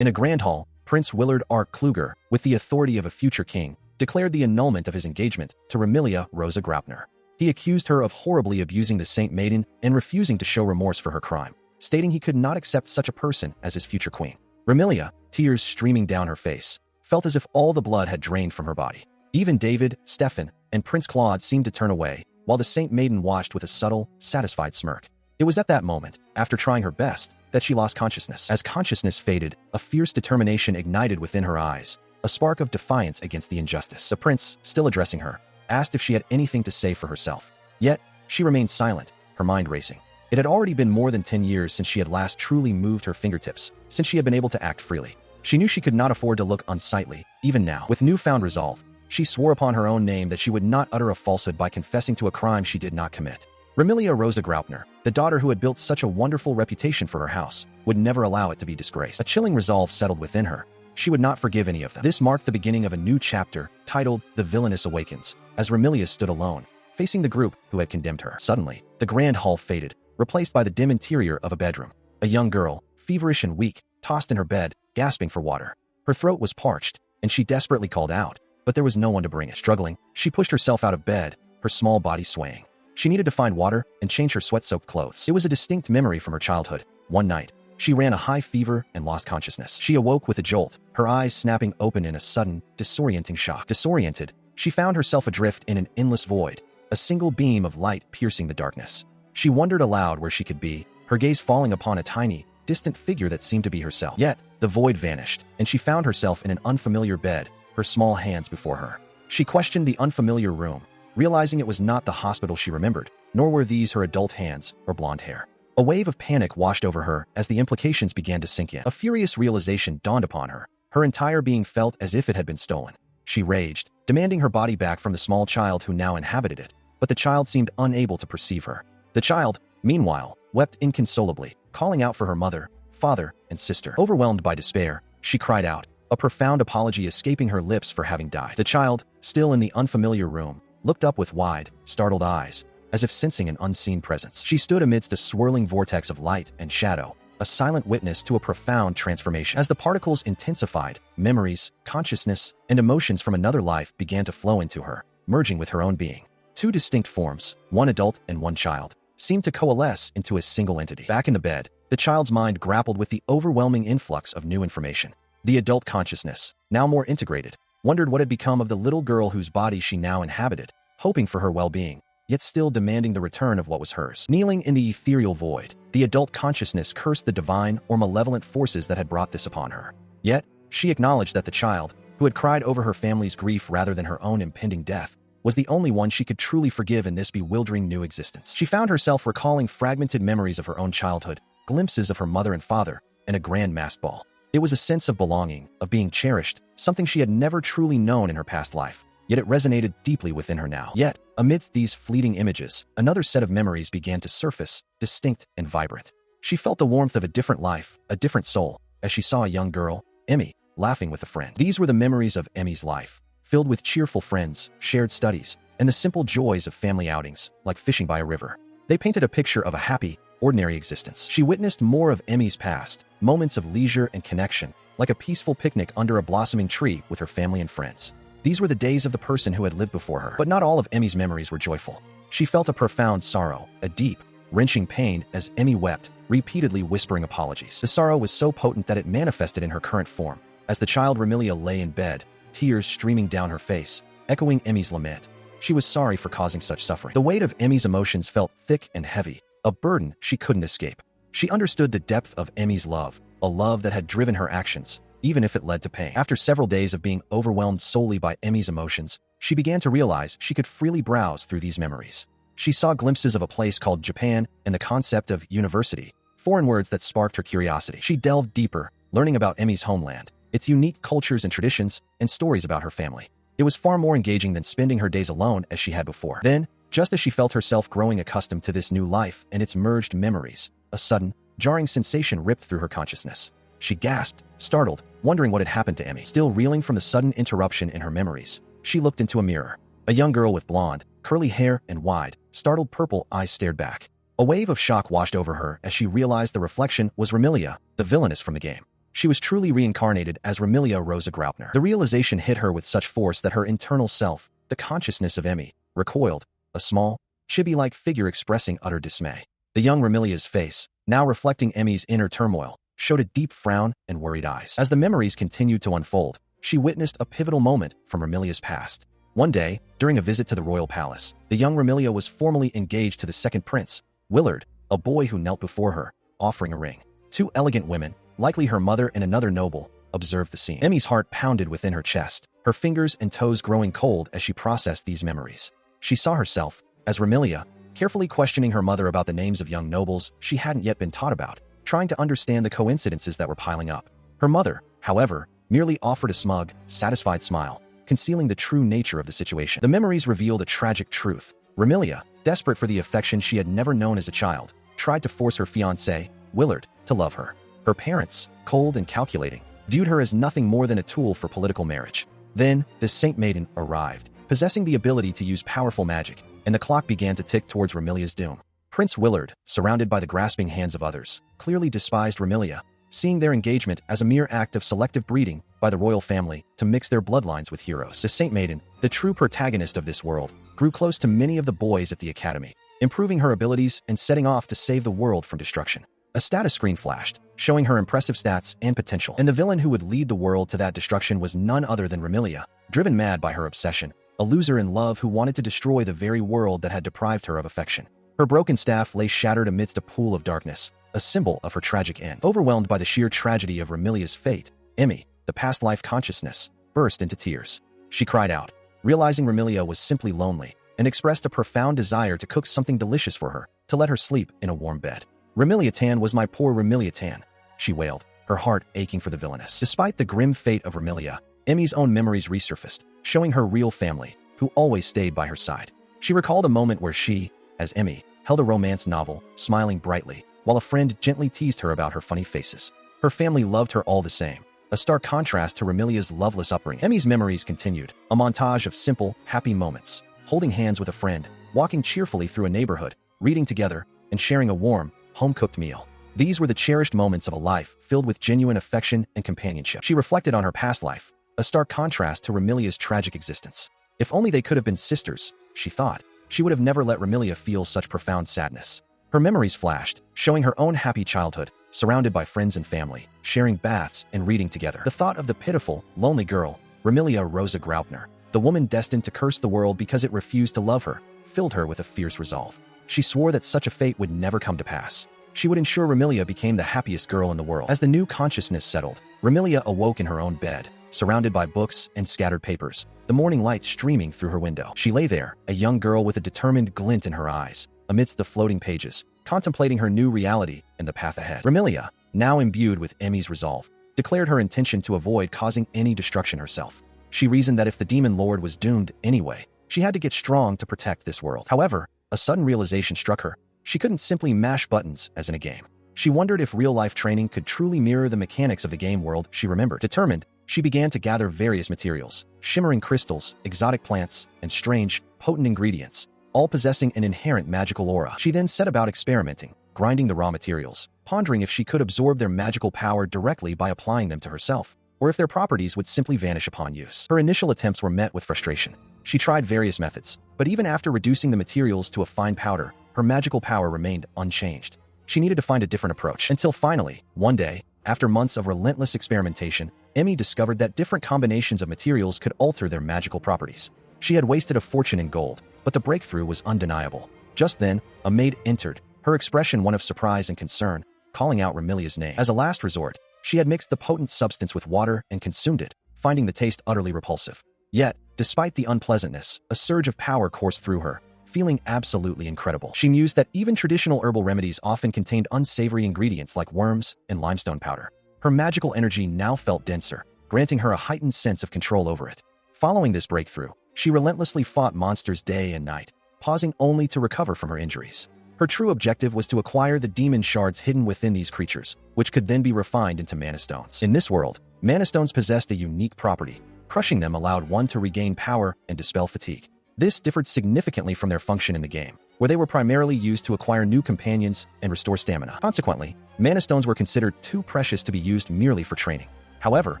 In a grand hall, Prince Willard R. Kluger, with the authority of a future king, declared the annulment of his engagement to Remilia Rosa Graupner. He accused her of horribly abusing the Saint Maiden and refusing to show remorse for her crime, stating he could not accept such a person as his future queen. Remilia, tears streaming down her face, felt as if all the blood had drained from her body. Even David, Stefan, and Prince Claude seemed to turn away, while the Saint Maiden watched with a subtle, satisfied smirk. It was at that moment, after trying her best, that she lost consciousness. As consciousness faded, a fierce determination ignited within her eyes, a spark of defiance against the injustice. The prince, still addressing her, asked if she had anything to say for herself. Yet, she remained silent, her mind racing. It had already been more than 10 years since she had last truly moved her fingertips, since she had been able to act freely. She knew she could not afford to look unsightly, even now. With newfound resolve, she swore upon her own name that she would not utter a falsehood by confessing to a crime she did not commit. Remilia Rosa Graupner, the daughter who had built such a wonderful reputation for her house, would never allow it to be disgraced. A chilling resolve settled within her. She would not forgive any of them. This marked the beginning of a new chapter, titled The Villainess Awakens, as Remilia stood alone, facing the group who had condemned her. Suddenly, the grand hall faded, replaced by the dim interior of a bedroom. A young girl, feverish and weak, tossed in her bed, gasping for water. Her throat was parched, and she desperately called out, but there was no one to bring it. Struggling, she pushed herself out of bed, her small body swaying. She needed to find water and change her sweat-soaked clothes. It was a distinct memory from her childhood. One night, she ran a high fever and lost consciousness. She awoke with a jolt, her eyes snapping open in a sudden, disorienting shock. Disoriented, she found herself adrift in an endless void, a single beam of light piercing the darkness. She wondered aloud where she could be, her gaze falling upon a tiny, distant figure that seemed to be herself. Yet, the void vanished, and she found herself in an unfamiliar bed, her small hands before her. She questioned the unfamiliar room, realizing it was not the hospital she remembered, nor were these her adult hands or blonde hair. A wave of panic washed over her as the implications began to sink in. A furious realization dawned upon her. Her entire being felt as if it had been stolen. She raged, demanding her body back from the small child who now inhabited it, but the child seemed unable to perceive her. The child, meanwhile, wept inconsolably, calling out for her mother, father, and sister. Overwhelmed by despair, she cried out, a profound apology escaping her lips for having died. The child, still in the unfamiliar room, looked up with wide, startled eyes, as if sensing an unseen presence. She stood amidst a swirling vortex of light and shadow, a silent witness to a profound transformation. As the particles intensified, memories, consciousness, and emotions from another life began to flow into her, merging with her own being. Two distinct forms, one adult and one child, seemed to coalesce into a single entity. Back in the bed, the child's mind grappled with the overwhelming influx of new information. The adult consciousness, now more integrated, wondered what had become of the little girl whose body she now inhabited, hoping for her well-being, yet still demanding the return of what was hers. Kneeling in the ethereal void, the adult consciousness cursed the divine or malevolent forces that had brought this upon her. Yet, she acknowledged that the child, who had cried over her family's grief rather than her own impending death, was the only one she could truly forgive in this bewildering new existence. She found herself recalling fragmented memories of her own childhood, glimpses of her mother and father, and a grand masked ball. It was a sense of belonging, of being cherished, something she had never truly known in her past life, yet it resonated deeply within her now. Yet, amidst these fleeting images, another set of memories began to surface, distinct and vibrant. She felt the warmth of a different life, a different soul, as she saw a young girl, Emmy, laughing with a friend. These were the memories of Emmy's life, filled with cheerful friends, shared studies, and the simple joys of family outings, like fishing by a river. They painted a picture of a happy, ordinary existence. She witnessed more of Emmy's past, moments of leisure and connection, like a peaceful picnic under a blossoming tree with her family and friends. These were the days of the person who had lived before her. But not all of Emmy's memories were joyful. She felt a profound sorrow, a deep, wrenching pain as Emmy wept, repeatedly whispering apologies. The sorrow was so potent that it manifested in her current form. As the child Remilia lay in bed, tears streaming down her face, echoing Emmy's lament. She was sorry for causing such suffering. The weight of Emmy's emotions felt thick and heavy, a burden she couldn't escape. She understood the depth of Emmy's love, a love that had driven her actions, even if it led to pain. After several days of being overwhelmed solely by Emmy's emotions, she began to realize she could freely browse through these memories. She saw glimpses of a place called Japan and the concept of university, foreign words that sparked her curiosity. She delved deeper, learning about Emmy's homeland, its unique cultures and traditions, and stories about her family. It was far more engaging than spending her days alone as she had before. Then, just as she felt herself growing accustomed to this new life and its merged memories, a sudden, jarring sensation ripped through her consciousness. She gasped, startled, wondering what had happened to Emmy. Still reeling from the sudden interruption in her memories, she looked into a mirror. A young girl with blonde, curly hair and wide, startled purple eyes stared back. A wave of shock washed over her as she realized the reflection was Remilia, the villainess from the game. She was truly reincarnated as Remilia Rosa Graupner. The realization hit her with such force that her internal self, the consciousness of Emmy, recoiled, a small, chibi-like figure expressing utter dismay. The young Remilia's face, now reflecting Emmy's inner turmoil, showed a deep frown and worried eyes. As the memories continued to unfold, she witnessed a pivotal moment from Remilia's past. One day, during a visit to the royal palace, the young Remilia was formally engaged to the second prince, Willard, a boy who knelt before her, offering a ring. Two elegant women, likely her mother and another noble, observed the scene. Emmy's heart pounded within her chest, her fingers and toes growing cold as she processed these memories. She saw herself, as Remilia, carefully questioning her mother about the names of young nobles she hadn't yet been taught about, trying to understand the coincidences that were piling up. Her mother, however, merely offered a smug, satisfied smile, concealing the true nature of the situation. The memories revealed a tragic truth. Remilia, desperate for the affection she had never known as a child, tried to force her fiancé, Willard, to love her. Her parents, cold and calculating, viewed her as nothing more than a tool for political marriage. Then, this saint maiden arrived, possessing the ability to use powerful magic, and the clock began to tick towards Remilia's doom. Prince Willard, surrounded by the grasping hands of others, clearly despised Remilia, seeing their engagement as a mere act of selective breeding by the royal family to mix their bloodlines with heroes. The Saint Maiden, the true protagonist of this world, grew close to many of the boys at the academy, improving her abilities and setting off to save the world from destruction. A status screen flashed, showing her impressive stats and potential. And the villain who would lead the world to that destruction was none other than Remilia, driven mad by her obsession, a loser in love who wanted to destroy the very world that had deprived her of affection. Her broken staff lay shattered amidst a pool of darkness, a symbol of her tragic end. Overwhelmed by the sheer tragedy of Remilia's fate, Emmy, the past life consciousness, burst into tears. She cried out, realizing Remilia was simply lonely, and expressed a profound desire to cook something delicious for her, to let her sleep in a warm bed. Remilia Tan was my poor Remilia Tan, she wailed, her heart aching for the villainess. Despite the grim fate of Remilia, Emmy's own memories resurfaced, showing her real family, who always stayed by her side. She recalled a moment where she, as Emmy, held a romance novel, smiling brightly, while a friend gently teased her about her funny faces. Her family loved her all the same, a stark contrast to Remilia's loveless upbringing. Emmy's memories continued, a montage of simple, happy moments, holding hands with a friend, walking cheerfully through a neighborhood, reading together, and sharing a warm, home-cooked meal. These were the cherished moments of a life filled with genuine affection and companionship. She reflected on her past life, a stark contrast to Remilia's tragic existence. If only they could have been sisters, she thought, she would have never let Remilia feel such profound sadness. Her memories flashed, showing her own happy childhood, surrounded by friends and family, sharing baths and reading together. The thought of the pitiful, lonely girl, Remilia Rosa Graupner, the woman destined to curse the world because it refused to love her, filled her with a fierce resolve. She swore that such a fate would never come to pass. She would ensure Remilia became the happiest girl in the world. As the new consciousness settled, Remilia awoke in her own bed, surrounded by books and scattered papers, the morning light streaming through her window. She lay there, a young girl with a determined glint in her eyes, amidst the floating pages, contemplating her new reality and the path ahead. Remilia, now imbued with Emmy's resolve, declared her intention to avoid causing any destruction herself. She reasoned that if the demon lord was doomed anyway, she had to get strong to protect this world. However, a sudden realization struck her. She couldn't simply mash buttons as in a game. She wondered if real-life training could truly mirror the mechanics of the game world she remembered. Determined, she began to gather various materials, shimmering crystals, exotic plants, and strange, potent ingredients, all possessing an inherent magical aura. She then set about experimenting, grinding the raw materials, pondering if she could absorb their magical power directly by applying them to herself, or if their properties would simply vanish upon use. Her initial attempts were met with frustration. She tried various methods, but even after reducing the materials to a fine powder, her magical power remained unchanged. She needed to find a different approach. Until finally, one day, after months of relentless experimentation, Emmy discovered that different combinations of materials could alter their magical properties. She had wasted a fortune in gold, but the breakthrough was undeniable. Just then, a maid entered, her expression one of surprise and concern, calling out Remilia's name. As a last resort, she had mixed the potent substance with water and consumed it, finding the taste utterly repulsive. Yet, despite the unpleasantness, a surge of power coursed through her, feeling absolutely incredible. She mused that even traditional herbal remedies often contained unsavory ingredients like worms and limestone powder. Her magical energy now felt denser, granting her a heightened sense of control over it. Following this breakthrough, she relentlessly fought monsters day and night, pausing only to recover from her injuries. Her true objective was to acquire the demon shards hidden within these creatures, which could then be refined into mana stones. In this world, mana stones possessed a unique property. Crushing them allowed one to regain power and dispel fatigue. This differed significantly from their function in the game, where they were primarily used to acquire new companions and restore stamina. Consequently, mana stones were considered too precious to be used merely for training. However,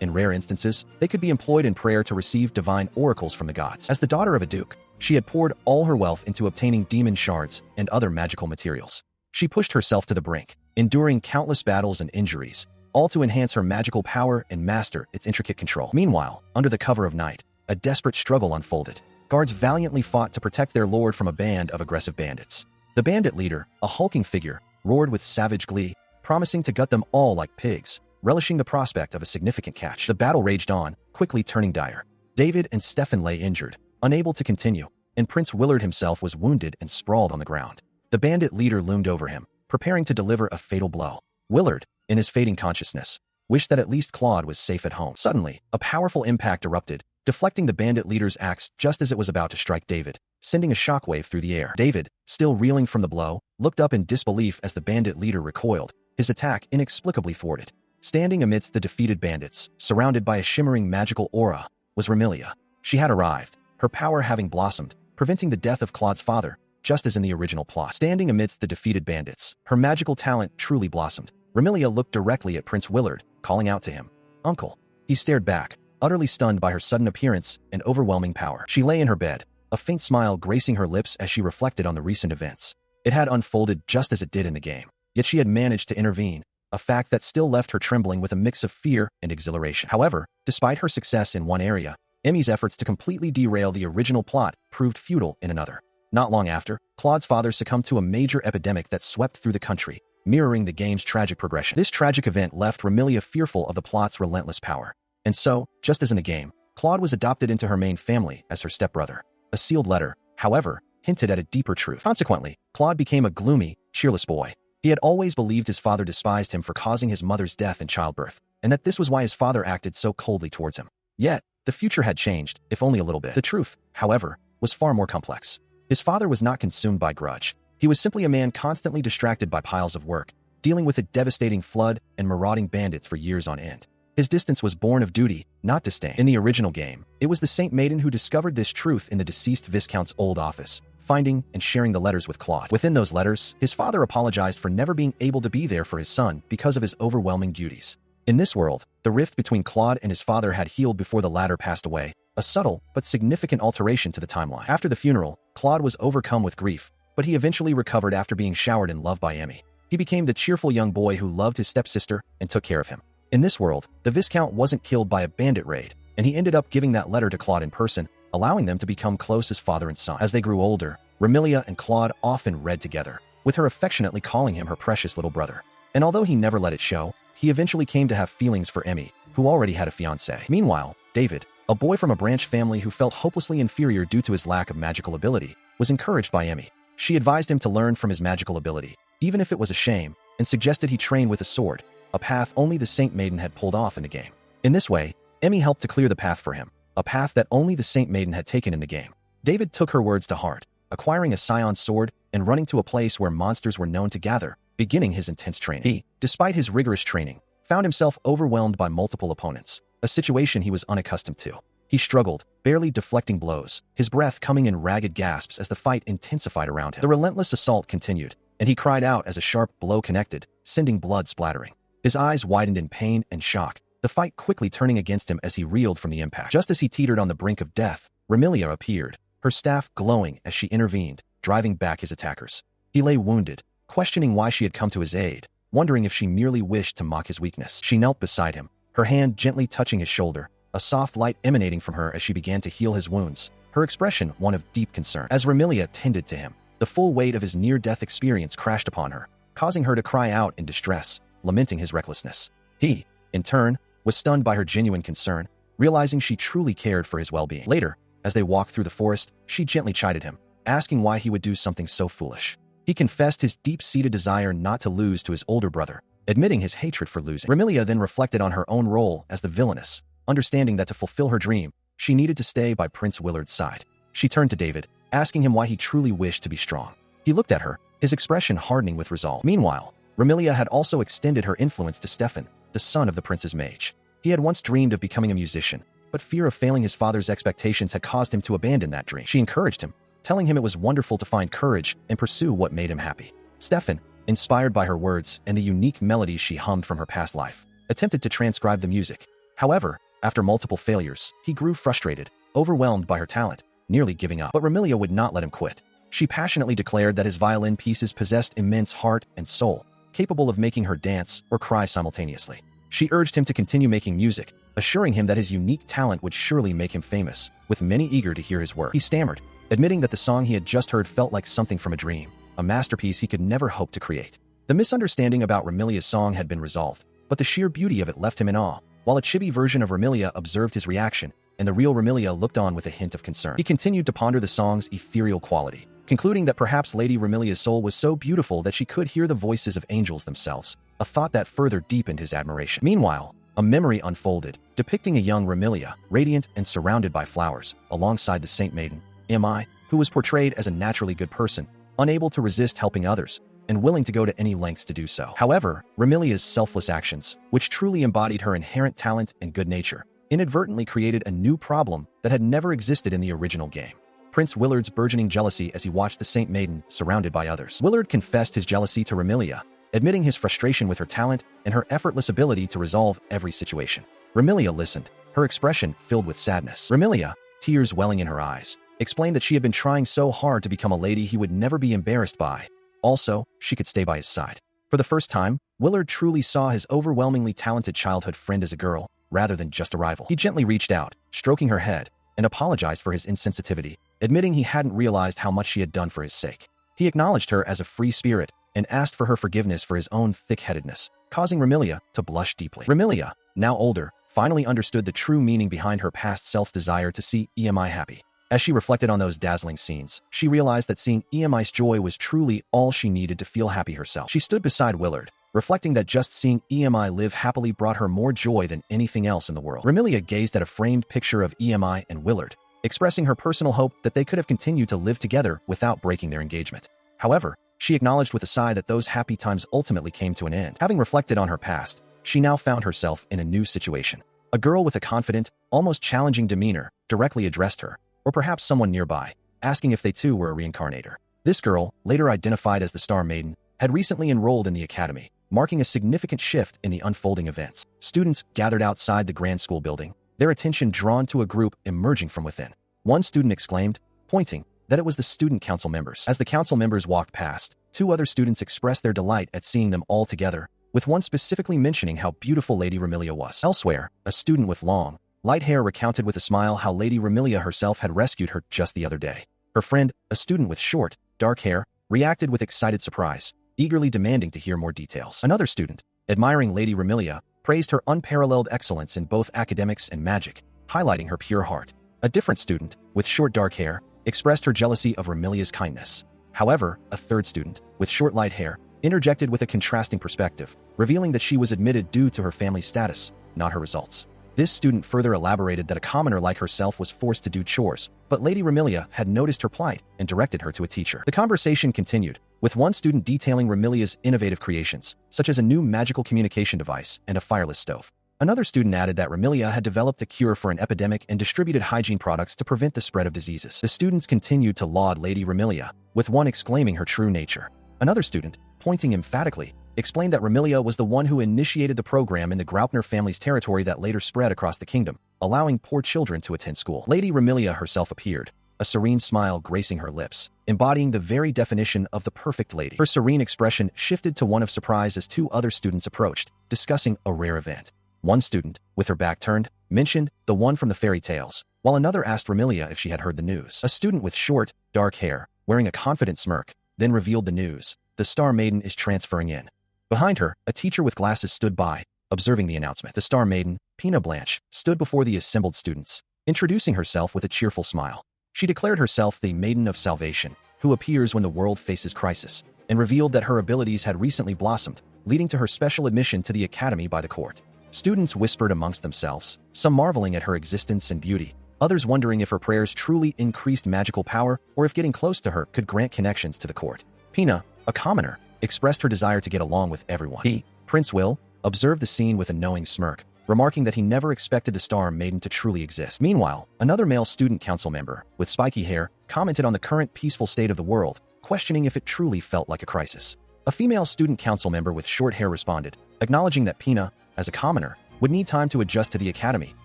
in rare instances, they could be employed in prayer to receive divine oracles from the gods. As the daughter of a duke, she had poured all her wealth into obtaining demon shards and other magical materials. She pushed herself to the brink, enduring countless battles and injuries, all to enhance her magical power and master its intricate control. Meanwhile, under the cover of night, a desperate struggle unfolded. Guards valiantly fought to protect their lord from a band of aggressive bandits. The bandit leader, a hulking figure, roared with savage glee, promising to gut them all like pigs, relishing the prospect of a significant catch. The battle raged on, quickly turning dire. David and Stefan lay injured, unable to continue, and Prince Willard himself was wounded and sprawled on the ground. The bandit leader loomed over him, preparing to deliver a fatal blow. Willard, in his fading consciousness, wished that at least Claude was safe at home. Suddenly, a powerful impact erupted, deflecting the bandit leader's axe just as it was about to strike David, sending a shockwave through the air. David, still reeling from the blow, looked up in disbelief as the bandit leader recoiled, his attack inexplicably thwarted. Standing amidst the defeated bandits, surrounded by a shimmering magical aura, was Remilia. She had arrived, her power having blossomed, preventing the death of Claude's father, just as in the original plot. Standing amidst the defeated bandits, her magical talent truly blossomed. Remilia looked directly at Prince Willard, calling out to him, "Uncle." He stared back, utterly stunned by her sudden appearance and overwhelming power. She lay in her bed, a faint smile gracing her lips as she reflected on the recent events. It had unfolded just as it did in the game, yet she had managed to intervene, a fact that still left her trembling with a mix of fear and exhilaration. However, despite her success in one area, Emmy's efforts to completely derail the original plot proved futile in another. Not long after, Claude's father succumbed to a major epidemic that swept through the country, mirroring the game's tragic progression. This tragic event left Remilia fearful of the plot's relentless power. And so, just as in the game, Claude was adopted into her main family as her stepbrother. A sealed letter, however, hinted at a deeper truth. Consequently, Claude became a gloomy, cheerless boy. He had always believed his father despised him for causing his mother's death in childbirth, and that this was why his father acted so coldly towards him. Yet, the future had changed, if only a little bit. The truth, however, was far more complex. His father was not consumed by grudge. He was simply a man constantly distracted by piles of work, dealing with a devastating flood and marauding bandits for years on end. His distance was born of duty, not disdain. In the original game, it was the Saint Maiden who discovered this truth in the deceased Viscount's old office, finding and sharing the letters with Claude. Within those letters, his father apologized for never being able to be there for his son because of his overwhelming duties. In this world, the rift between Claude and his father had healed before the latter passed away, a subtle but significant alteration to the timeline. After the funeral, Claude was overcome with grief, but he eventually recovered after being showered in love by Emmy. He became the cheerful young boy who loved his stepsister and took care of him. In this world, the Viscount wasn't killed by a bandit raid, and he ended up giving that letter to Claude in person, allowing them to become close as father and son. As they grew older, Remilia and Claude often read together, with her affectionately calling him her precious little brother. And although he never let it show, he eventually came to have feelings for Emmy, who already had a fiancée. Meanwhile, David, a boy from a branch family who felt hopelessly inferior due to his lack of magical ability, was encouraged by Emmy. She advised him to learn from his magical ability, even if it was a shame, and suggested he train with a sword, a path only the Saint Maiden had pulled off in the game. In this way, Emmy helped to clear the path for him, a path that only the Saint Maiden had taken in the game. David took her words to heart, acquiring a scion sword and running to a place where monsters were known to gather, beginning his intense training. He, despite his rigorous training, found himself overwhelmed by multiple opponents, a situation he was unaccustomed to. He struggled, barely deflecting blows, his breath coming in ragged gasps as the fight intensified around him. The relentless assault continued, and he cried out as a sharp blow connected, sending blood splattering. His eyes widened in pain and shock, the fight quickly turning against him as he reeled from the impact. Just as he teetered on the brink of death, Remilia appeared, her staff glowing as she intervened, driving back his attackers. He lay wounded, questioning why she had come to his aid, wondering if she merely wished to mock his weakness. She knelt beside him, her hand gently touching his shoulder, a soft light emanating from her as she began to heal his wounds, her expression one of deep concern. As Remilia tended to him, the full weight of his near-death experience crashed upon her, causing her to cry out in distress, lamenting his recklessness. He, in turn, was stunned by her genuine concern, realizing she truly cared for his well-being. Later, as they walked through the forest, she gently chided him, asking why he would do something so foolish. He confessed his deep-seated desire not to lose to his older brother, admitting his hatred for losing. Remilia then reflected on her own role as the villainess, understanding that to fulfill her dream, she needed to stay by Prince Willard's side. She turned to David, asking him why he truly wished to be strong. He looked at her, his expression hardening with resolve. Meanwhile, Remilia had also extended her influence to Stefan, the son of the prince's mage. He had once dreamed of becoming a musician, but fear of failing his father's expectations had caused him to abandon that dream. She encouraged him, telling him it was wonderful to find courage and pursue what made him happy. Stefan, inspired by her words and the unique melodies she hummed from her past life, attempted to transcribe the music. However, after multiple failures, he grew frustrated, overwhelmed by her talent, nearly giving up. But Remilia would not let him quit. She passionately declared that his violin pieces possessed immense heart and soul, capable of making her dance or cry simultaneously. She urged him to continue making music, assuring him that his unique talent would surely make him famous, with many eager to hear his work. He stammered, admitting that the song he had just heard felt like something from a dream, a masterpiece he could never hope to create. The misunderstanding about Remilia's song had been resolved, but the sheer beauty of it left him in awe. While a chibi version of Remilia observed his reaction, and the real Remilia looked on with a hint of concern. He continued to ponder the song's ethereal quality, concluding that perhaps Lady Remilia's soul was so beautiful that she could hear the voices of angels themselves, a thought that further deepened his admiration. Meanwhile, a memory unfolded, depicting a young Remilia, radiant and surrounded by flowers, alongside the Saint Maiden, Mi, who was portrayed as a naturally good person, unable to resist helping others, and willing to go to any lengths to do so. However, Remilia's selfless actions, which truly embodied her inherent talent and good nature, inadvertently created a new problem that had never existed in the original game. Prince Willard's burgeoning jealousy as he watched the Saint Maiden surrounded by others. Willard confessed his jealousy to Remilia, admitting his frustration with her talent and her effortless ability to resolve every situation. Remilia listened, her expression filled with sadness. Remilia, tears welling in her eyes, explained that she had been trying so hard to become a lady he would never be embarrassed by. Also, she could stay by his side. For the first time, Willard truly saw his overwhelmingly talented childhood friend as a girl, rather than just a rival. He gently reached out, stroking her head, and apologized for his insensitivity, admitting he hadn't realized how much she had done for his sake. He acknowledged her as a free spirit and asked for her forgiveness for his own thick-headedness, causing Remilia to blush deeply. Remilia, now older, finally understood the true meaning behind her past self's desire to see EMI happy. As she reflected on those dazzling scenes, she realized that seeing EMI's joy was truly all she needed to feel happy herself. She stood beside Willard, reflecting that just seeing EMI live happily brought her more joy than anything else in the world. Remilia gazed at a framed picture of EMI and Willard, expressing her personal hope that they could have continued to live together without breaking their engagement. However, she acknowledged with a sigh that those happy times ultimately came to an end. Having reflected on her past, she now found herself in a new situation. A girl with a confident, almost challenging demeanor directly addressed her, or perhaps someone nearby, asking if they too were a reincarnator. This girl, later identified as the Star Maiden, had recently enrolled in the academy, marking a significant shift in the unfolding events. Students gathered outside the grand school building, their attention drawn to a group emerging from within. One student exclaimed, pointing, that it was the student council members. As the council members walked past, two other students expressed their delight at seeing them all together, with one specifically mentioning how beautiful Lady Remilia was. Elsewhere, a student with long, light hair recounted with a smile how Lady Remilia herself had rescued her just the other day. Her friend, a student with short, dark hair, reacted with excited surprise, eagerly demanding to hear more details. Another student, admiring Lady Remilia, praised her unparalleled excellence in both academics and magic, highlighting her pure heart. A different student, with short dark hair, expressed her jealousy of Remilia's kindness. However, a third student, with short light hair, interjected with a contrasting perspective, revealing that she was admitted due to her family status, not her results. This student further elaborated that a commoner like herself was forced to do chores, but Lady Remilia had noticed her plight and directed her to a teacher. The conversation continued, with one student detailing Remilia's innovative creations, such as a new magical communication device and a fireless stove. Another student added that Remilia had developed a cure for an epidemic and distributed hygiene products to prevent the spread of diseases. The students continued to laud Lady Remilia, with one exclaiming her true nature. Another student, pointing emphatically, explained that Remilia was the one who initiated the program in the Graupner family's territory that later spread across the kingdom, allowing poor children to attend school. Lady Remilia herself appeared, a serene smile gracing her lips, embodying the very definition of the perfect lady. Her serene expression shifted to one of surprise as two other students approached, discussing a rare event. One student, with her back turned, mentioned the one from the fairy tales, while another asked Remilia if she had heard the news. A student with short, dark hair, wearing a confident smirk, then revealed the news: the Star Maiden is transferring in. Behind her, a teacher with glasses stood by, observing the announcement. The Star Maiden, Pina Blanche, stood before the assembled students, introducing herself with a cheerful smile. She declared herself the Maiden of Salvation, who appears when the world faces crisis, and revealed that her abilities had recently blossomed, leading to her special admission to the academy by the court. Students whispered amongst themselves, some marveling at her existence and beauty, others wondering if her prayers truly increased magical power or if getting close to her could grant connections to the court. Pina, a commoner, expressed her desire to get along with everyone. He, Prince Will, observed the scene with a knowing smirk, remarking that he never expected the star maiden to truly exist. Meanwhile, another male student council member, with spiky hair, commented on the current peaceful state of the world, questioning if it truly felt like a crisis. A female student council member with short hair responded, acknowledging that Pina, as a commoner, would need time to adjust to the academy,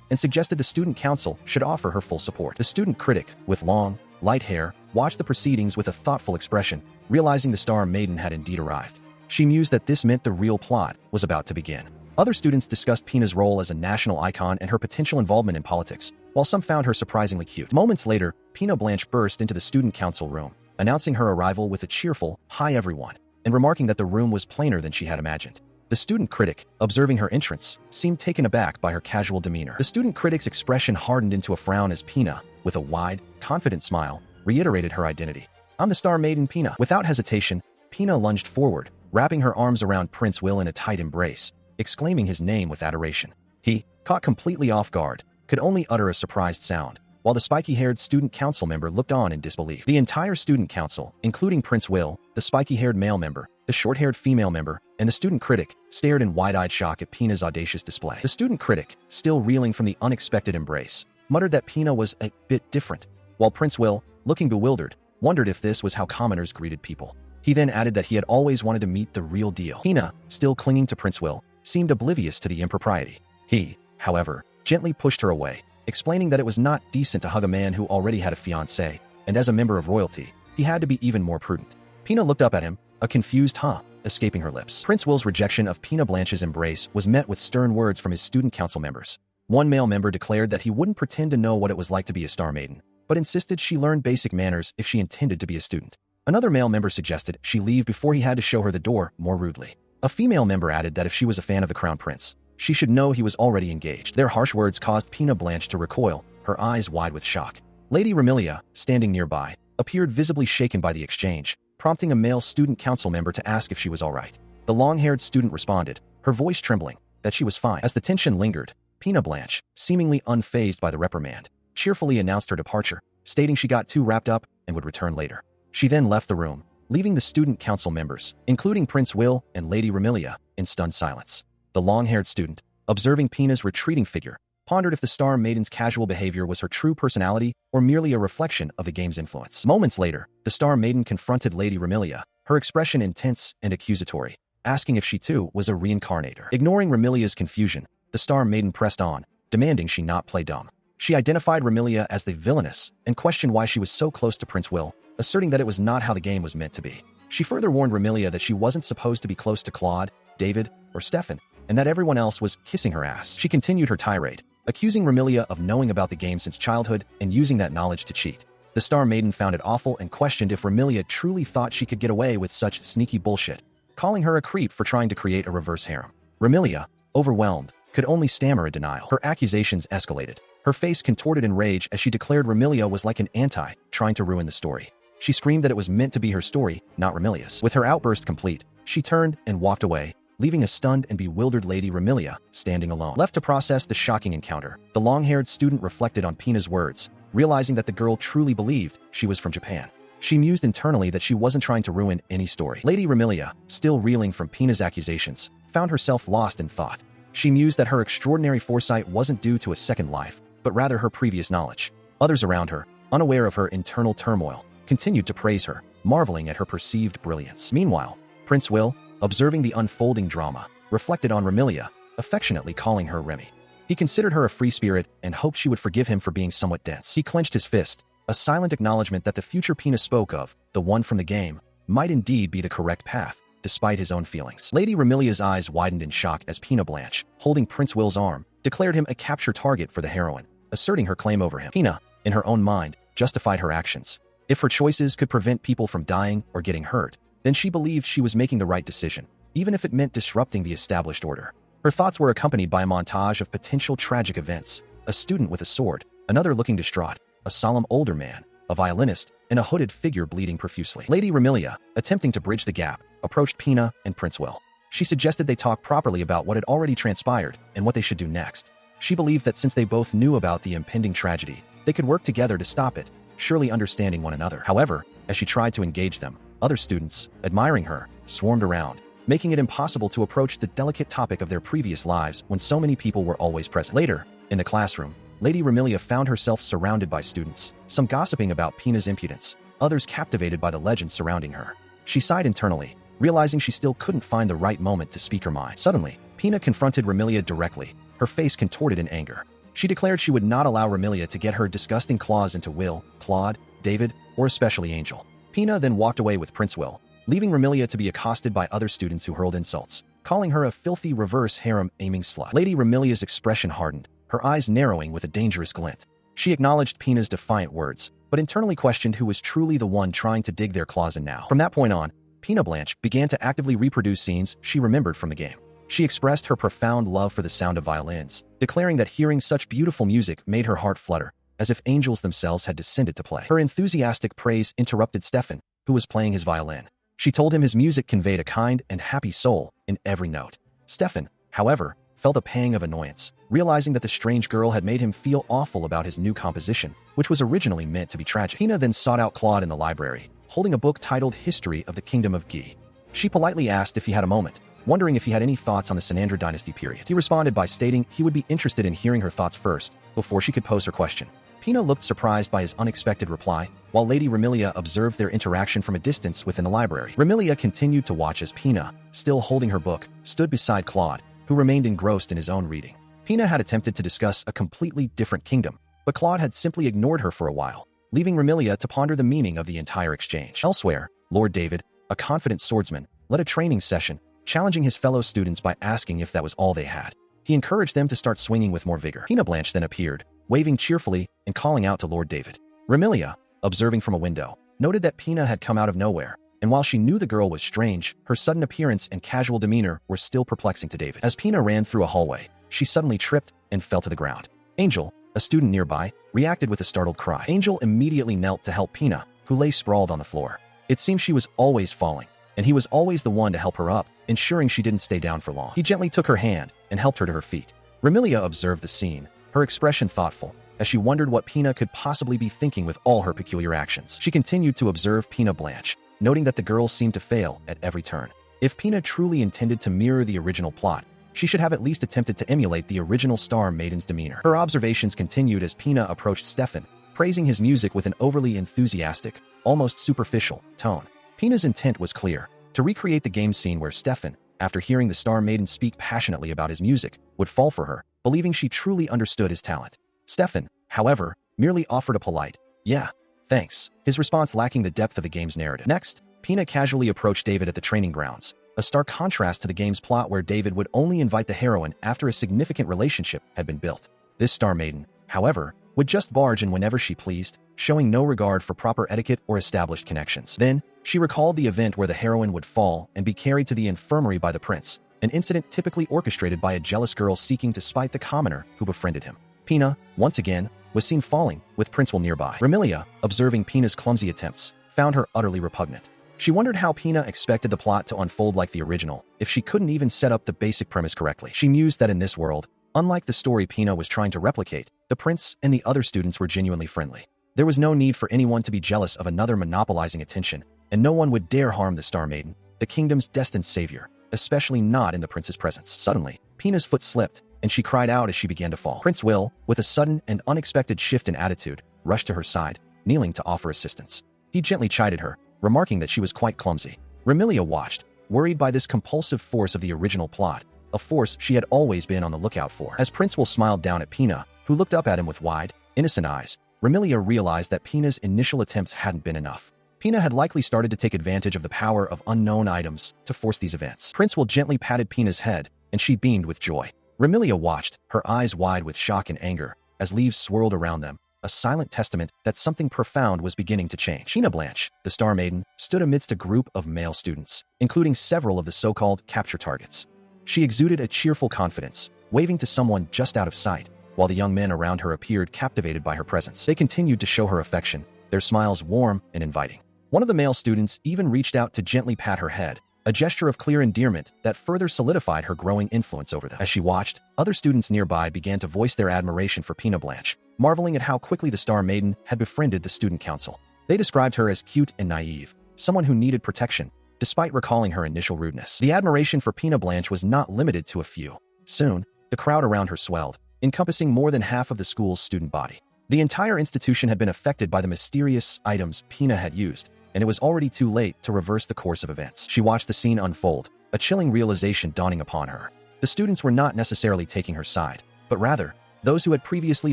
and suggested the student council should offer her full support. The student critic, with long, light hair, watched the proceedings with a thoughtful expression, realizing the star maiden had indeed arrived. She mused that this meant the real plot was about to begin. Other students discussed Pina's role as a national icon and her potential involvement in politics, while some found her surprisingly cute. Moments later, Pina Blanche burst into the student council room, announcing her arrival with a cheerful, "Hi everyone," and remarking that the room was plainer than she had imagined. The student critic, observing her entrance, seemed taken aback by her casual demeanor. The student critic's expression hardened into a frown as Pina, with a wide, confident smile, reiterated her identity. "I'm the star maiden Pina." Without hesitation, Pina lunged forward, wrapping her arms around Prince Will in a tight embrace, exclaiming his name with adoration. He, caught completely off guard, could only utter a surprised sound, while the spiky-haired student council member looked on in disbelief. The entire student council, including Prince Will, the spiky-haired male member, the short-haired female member, and the student critic, stared in wide-eyed shock at Pina's audacious display. The student critic, still reeling from the unexpected embrace, muttered that Pina was a bit different, while Prince Will, looking bewildered, wondered if this was how commoners greeted people. He then added that he had always wanted to meet the real deal. Pina, still clinging to Prince Will, seemed oblivious to the impropriety. He, however, gently pushed her away, explaining that it was not decent to hug a man who already had a fiancée, and as a member of royalty, he had to be even more prudent. Pina looked up at him, a confused "huh" escaping her lips. Prince Will's rejection of Pina Blanche's embrace was met with stern words from his student council members. One male member declared that he wouldn't pretend to know what it was like to be a star maiden, but insisted she learn basic manners if she intended to be a student. Another male member suggested she leave before he had to show her the door more rudely. A female member added that if she was a fan of the Crown Prince, she should know he was already engaged. Their harsh words caused Pina Blanche to recoil, her eyes wide with shock. Lady Remilia, standing nearby, appeared visibly shaken by the exchange, prompting a male student council member to ask if she was all right. The long-haired student responded, her voice trembling, that she was fine. As the tension lingered, Pina Blanche, seemingly unfazed by the reprimand, cheerfully announced her departure, stating she got too wrapped up and would return later. She then left the room, leaving the student council members, including Prince Will and Lady Remilia, in stunned silence. The long-haired student, observing Pina's retreating figure, pondered if the star maiden's casual behavior was her true personality or merely a reflection of the game's influence. Moments later, the star maiden confronted Lady Remilia, her expression intense and accusatory, asking if she too was a reincarnator. Ignoring Remilia's confusion, the star maiden pressed on, demanding she not play dumb. She identified Remilia as the villainess and questioned why she was so close to Prince Will, asserting that it was not how the game was meant to be. She further warned Remilia that she wasn't supposed to be close to Claude, David, or Stefan, and that everyone else was kissing her ass. She continued her tirade, accusing Remilia of knowing about the game since childhood and using that knowledge to cheat. The star maiden found it awful and questioned if Remilia truly thought she could get away with such sneaky bullshit, calling her a creep for trying to create a reverse harem. Remilia, overwhelmed, could only stammer a denial. Her accusations escalated, her face contorted in rage as she declared Remilia was like an anti, trying to ruin the story. She screamed that it was meant to be her story, not Remilia's. With her outburst complete, she turned and walked away, leaving a stunned and bewildered Lady Remilia standing alone. Left to process the shocking encounter, the long-haired student reflected on Pina's words, realizing that the girl truly believed she was from Japan. She mused internally that she wasn't trying to ruin any story. Lady Remilia, still reeling from Pina's accusations, found herself lost in thought. She mused that her extraordinary foresight wasn't due to a second life, but rather her previous knowledge. Others around her, unaware of her internal turmoil, continued to praise her, marveling at her perceived brilliance. Meanwhile, Prince Will, observing the unfolding drama, reflected on Remilia, affectionately calling her Remy. He considered her a free spirit and hoped she would forgive him for being somewhat dense. He clenched his fist, a silent acknowledgement that the future Pina spoke of, the one from the game, might indeed be the correct path, despite his own feelings. Lady Remilia's eyes widened in shock as Pina Blanche, holding Prince Will's arm, declared him a capture target for the heroine, asserting her claim over him. Pina, in her own mind, justified her actions. If her choices could prevent people from dying or getting hurt, then she believed she was making the right decision, even if it meant disrupting the established order. Her thoughts were accompanied by a montage of potential tragic events: a student with a sword, another looking distraught, a solemn older man, a violinist, and a hooded figure bleeding profusely. Lady Remilia, attempting to bridge the gap, approached Pina and Prince Will. She suggested they talk properly about what had already transpired and what they should do next. She believed that since they both knew about the impending tragedy, they could work together to stop it, surely understanding one another. However, as she tried to engage them, other students, admiring her, swarmed around, making it impossible to approach the delicate topic of their previous lives when so many people were always present. Later, in the classroom, Lady Remilia found herself surrounded by students, some gossiping about Pina's impudence, others captivated by the legend surrounding her. She sighed internally, realizing she still couldn't find the right moment to speak her mind. Suddenly, Pina confronted Remilia directly, her face contorted in anger. She declared she would not allow Remilia to get her disgusting claws into Will, Claude, David, or especially Angel. Pina then walked away with Prince Will, leaving Remilia to be accosted by other students who hurled insults, calling her a filthy reverse harem-aiming slut. Lady Remilia's expression hardened, her eyes narrowing with a dangerous glint. She acknowledged Pina's defiant words, but internally questioned who was truly the one trying to dig their claws in now. From that point on, Pina Blanche began to actively reproduce scenes she remembered from the game. She expressed her profound love for the sound of violins, declaring that hearing such beautiful music made her heart flutter, as if angels themselves had descended to play. Her enthusiastic praise interrupted Stefan, who was playing his violin. She told him his music conveyed a kind and happy soul in every note. Stefan, however, felt a pang of annoyance, realizing that the strange girl had made him feel awful about his new composition, which was originally meant to be tragic. Pina then sought out Claude in the library, holding a book titled History of the Kingdom of Gi. She politely asked if he had a moment, wondering if he had any thoughts on the Sanandra dynasty period. He responded by stating he would be interested in hearing her thoughts first, before she could pose her question. Pina looked surprised by his unexpected reply, while Lady Remilia observed their interaction from a distance within the library. Remilia continued to watch as Pina, still holding her book, stood beside Claude, who remained engrossed in his own reading. Pina had attempted to discuss a completely different kingdom, but Claude had simply ignored her for a while, leaving Remilia to ponder the meaning of the entire exchange. Elsewhere, Lord David, a confident swordsman, led a training session, challenging his fellow students by asking if that was all they had. He encouraged them to start swinging with more vigor. Pina Blanche then appeared, waving cheerfully and calling out to Lord David. Remilia, observing from a window, noted that Pina had come out of nowhere, and while she knew the girl was strange, her sudden appearance and casual demeanor were still perplexing to David. As Pina ran through a hallway, she suddenly tripped and fell to the ground. Angel, a student nearby, reacted with a startled cry. Angel immediately knelt to help Pina, who lay sprawled on the floor. It seemed she was always falling, and he was always the one to help her up, ensuring she didn't stay down for long. He gently took her hand and helped her to her feet. Remilia observed the scene, her expression thoughtful, as she wondered what Pina could possibly be thinking with all her peculiar actions. She continued to observe Pina Blanche, noting that the girl seemed to fail at every turn. If Pina truly intended to mirror the original plot, she should have at least attempted to emulate the original Star Maiden's demeanor. Her observations continued as Pina approached Stefan, praising his music with an overly enthusiastic, almost superficial, tone. Pina's intent was clear, to recreate the game scene where Stefan, after hearing the Star Maiden speak passionately about his music, would fall for her, believing she truly understood his talent. Stefan, however, merely offered a polite, "Yeah, thanks," his response lacking the depth of the game's narrative. Next, Pina casually approached David at the training grounds, a stark contrast to the game's plot where David would only invite the heroine after a significant relationship had been built. This Star Maiden, however, would just barge in whenever she pleased, showing no regard for proper etiquette or established connections. Then, she recalled the event where the heroine would fall and be carried to the infirmary by the prince, an incident typically orchestrated by a jealous girl seeking to spite the commoner who befriended him. Pina, once again, was seen falling, with Prince Will nearby. Remilia, observing Pina's clumsy attempts, found her utterly repugnant. She wondered how Pina expected the plot to unfold like the original, if she couldn't even set up the basic premise correctly. She mused that in this world, unlike the story Pina was trying to replicate, the prince and the other students were genuinely friendly. There was no need for anyone to be jealous of another monopolizing attention, and no one would dare harm the Star Maiden, the kingdom's destined savior, especially not in the prince's presence. Suddenly, Pina's foot slipped, and she cried out as she began to fall. Prince Will, with a sudden and unexpected shift in attitude, rushed to her side, kneeling to offer assistance. He gently chided her, remarking that she was quite clumsy. Remilia watched, worried by this compulsive force of the original plot, a force she had always been on the lookout for. As Prince Will smiled down at Pina, who looked up at him with wide, innocent eyes, Remilia realized that Pina's initial attempts hadn't been enough. Pina had likely started to take advantage of the power of unknown items to force these events. Prince Will gently patted Pina's head, and she beamed with joy. Remilia watched, her eyes wide with shock and anger, as leaves swirled around them, a silent testament that something profound was beginning to change. Pina Blanche, the Star Maiden, stood amidst a group of male students, including several of the so-called capture targets. She exuded a cheerful confidence, waving to someone just out of sight, while the young men around her appeared captivated by her presence. They continued to show her affection, their smiles warm and inviting. One of the male students even reached out to gently pat her head, a gesture of clear endearment that further solidified her growing influence over them. As she watched, other students nearby began to voice their admiration for Pina Blanche, marveling at how quickly the Star Maiden had befriended the student council. They described her as cute and naive, someone who needed protection, despite recalling her initial rudeness. The admiration for Pina Blanche was not limited to a few. Soon, the crowd around her swelled, encompassing more than half of the school's student body. The entire institution had been affected by the mysterious items Pina had used, and it was already too late to reverse the course of events. She watched the scene unfold, a chilling realization dawning upon her. The students were not necessarily taking her side, but rather, those who had previously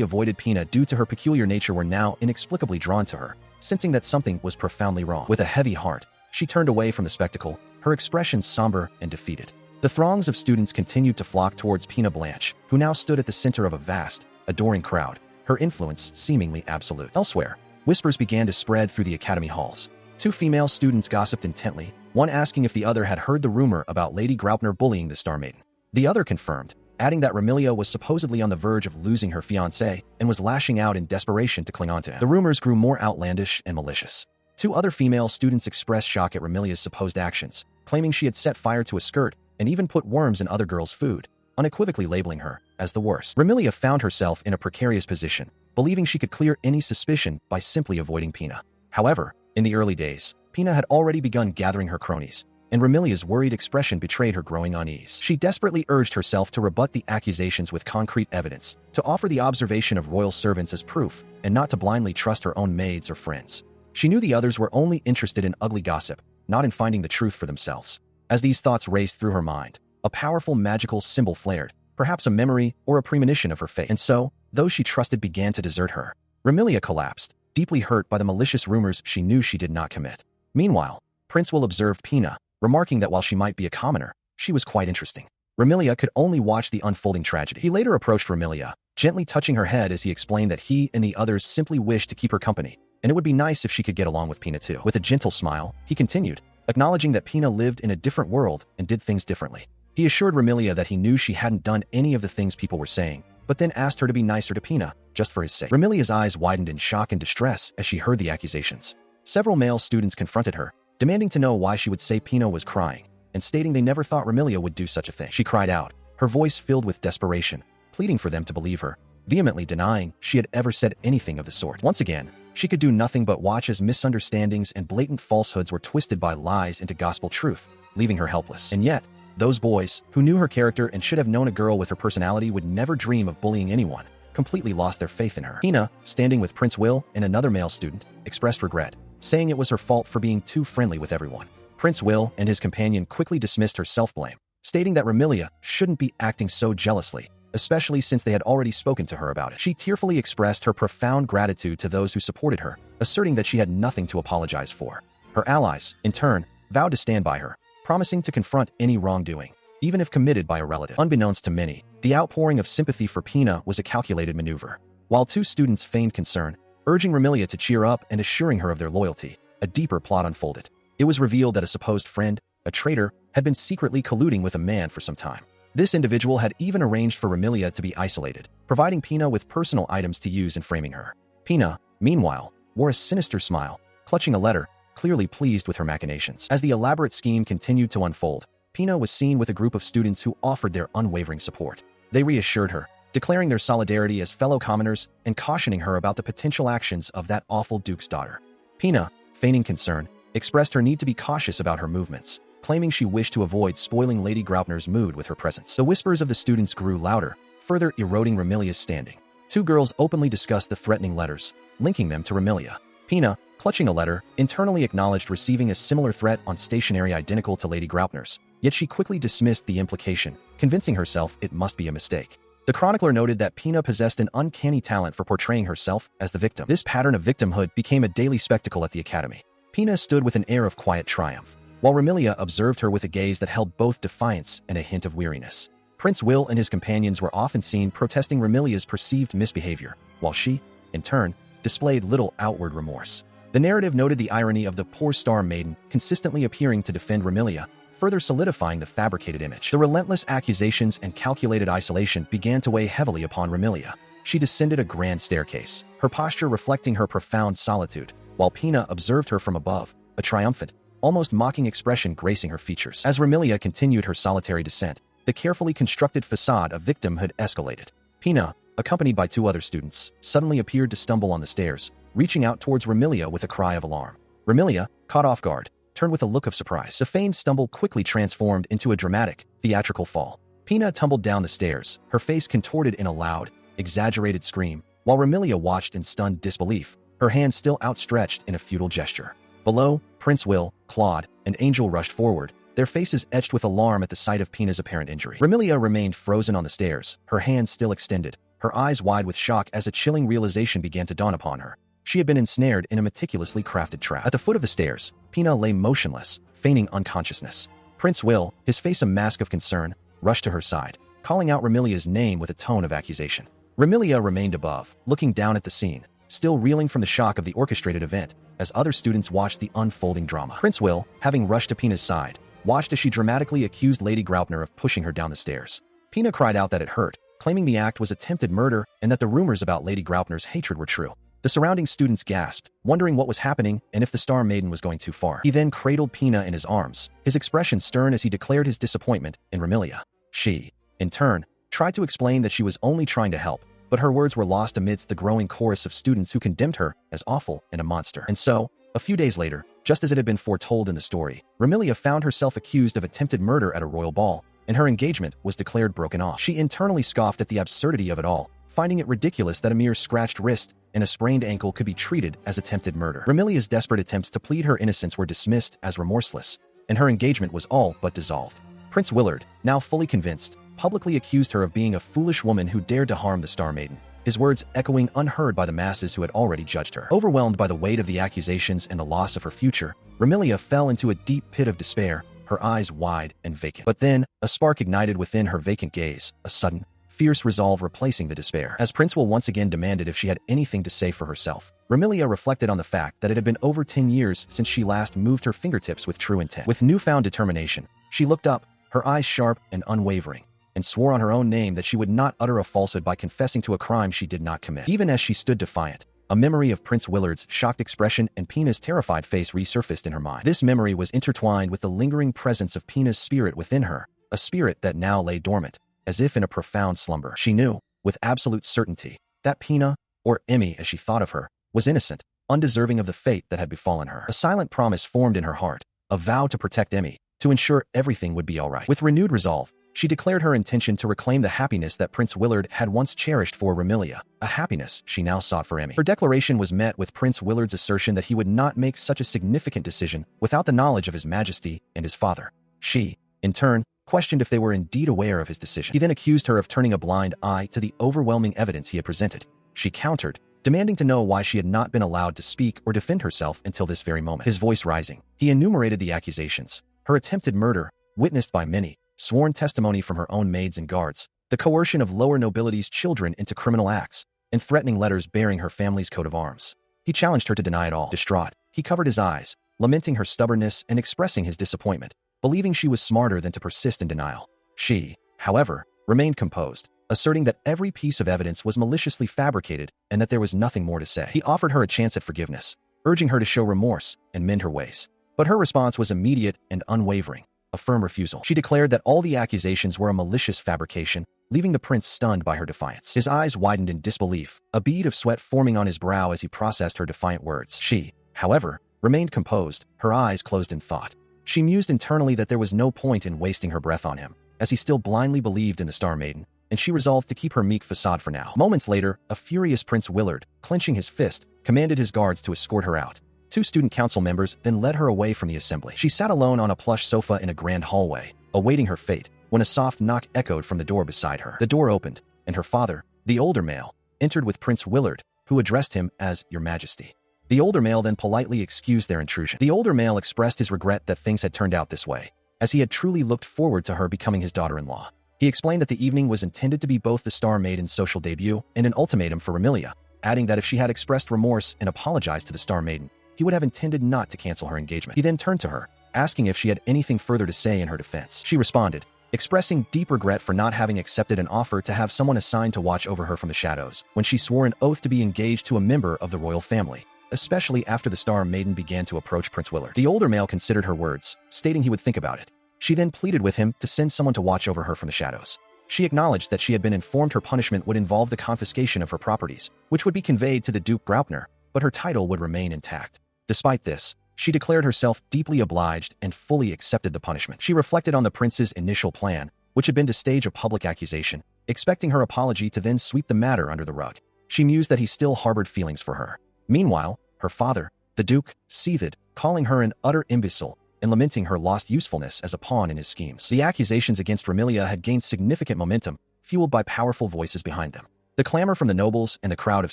avoided Pina due to her peculiar nature were now inexplicably drawn to her, sensing that something was profoundly wrong. With a heavy heart, she turned away from the spectacle, her expression somber and defeated. The throngs of students continued to flock towards Pina Blanche, who now stood at the center of a vast, adoring crowd, her influence seemingly absolute. Elsewhere, whispers began to spread through the academy halls. Two female students gossiped intently, one asking if the other had heard the rumor about Lady Graupner bullying the Star Maiden. The other confirmed, adding that Remilia was supposedly on the verge of losing her fiancé and was lashing out in desperation to cling on to him. The rumors grew more outlandish and malicious. Two other female students expressed shock at Remilia's supposed actions, claiming she had set fire to a skirt and even put worms in other girls' food, unequivocally labeling her as the worst. Remilia found herself in a precarious position, believing she could clear any suspicion by simply avoiding Pina. However, in the early days, Pina had already begun gathering her cronies, and Remilia's worried expression betrayed her growing unease. She desperately urged herself to rebut the accusations with concrete evidence, to offer the observation of royal servants as proof, and not to blindly trust her own maids or friends. She knew the others were only interested in ugly gossip, not in finding the truth for themselves. As these thoughts raced through her mind, a powerful magical symbol flared, perhaps a memory or a premonition of her fate. And so, those she trusted began to desert her. Remilia collapsed, deeply hurt by the malicious rumors she knew she did not commit. Meanwhile, Prince Will observed Pina, remarking that while she might be a commoner, she was quite interesting. Remilia could only watch the unfolding tragedy. He later approached Remilia, gently touching her head as he explained that he and the others simply wished to keep her company, and it would be nice if she could get along with Pina too. With a gentle smile, he continued, acknowledging that Pina lived in a different world and did things differently. He assured Remilia that he knew she hadn't done any of the things people were saying, but then asked her to be nicer to Pina, just for his sake. Remilia's eyes widened in shock and distress as she heard the accusations. Several male students confronted her, demanding to know why she would say Pina was crying, and stating they never thought Remilia would do such a thing. She cried out, her voice filled with desperation, pleading for them to believe her, vehemently denying she had ever said anything of the sort. Once again, she could do nothing but watch as misunderstandings and blatant falsehoods were twisted by lies into gospel truth, leaving her helpless. And yet, those boys, who knew her character and should have known a girl with her personality would never dream of bullying anyone, completely lost their faith in her. Pina, standing with Prince Will and another male student, expressed regret, saying it was her fault for being too friendly with everyone. Prince Will and his companion quickly dismissed her self-blame, stating that Remilia shouldn't be acting so jealously, especially since they had already spoken to her about it. She tearfully expressed her profound gratitude to those who supported her, asserting that she had nothing to apologize for. Her allies, in turn, vowed to stand by her, promising to confront any wrongdoing, even if committed by a relative. Unbeknownst to many, the outpouring of sympathy for Pina was a calculated maneuver. While two students feigned concern, urging Remilia to cheer up and assuring her of their loyalty, a deeper plot unfolded. It was revealed that a supposed friend, a traitor, had been secretly colluding with a man for some time. This individual had even arranged for Remilia to be isolated, providing Pina with personal items to use in framing her. Pina, meanwhile, wore a sinister smile, clutching a letter, clearly pleased with her machinations. As the elaborate scheme continued to unfold, Pina was seen with a group of students who offered their unwavering support. They reassured her, declaring their solidarity as fellow commoners and cautioning her about the potential actions of that awful duke's daughter. Pina, feigning concern, expressed her need to be cautious about her movements, claiming she wished to avoid spoiling Lady Graupner's mood with her presence. The whispers of the students grew louder, further eroding Remilia's standing. Two girls openly discussed the threatening letters, linking them to Remilia. Pina, clutching a letter, internally acknowledged receiving a similar threat on stationery identical to Lady Graupner's, yet she quickly dismissed the implication, convincing herself it must be a mistake. The chronicler noted that Pina possessed an uncanny talent for portraying herself as the victim. This pattern of victimhood became a daily spectacle at the academy. Pina stood with an air of quiet triumph, while Remilia observed her with a gaze that held both defiance and a hint of weariness. Prince Will and his companions were often seen protesting Remilia's perceived misbehavior, while she, in turn, displayed little outward remorse. The narrative noted the irony of the poor Star Maiden consistently appearing to defend Remilia, further solidifying the fabricated image. The relentless accusations and calculated isolation began to weigh heavily upon Remilia. She descended a grand staircase, her posture reflecting her profound solitude, while Pina observed her from above, a triumphant, almost mocking expression gracing her features. As Remilia continued her solitary descent, the carefully constructed facade of victimhood escalated. Pina, accompanied by two other students, suddenly appeared to stumble on the stairs, reaching out towards Remilia with a cry of alarm. Remilia, caught off guard, turned with a look of surprise. The feigned stumble quickly transformed into a dramatic, theatrical fall. Pina tumbled down the stairs, her face contorted in a loud, exaggerated scream, while Remilia watched in stunned disbelief, her hand still outstretched in a futile gesture. Below, Prince Will, Claude, and Angel rushed forward, their faces etched with alarm at the sight of Pina's apparent injury. Remilia remained frozen on the stairs, her hand still extended, her eyes wide with shock as a chilling realization began to dawn upon her. She had been ensnared in a meticulously crafted trap. At the foot of the stairs, Pina lay motionless, feigning unconsciousness. Prince Will, his face a mask of concern, rushed to her side, calling out Remilia's name with a tone of accusation. Remilia remained above, looking down at the scene, still reeling from the shock of the orchestrated event, as other students watched the unfolding drama. Prince Will, having rushed to Pina's side, watched as she dramatically accused Lady Graupner of pushing her down the stairs. Pina cried out that it hurt, claiming the act was attempted murder and that the rumors about Lady Graupner's hatred were true. The surrounding students gasped, wondering what was happening and if the Star Maiden was going too far. He then cradled Pina in his arms, his expression stern as he declared his disappointment in Remilia. She, in turn, tried to explain that she was only trying to help, but her words were lost amidst the growing chorus of students who condemned her as awful and a monster. And so, a few days later, just as it had been foretold in the story, Remilia found herself accused of attempted murder at a royal ball, and her engagement was declared broken off. She internally scoffed at the absurdity of it all, finding it ridiculous that a mere scratched wrist and a sprained ankle could be treated as attempted murder. Remilia's desperate attempts to plead her innocence were dismissed as remorseless, and her engagement was all but dissolved. Prince Willard, now fully convinced, publicly accused her of being a foolish woman who dared to harm the Star Maiden, his words echoing unheard by the masses who had already judged her. Overwhelmed by the weight of the accusations and the loss of her future, Remilia fell into a deep pit of despair, her eyes wide and vacant. But then, a spark ignited within her vacant gaze, a sudden, fierce resolve replacing the despair. As Prince Will once again demanded if she had anything to say for herself, Remilia reflected on the fact that it had been over 10 years since she last moved her fingertips with true intent. With newfound determination, she looked up, her eyes sharp and unwavering, and swore on her own name that she would not utter a falsehood by confessing to a crime she did not commit. Even as she stood defiant, a memory of Prince Willard's shocked expression and Pina's terrified face resurfaced in her mind. This memory was intertwined with the lingering presence of Pina's spirit within her, a spirit that now lay dormant, as if in a profound slumber. She knew, with absolute certainty, that Pina, or Emmy as she thought of her, was innocent, undeserving of the fate that had befallen her. A silent promise formed in her heart, a vow to protect Emmy, to ensure everything would be all right. With renewed resolve, she declared her intention to reclaim the happiness that Prince Willard had once cherished for Remilia, a happiness she now sought for Emmy. Her declaration was met with Prince Willard's assertion that he would not make such a significant decision without the knowledge of His Majesty and his father. She, in turn, questioned if they were indeed aware of his decision. He then accused her of turning a blind eye to the overwhelming evidence he had presented. She countered, demanding to know why she had not been allowed to speak or defend herself until this very moment. His voice rising, he enumerated the accusations: her attempted murder, witnessed by many, sworn testimony from her own maids and guards, the coercion of lower nobility's children into criminal acts, and threatening letters bearing her family's coat of arms. He challenged her to deny it all. Distraught, he covered his eyes, lamenting her stubbornness and expressing his disappointment, believing she was smarter than to persist in denial. She, however, remained composed, asserting that every piece of evidence was maliciously fabricated and that there was nothing more to say. He offered her a chance at forgiveness, urging her to show remorse and mend her ways. But her response was immediate and unwavering, a firm refusal. She declared that all the accusations were a malicious fabrication, leaving the prince stunned by her defiance. His eyes widened in disbelief, a bead of sweat forming on his brow as he processed her defiant words. She, however, remained composed, her eyes closed in thought. She mused internally that there was no point in wasting her breath on him, as he still blindly believed in the Star Maiden, and she resolved to keep her meek facade for now. Moments later, a furious Prince Willard, clenching his fist, commanded his guards to escort her out. 2 student council members then led her away from the assembly. She sat alone on a plush sofa in a grand hallway, awaiting her fate, when a soft knock echoed from the door beside her. The door opened, and her father, the older male, entered with Prince Willard, who addressed him as Your Majesty. The older male then politely excused their intrusion. The older male expressed his regret that things had turned out this way, as he had truly looked forward to her becoming his daughter-in-law. He explained that the evening was intended to be both the Star Maiden's social debut and an ultimatum for Remilia, adding that if she had expressed remorse and apologized to the Star Maiden, he would have intended not to cancel her engagement. He then turned to her, asking if she had anything further to say in her defense. She responded, expressing deep regret for not having accepted an offer to have someone assigned to watch over her from the shadows, when she swore an oath to be engaged to a member of the royal family, especially after the Star Maiden began to approach Prince Willard. The older male considered her words, stating he would think about it. She then pleaded with him to send someone to watch over her from the shadows. She acknowledged that she had been informed her punishment would involve the confiscation of her properties, which would be conveyed to the Duke Graupner, but her title would remain intact. Despite this, She declared herself deeply obliged and fully accepted the punishment. She reflected on the prince's initial plan, which had been to stage a public accusation, expecting her apology to then sweep the matter under the rug. She mused that he still harbored feelings for her. Meanwhile, her father, the Duke, seethed, calling her an utter imbecile and lamenting her lost usefulness as a pawn in his schemes. The accusations against Remilia had gained significant momentum, fueled by powerful voices behind them. The clamor from the nobles and the crowd of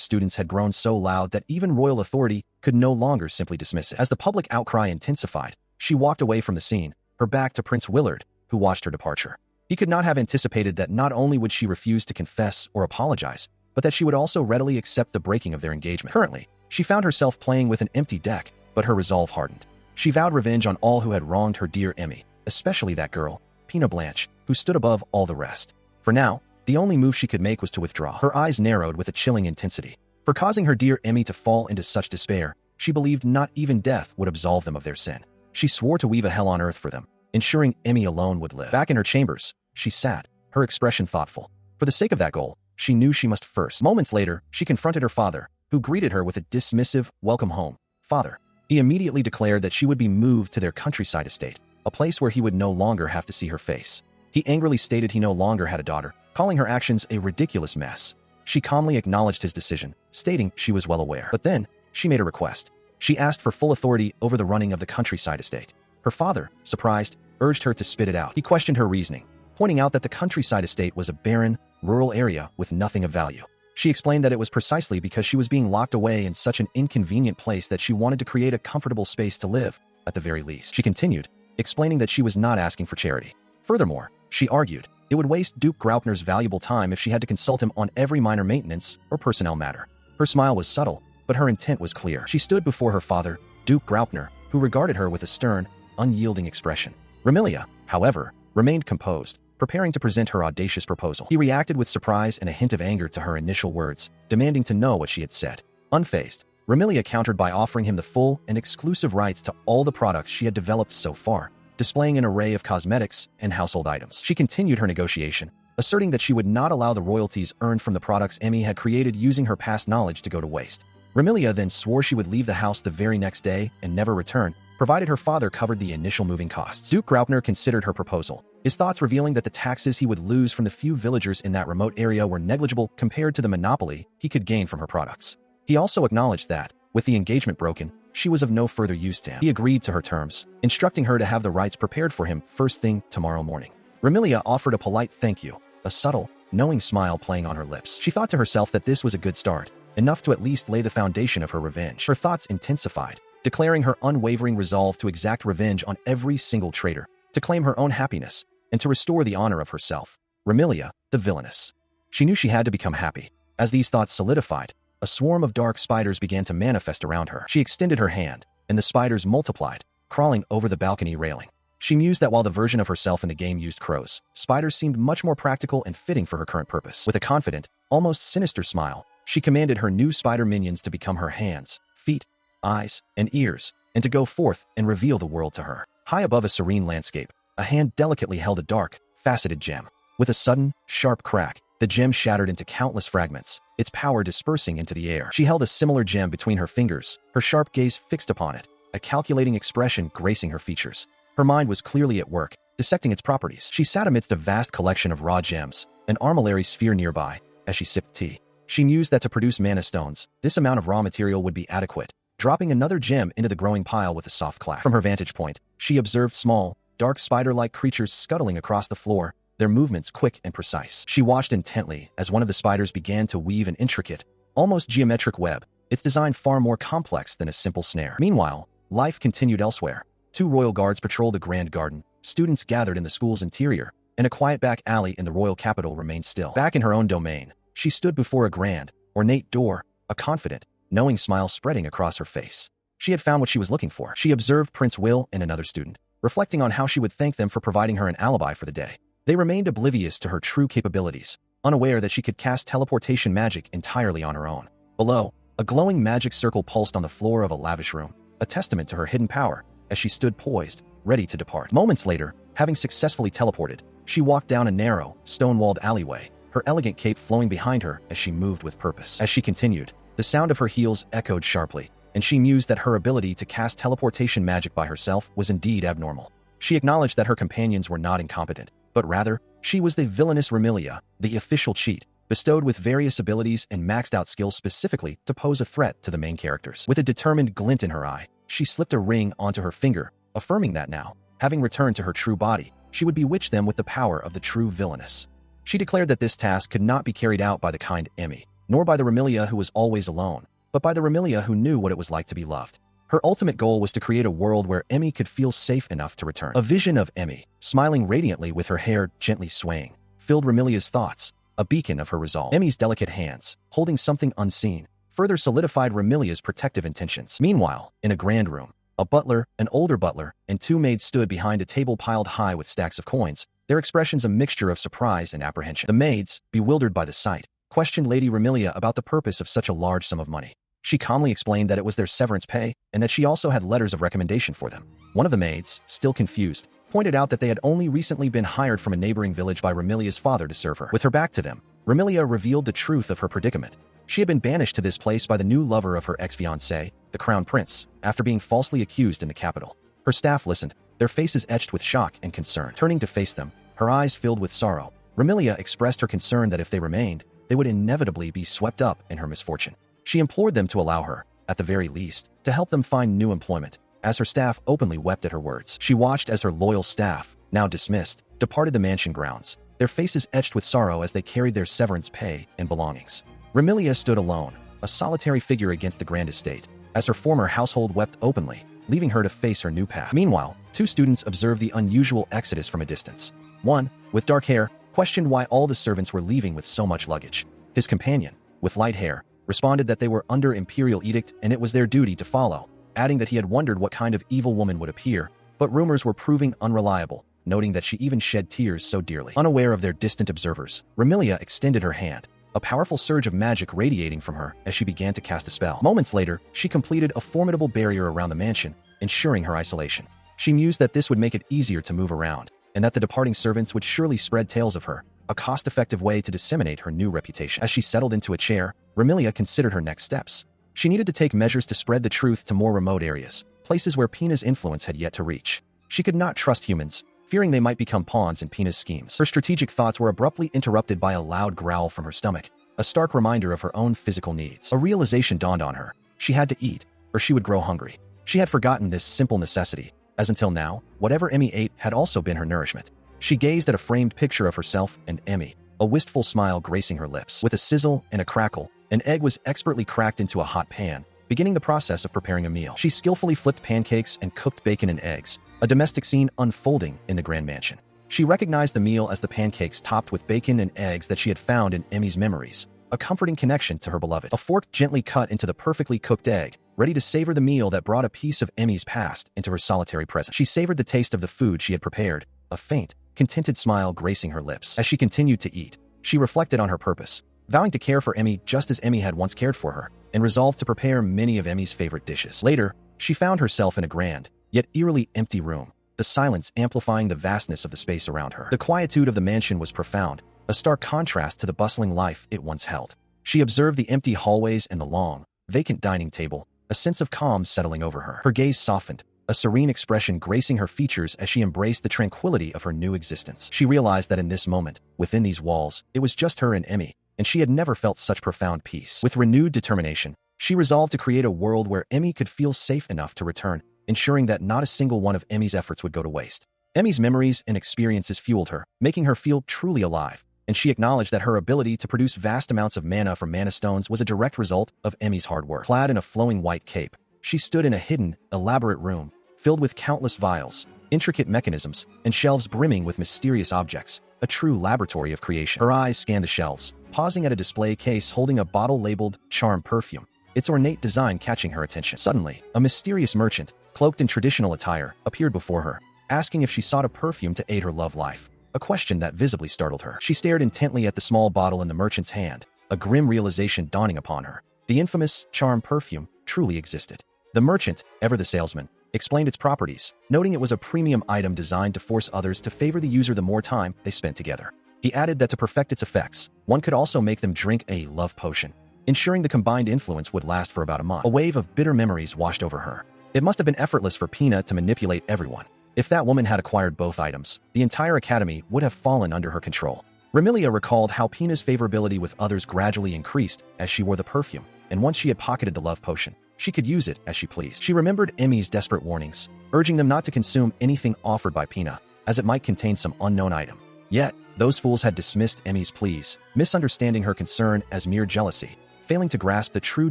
students had grown so loud that even royal authority could no longer simply dismiss it. As the public outcry intensified, she walked away from the scene, her back to Prince Willard, who watched her departure. He could not have anticipated that not only would she refuse to confess or apologize, but that she would also readily accept the breaking of their engagement. Currently, she found herself playing with an empty deck, but her resolve hardened. She vowed revenge on all who had wronged her dear Emmy, especially that girl, Pina Blanche, who stood above all the rest. For now, the only move she could make was to withdraw. Her eyes narrowed with a chilling intensity. For causing her dear Emmy to fall into such despair, she believed not even death would absolve them of their sin. She swore to weave a hell on earth for them, ensuring Emmy alone would live. Back in her chambers, she sat, her expression thoughtful. For the sake of that goal, she knew she must first. Moments later, she confronted her father, who greeted her with a dismissive, "Welcome home, father." He immediately declared that she would be moved to their countryside estate, a place where he would no longer have to see her face. He angrily stated he no longer had a daughter, calling her actions a ridiculous mess. She calmly acknowledged his decision, stating she was well aware. But then, she made a request. She asked for full authority over the running of the countryside estate. Her father, surprised, urged her to spit it out. He questioned her reasoning, pointing out that the countryside estate was a barren, rural area with nothing of value. She explained that it was precisely because she was being locked away in such an inconvenient place that she wanted to create a comfortable space to live, at the very least. She continued, explaining that she was not asking for charity. Furthermore, she argued, it would waste Duke Graupner's valuable time if she had to consult him on every minor maintenance or personnel matter. Her smile was subtle, but her intent was clear. She stood before her father, Duke Graupner, who regarded her with a stern, unyielding expression. Remilia, however, remained composed, preparing to present her audacious proposal. He reacted with surprise and a hint of anger to her initial words, demanding to know what she had said. Unfazed, Remilia countered by offering him the full and exclusive rights to all the products she had developed so far, displaying an array of cosmetics and household items. She continued her negotiation, asserting that she would not allow the royalties earned from the products Emmy had created using her past knowledge to go to waste. Remilia then swore she would leave the house the very next day and never return, provided her father covered the initial moving costs. Duke Graupner considered her proposal, his thoughts revealing that the taxes he would lose from the few villagers in that remote area were negligible compared to the monopoly he could gain from her products. He also acknowledged that, with the engagement broken, she was of no further use to him. He agreed to her terms, instructing her to have the rights prepared for him first thing tomorrow morning. Remilia offered a polite thank you, a subtle, knowing smile playing on her lips. She thought to herself that this was a good start, enough to at least lay the foundation of her revenge. Her thoughts intensified, declaring her unwavering resolve to exact revenge on every single traitor, to claim her own happiness, and to restore the honor of herself, Remilia, the villainess. She knew she had to become happy. As these thoughts solidified, a swarm of dark spiders began to manifest around her. She extended her hand, and the spiders multiplied, crawling over the balcony railing. She mused that while the version of herself in the game used crows, spiders seemed much more practical and fitting for her current purpose. With a confident, almost sinister smile, she commanded her new spider minions to become her hands, feet, eyes, and ears, and to go forth and reveal the world to her. High above a serene landscape, a hand delicately held a dark, faceted gem. With a sudden, sharp crack, the gem shattered into countless fragments, its power dispersing into the air. She held a similar gem between her fingers, her sharp gaze fixed upon it, a calculating expression gracing her features. Her mind was clearly at work, dissecting its properties. She sat amidst a vast collection of raw gems, an armillary sphere nearby, as she sipped tea. She mused that to produce mana stones, this amount of raw material would be adequate, dropping another gem into the growing pile with a soft clack. From her vantage point, she observed small, dark spider-like creatures scuttling across the floor, their movements quick and precise. She watched intently as one of the spiders began to weave an intricate, almost geometric web, its design far more complex than a simple snare. Meanwhile, life continued elsewhere. 2 royal guards patrolled the grand garden, students gathered in the school's interior, and a quiet back alley in the royal capital remained still. Back in her own domain, she stood before a grand, ornate door, a confident, knowing smile spreading across her face. She had found what she was looking for. She observed Prince Will and another student, reflecting on how she would thank them for providing her an alibi for the day. They remained oblivious to her true capabilities, unaware that she could cast teleportation magic entirely on her own. Below, a glowing magic circle pulsed on the floor of a lavish room, a testament to her hidden power, as she stood poised, ready to depart. Moments later, having successfully teleported, she walked down a narrow, stone-walled alleyway, her elegant cape flowing behind her as she moved with purpose. As she continued, the sound of her heels echoed sharply, and she mused that her ability to cast teleportation magic by herself was indeed abnormal. She acknowledged that her companions were not incompetent, but rather, she was the villainous Remilia, the official cheat, bestowed with various abilities and maxed out skills specifically to pose a threat to the main characters. With a determined glint in her eye, she slipped a ring onto her finger, affirming that now, having returned to her true body, she would bewitch them with the power of the true villainess. She declared that this task could not be carried out by the kind Emmy, nor by the Remilia who was always alone, but by the Remilia who knew what it was like to be loved. Her ultimate goal was to create a world where Emmy could feel safe enough to return. A vision of Emmy, smiling radiantly with her hair gently swaying, filled Remilia's thoughts, a beacon of her resolve. Emmy's delicate hands, holding something unseen, further solidified Remilia's protective intentions. Meanwhile, in a grand room, a butler, an older butler, and two maids stood behind a table piled high with stacks of coins, their expressions a mixture of surprise and apprehension. The maids, bewildered by the sight, questioned Lady Remilia about the purpose of such a large sum of money. She calmly explained that it was their severance pay, and that she also had letters of recommendation for them. One of the maids, still confused, pointed out that they had only recently been hired from a neighboring village by Remilia's father to serve her. With her back to them, Remilia revealed the truth of her predicament. She had been banished to this place by the new lover of her ex-fiancé, the crown prince, after being falsely accused in the capital. Her staff listened, their faces etched with shock and concern. Turning to face them, her eyes filled with sorrow, Remilia expressed her concern that if they remained, they would inevitably be swept up in her misfortune. She implored them to allow her, at the very least, to help them find new employment, as her staff openly wept at her words. She watched as her loyal staff, now dismissed, departed the mansion grounds, their faces etched with sorrow as they carried their severance pay and belongings. Remilia stood alone, a solitary figure against the grand estate, as her former household wept openly, leaving her to face her new path. Meanwhile, two students observed the unusual exodus from a distance. One, with dark hair, questioned why all the servants were leaving with so much luggage. His companion, with light hair, responded that they were under imperial edict and it was their duty to follow, adding that he had wondered what kind of evil woman would appear, but rumors were proving unreliable, noting that she even shed tears so dearly. Unaware of their distant observers, Remilia extended her hand, a powerful surge of magic radiating from her as she began to cast a spell. Moments later, she completed a formidable barrier around the mansion, ensuring her isolation. She mused that this would make it easier to move around, and that the departing servants would surely spread tales of her, a cost-effective way to disseminate her new reputation. As she settled into a chair, Remilia considered her next steps. She needed to take measures to spread the truth to more remote areas, places where Pina's influence had yet to reach. She could not trust humans, fearing they might become pawns in Pina's schemes. Her strategic thoughts were abruptly interrupted by a loud growl from her stomach, a stark reminder of her own physical needs. A realization dawned on her. She had to eat, or she would grow hungry. She had forgotten this simple necessity, as until now, whatever Emmy ate had also been her nourishment. She gazed at a framed picture of herself and Emmy, a wistful smile gracing her lips. With a sizzle and a crackle, an egg was expertly cracked into a hot pan, beginning the process of preparing a meal. She skillfully flipped pancakes and cooked bacon and eggs, a domestic scene unfolding in the grand mansion. She recognized the meal as the pancakes topped with bacon and eggs that she had found in Emmy's memories, a comforting connection to her beloved. A fork gently cut into the perfectly cooked egg, ready to savor the meal that brought a piece of Emmy's past into her solitary present. She savored the taste of the food she had prepared, a faint, contented smile gracing her lips. As she continued to eat, she reflected on her purpose, vowing to care for Emmy just as Emmy had once cared for her, and resolved to prepare many of Emmy's favorite dishes. Later, she found herself in a grand, yet eerily empty room, the silence amplifying the vastness of the space around her. The quietude of the mansion was profound, a stark contrast to the bustling life it once held. She observed the empty hallways and the long, vacant dining table, a sense of calm settling over her. Her gaze softened, a serene expression gracing her features as she embraced the tranquility of her new existence. She realized that in this moment, within these walls, it was just her and Emmy, and she had never felt such profound peace. With renewed determination, she resolved to create a world where Emmy could feel safe enough to return, ensuring that not a single one of Emmy's efforts would go to waste. Emmy's memories and experiences fueled her, making her feel truly alive, and she acknowledged that her ability to produce vast amounts of mana from mana stones was a direct result of Emmy's hard work. Clad in a flowing white cape, she stood in a hidden, elaborate room, filled with countless vials, intricate mechanisms, and shelves brimming with mysterious objects, a true laboratory of creation. Her eyes scanned the shelves, pausing at a display case holding a bottle labeled Charm Perfume, its ornate design catching her attention. Suddenly, a mysterious merchant, cloaked in traditional attire, appeared before her, asking if she sought a perfume to aid her love life, a question that visibly startled her. She stared intently at the small bottle in the merchant's hand, a grim realization dawning upon her. The infamous Charm Perfume truly existed. The merchant, ever the salesman, explained its properties, noting it was a premium item designed to force others to favor the user the more time they spent together. He added that to perfect its effects, one could also make them drink a love potion, ensuring the combined influence would last for about a month. A wave of bitter memories washed over her. It must have been effortless for Pina to manipulate everyone. If that woman had acquired both items, the entire academy would have fallen under her control. Remilia recalled how Pina's favorability with others gradually increased as she wore the perfume, and once she had pocketed the love potion, she could use it as she pleased. She remembered Emmy's desperate warnings, urging them not to consume anything offered by Pina, as it might contain some unknown item. Yet, those fools had dismissed Emmy's pleas, misunderstanding her concern as mere jealousy, failing to grasp the true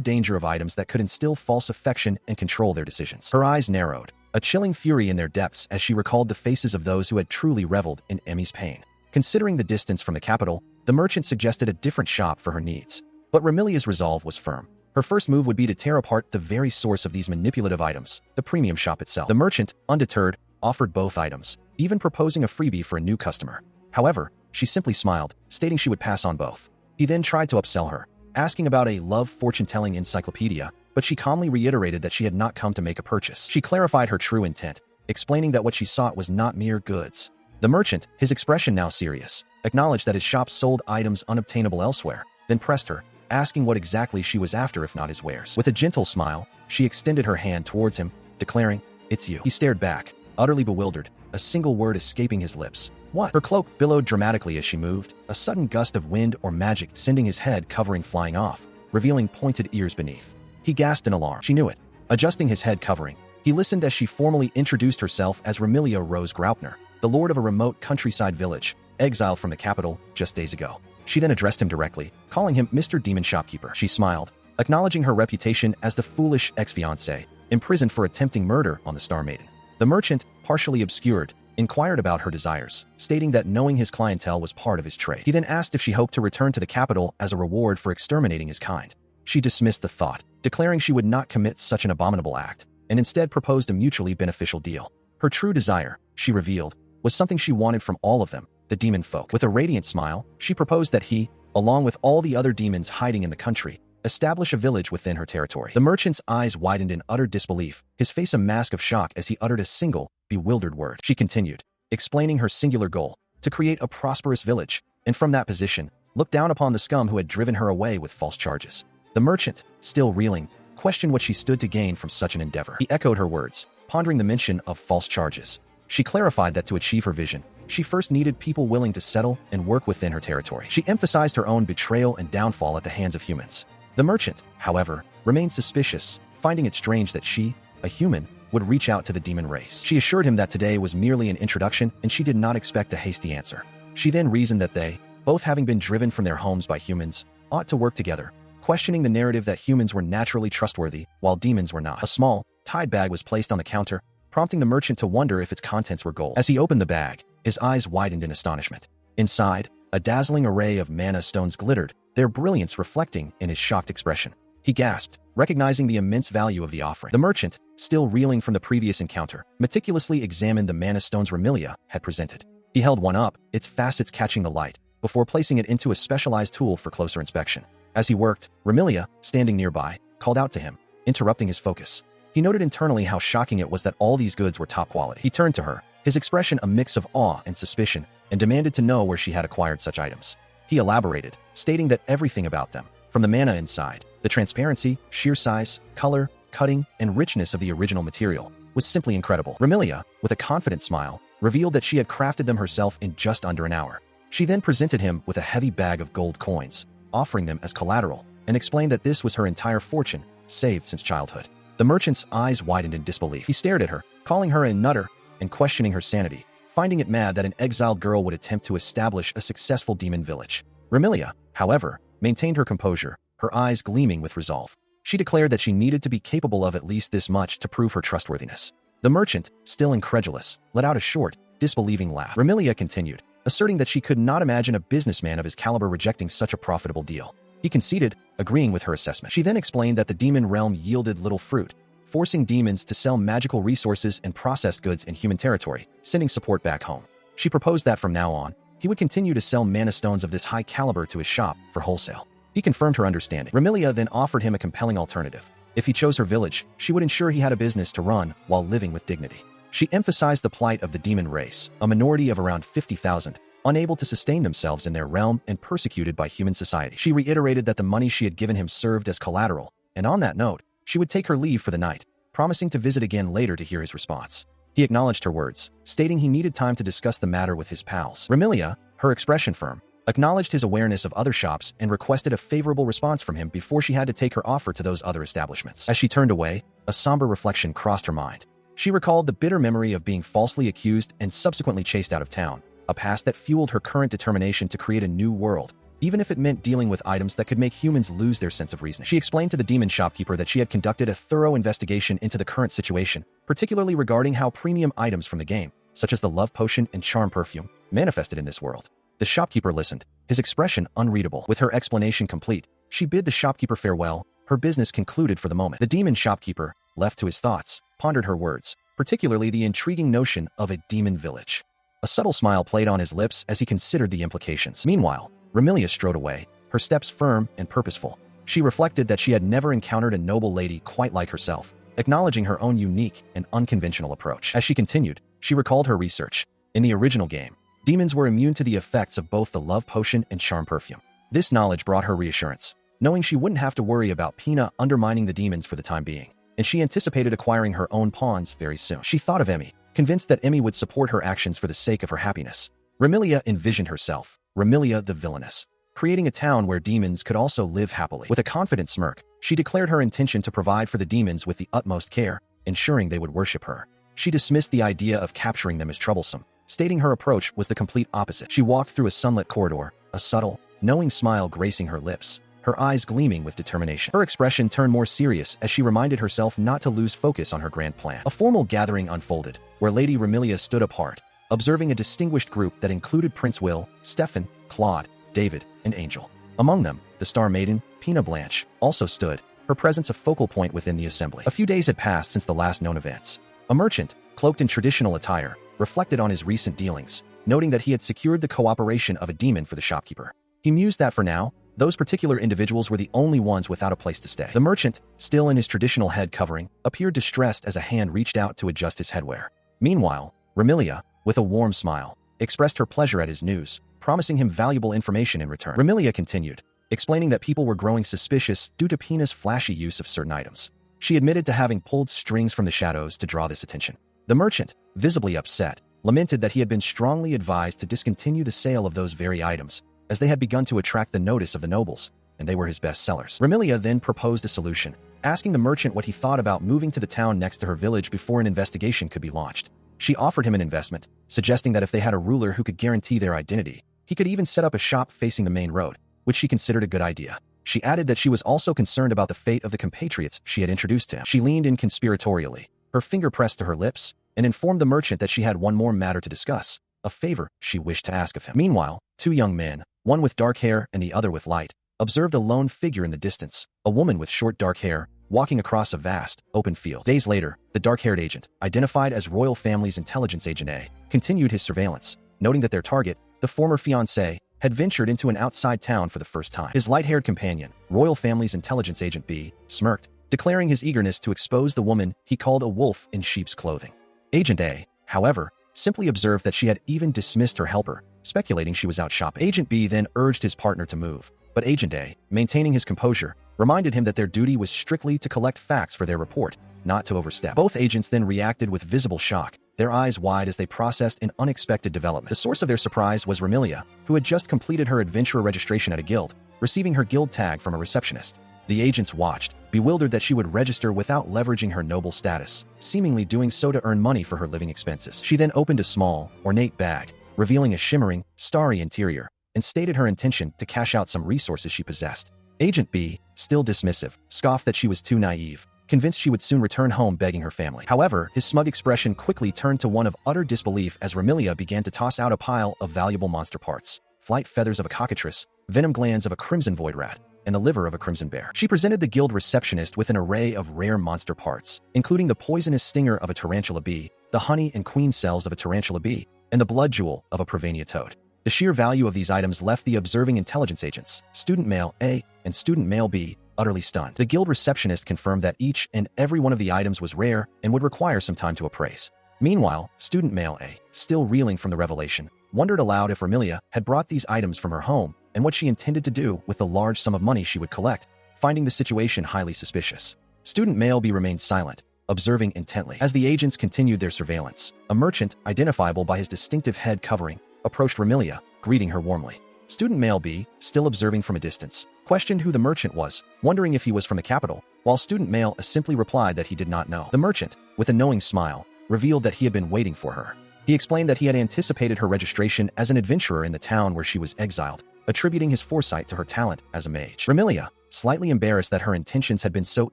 danger of items that could instill false affection and control their decisions. Her eyes narrowed, a chilling fury in their depths as she recalled the faces of those who had truly reveled in Emmy's pain. Considering the distance from the capital, the merchant suggested a different shop for her needs. But Remilia's resolve was firm. Her first move would be to tear apart the very source of these manipulative items, the premium shop itself. The merchant, undeterred, offered both items, even proposing a freebie for a new customer. However, she simply smiled, stating she would pass on both. He then tried to upsell her, asking about a love fortune-telling encyclopedia, but she calmly reiterated that she had not come to make a purchase. She clarified her true intent, explaining that what she sought was not mere goods. The merchant, his expression now serious, acknowledged that his shop sold items unobtainable elsewhere, then pressed her, asking what exactly she was after if not his wares. With a gentle smile, she extended her hand towards him, declaring, "It's you." He stared back, utterly bewildered, a single word escaping his lips. "What?" Her cloak billowed dramatically as she moved, a sudden gust of wind or magic sending his head covering flying off, revealing pointed ears beneath. He gasped in alarm. She knew it. Adjusting his head covering, he listened as she formally introduced herself as Remilia Rose Graupner, the lord of a remote countryside village, exiled from the capital just days ago. She then addressed him directly, calling him Mr. Demon Shopkeeper. She smiled, acknowledging her reputation as the foolish ex-fiancé, imprisoned for attempting murder on the Star Maiden. The merchant, partially obscured, inquired about her desires, stating that knowing his clientele was part of his trade. He then asked if she hoped to return to the capital as a reward for exterminating his kind. She dismissed the thought, declaring she would not commit such an abominable act, and instead proposed a mutually beneficial deal. Her true desire, she revealed, was something she wanted from all of them, the demon folk. With a radiant smile, she proposed that he, along with all the other demons hiding in the country, establish a village within her territory. The merchant's eyes widened in utter disbelief, his face a mask of shock as he uttered a single, bewildered word. She continued, explaining her singular goal, to create a prosperous village, and from that position, look down upon the scum who had driven her away with false charges. The merchant, still reeling, questioned what she stood to gain from such an endeavor. He echoed her words, pondering the mention of false charges. She clarified that to achieve her vision, she first needed people willing to settle and work within her territory. She emphasized her own betrayal and downfall at the hands of humans. The merchant, however, remained suspicious, finding it strange that she, a human, would reach out to the demon race. She assured him that today was merely an introduction and she did not expect a hasty answer. She then reasoned that they, both having been driven from their homes by humans, ought to work together, questioning the narrative that humans were naturally trustworthy while demons were not. A small, tied bag was placed on the counter, prompting the merchant to wonder if its contents were gold. As he opened the bag, his eyes widened in astonishment. Inside, a dazzling array of mana stones glittered, their brilliance reflecting in his shocked expression. He gasped, recognizing the immense value of the offering. The merchant, still reeling from the previous encounter, meticulously examined the mana stones Remilia had presented. He held one up, its facets catching the light, before placing it into a specialized tool for closer inspection. As he worked, Remilia, standing nearby, called out to him, interrupting his focus. He noted internally how shocking it was that all these goods were top quality. He turned to her, his expression a mix of awe and suspicion, and demanded to know where she had acquired such items. He elaborated, stating that everything about them, from the mana inside, the transparency, sheer size, color, cutting, and richness of the original material, was simply incredible. Remilia, with a confident smile, revealed that she had crafted them herself in just under an hour. She then presented him with a heavy bag of gold coins, offering them as collateral, and explained that this was her entire fortune, saved since childhood. The merchant's eyes widened in disbelief. He stared at her, calling her a nutter and questioning her sanity, finding it mad that an exiled girl would attempt to establish a successful demon village. Remilia, however, maintained her composure, her eyes gleaming with resolve. She declared that she needed to be capable of at least this much to prove her trustworthiness. The merchant, still incredulous, let out a short, disbelieving laugh. Remilia continued, asserting that she could not imagine a businessman of his caliber rejecting such a profitable deal. He conceded, agreeing with her assessment. She then explained that the demon realm yielded little fruit, forcing demons to sell magical resources and processed goods in human territory, sending support back home. She proposed that from now on, he would continue to sell mana stones of this high caliber to his shop for wholesale. He confirmed her understanding. Remilia then offered him a compelling alternative. If he chose her village, she would ensure he had a business to run while living with dignity. She emphasized the plight of the demon race, a minority of around 50,000, unable to sustain themselves in their realm and persecuted by human society. She reiterated that the money she had given him served as collateral, and on that note, she would take her leave for the night, promising to visit again later to hear his response. He acknowledged her words, stating he needed time to discuss the matter with his pals. Remilia, her expression firm, acknowledged his awareness of other shops and requested a favorable response from him before she had to take her offer to those other establishments. As she turned away, a somber reflection crossed her mind. She recalled the bitter memory of being falsely accused and subsequently chased out of town, a past that fueled her current determination to create a new world, even if it meant dealing with items that could make humans lose their sense of reasoning. She explained to the demon shopkeeper that she had conducted a thorough investigation into the current situation, particularly regarding how premium items from the game, such as the love potion and charm perfume, manifested in this world. The shopkeeper listened, his expression unreadable. With her explanation complete, she bid the shopkeeper farewell, her business concluded for the moment. The demon shopkeeper, left to his thoughts, pondered her words, particularly the intriguing notion of a demon village. A subtle smile played on his lips as he considered the implications. Meanwhile, Remilia strode away, her steps firm and purposeful. She reflected that she had never encountered a noble lady quite like herself, acknowledging her own unique and unconventional approach. As she continued, she recalled her research. In the original game, demons were immune to the effects of both the love potion and charm perfume. This knowledge brought her reassurance, knowing she wouldn't have to worry about Pina undermining the demons for the time being, and she anticipated acquiring her own pawns very soon. She thought of Emmy, convinced that Emmy would support her actions for the sake of her happiness. Remilia envisioned herself, Remilia the villainess, creating a town where demons could also live happily. With a confident smirk, she declared her intention to provide for the demons with the utmost care, ensuring they would worship her. She dismissed the idea of capturing them as troublesome, stating her approach was the complete opposite. She walked through a sunlit corridor, a subtle, knowing smile gracing her lips, her eyes gleaming with determination. Her expression turned more serious as she reminded herself not to lose focus on her grand plan. A formal gathering unfolded, where Lady Remilia stood apart, observing a distinguished group that included Prince Will, Stefan, Claude, David, and Angel. Among them, the Star Maiden, Pina Blanche, also stood, her presence a focal point within the assembly. A few days had passed since the last known events. A merchant, cloaked in traditional attire, reflected on his recent dealings, noting that he had secured the cooperation of a demon for the shopkeeper. He mused that for now, those particular individuals were the only ones without a place to stay. The merchant, still in his traditional head covering, appeared distressed as a hand reached out to adjust his headwear. Meanwhile, Remilia, with a warm smile, expressed her pleasure at his news, promising him valuable information in return. Remilia continued, explaining that people were growing suspicious due to Pina's flashy use of certain items. She admitted to having pulled strings from the shadows to draw this attention. The merchant, visibly upset, lamented that he had been strongly advised to discontinue the sale of those very items, as they had begun to attract the notice of the nobles, and they were his best sellers. Remilia then proposed a solution, asking the merchant what he thought about moving to the town next to her village before an investigation could be launched. She offered him an investment, suggesting that if they had a ruler who could guarantee their identity, he could even set up a shop facing the main road, which she considered a good idea. She added that she was also concerned about the fate of the compatriots she had introduced to him. She leaned in conspiratorially, her finger pressed to her lips, and informed the merchant that she had one more matter to discuss, a favor she wished to ask of him. Meanwhile, two young men, one with dark hair and the other with light, observed a lone figure in the distance, a woman with short dark hair, walking across a vast, open field. Days later, the dark-haired agent, identified as Royal Family's Intelligence Agent A, continued his surveillance, noting that their target, the former fiancé, had ventured into an outside town for the first time. His light-haired companion, Royal Family's Intelligence Agent B, smirked, declaring his eagerness to expose the woman he called a wolf in sheep's clothing. Agent A, however, simply observed that she had even dismissed her helper, speculating she was out shopping. Agent B then urged his partner to move, but Agent A, maintaining his composure, reminded him that their duty was strictly to collect facts for their report, not to overstep. Both agents then reacted with visible shock, their eyes wide as they processed an unexpected development. The source of their surprise was Remilia, who had just completed her adventurer registration at a guild, receiving her guild tag from a receptionist. The agents watched, bewildered that she would register without leveraging her noble status, seemingly doing so to earn money for her living expenses. She then opened a small, ornate bag, revealing a shimmering, starry interior, and stated her intention to cash out some resources she possessed. Agent B, still dismissive, scoffed that she was too naive, convinced she would soon return home begging her family. However, his smug expression quickly turned to one of utter disbelief as Remilia began to toss out a pile of valuable monster parts, flight feathers of a cockatrice, venom glands of a crimson void rat, and the liver of a crimson bear. She presented the guild receptionist with an array of rare monster parts, including the poisonous stinger of a tarantula bee, the honey and queen cells of a tarantula bee, and the blood jewel of a Pravania toad. The sheer value of these items left the observing intelligence agents, student male A and student male B, utterly stunned. The guild receptionist confirmed that each and every one of the items was rare and would require some time to appraise. Meanwhile, student male A, still reeling from the revelation, wondered aloud if Remilia had brought these items from her home and what she intended to do with the large sum of money she would collect, finding the situation highly suspicious. Student male B remained silent, observing intently. As the agents continued their surveillance, a merchant, identifiable by his distinctive head covering, approached Remilia, greeting her warmly. Student male B, still observing from a distance, questioned who the merchant was, wondering if he was from the capital, while student male A simply replied that he did not know. The merchant, with a knowing smile, revealed that he had been waiting for her. He explained that he had anticipated her registration as an adventurer in the town where she was exiled, attributing his foresight to her talent as a mage. Remilia, slightly embarrassed that her intentions had been so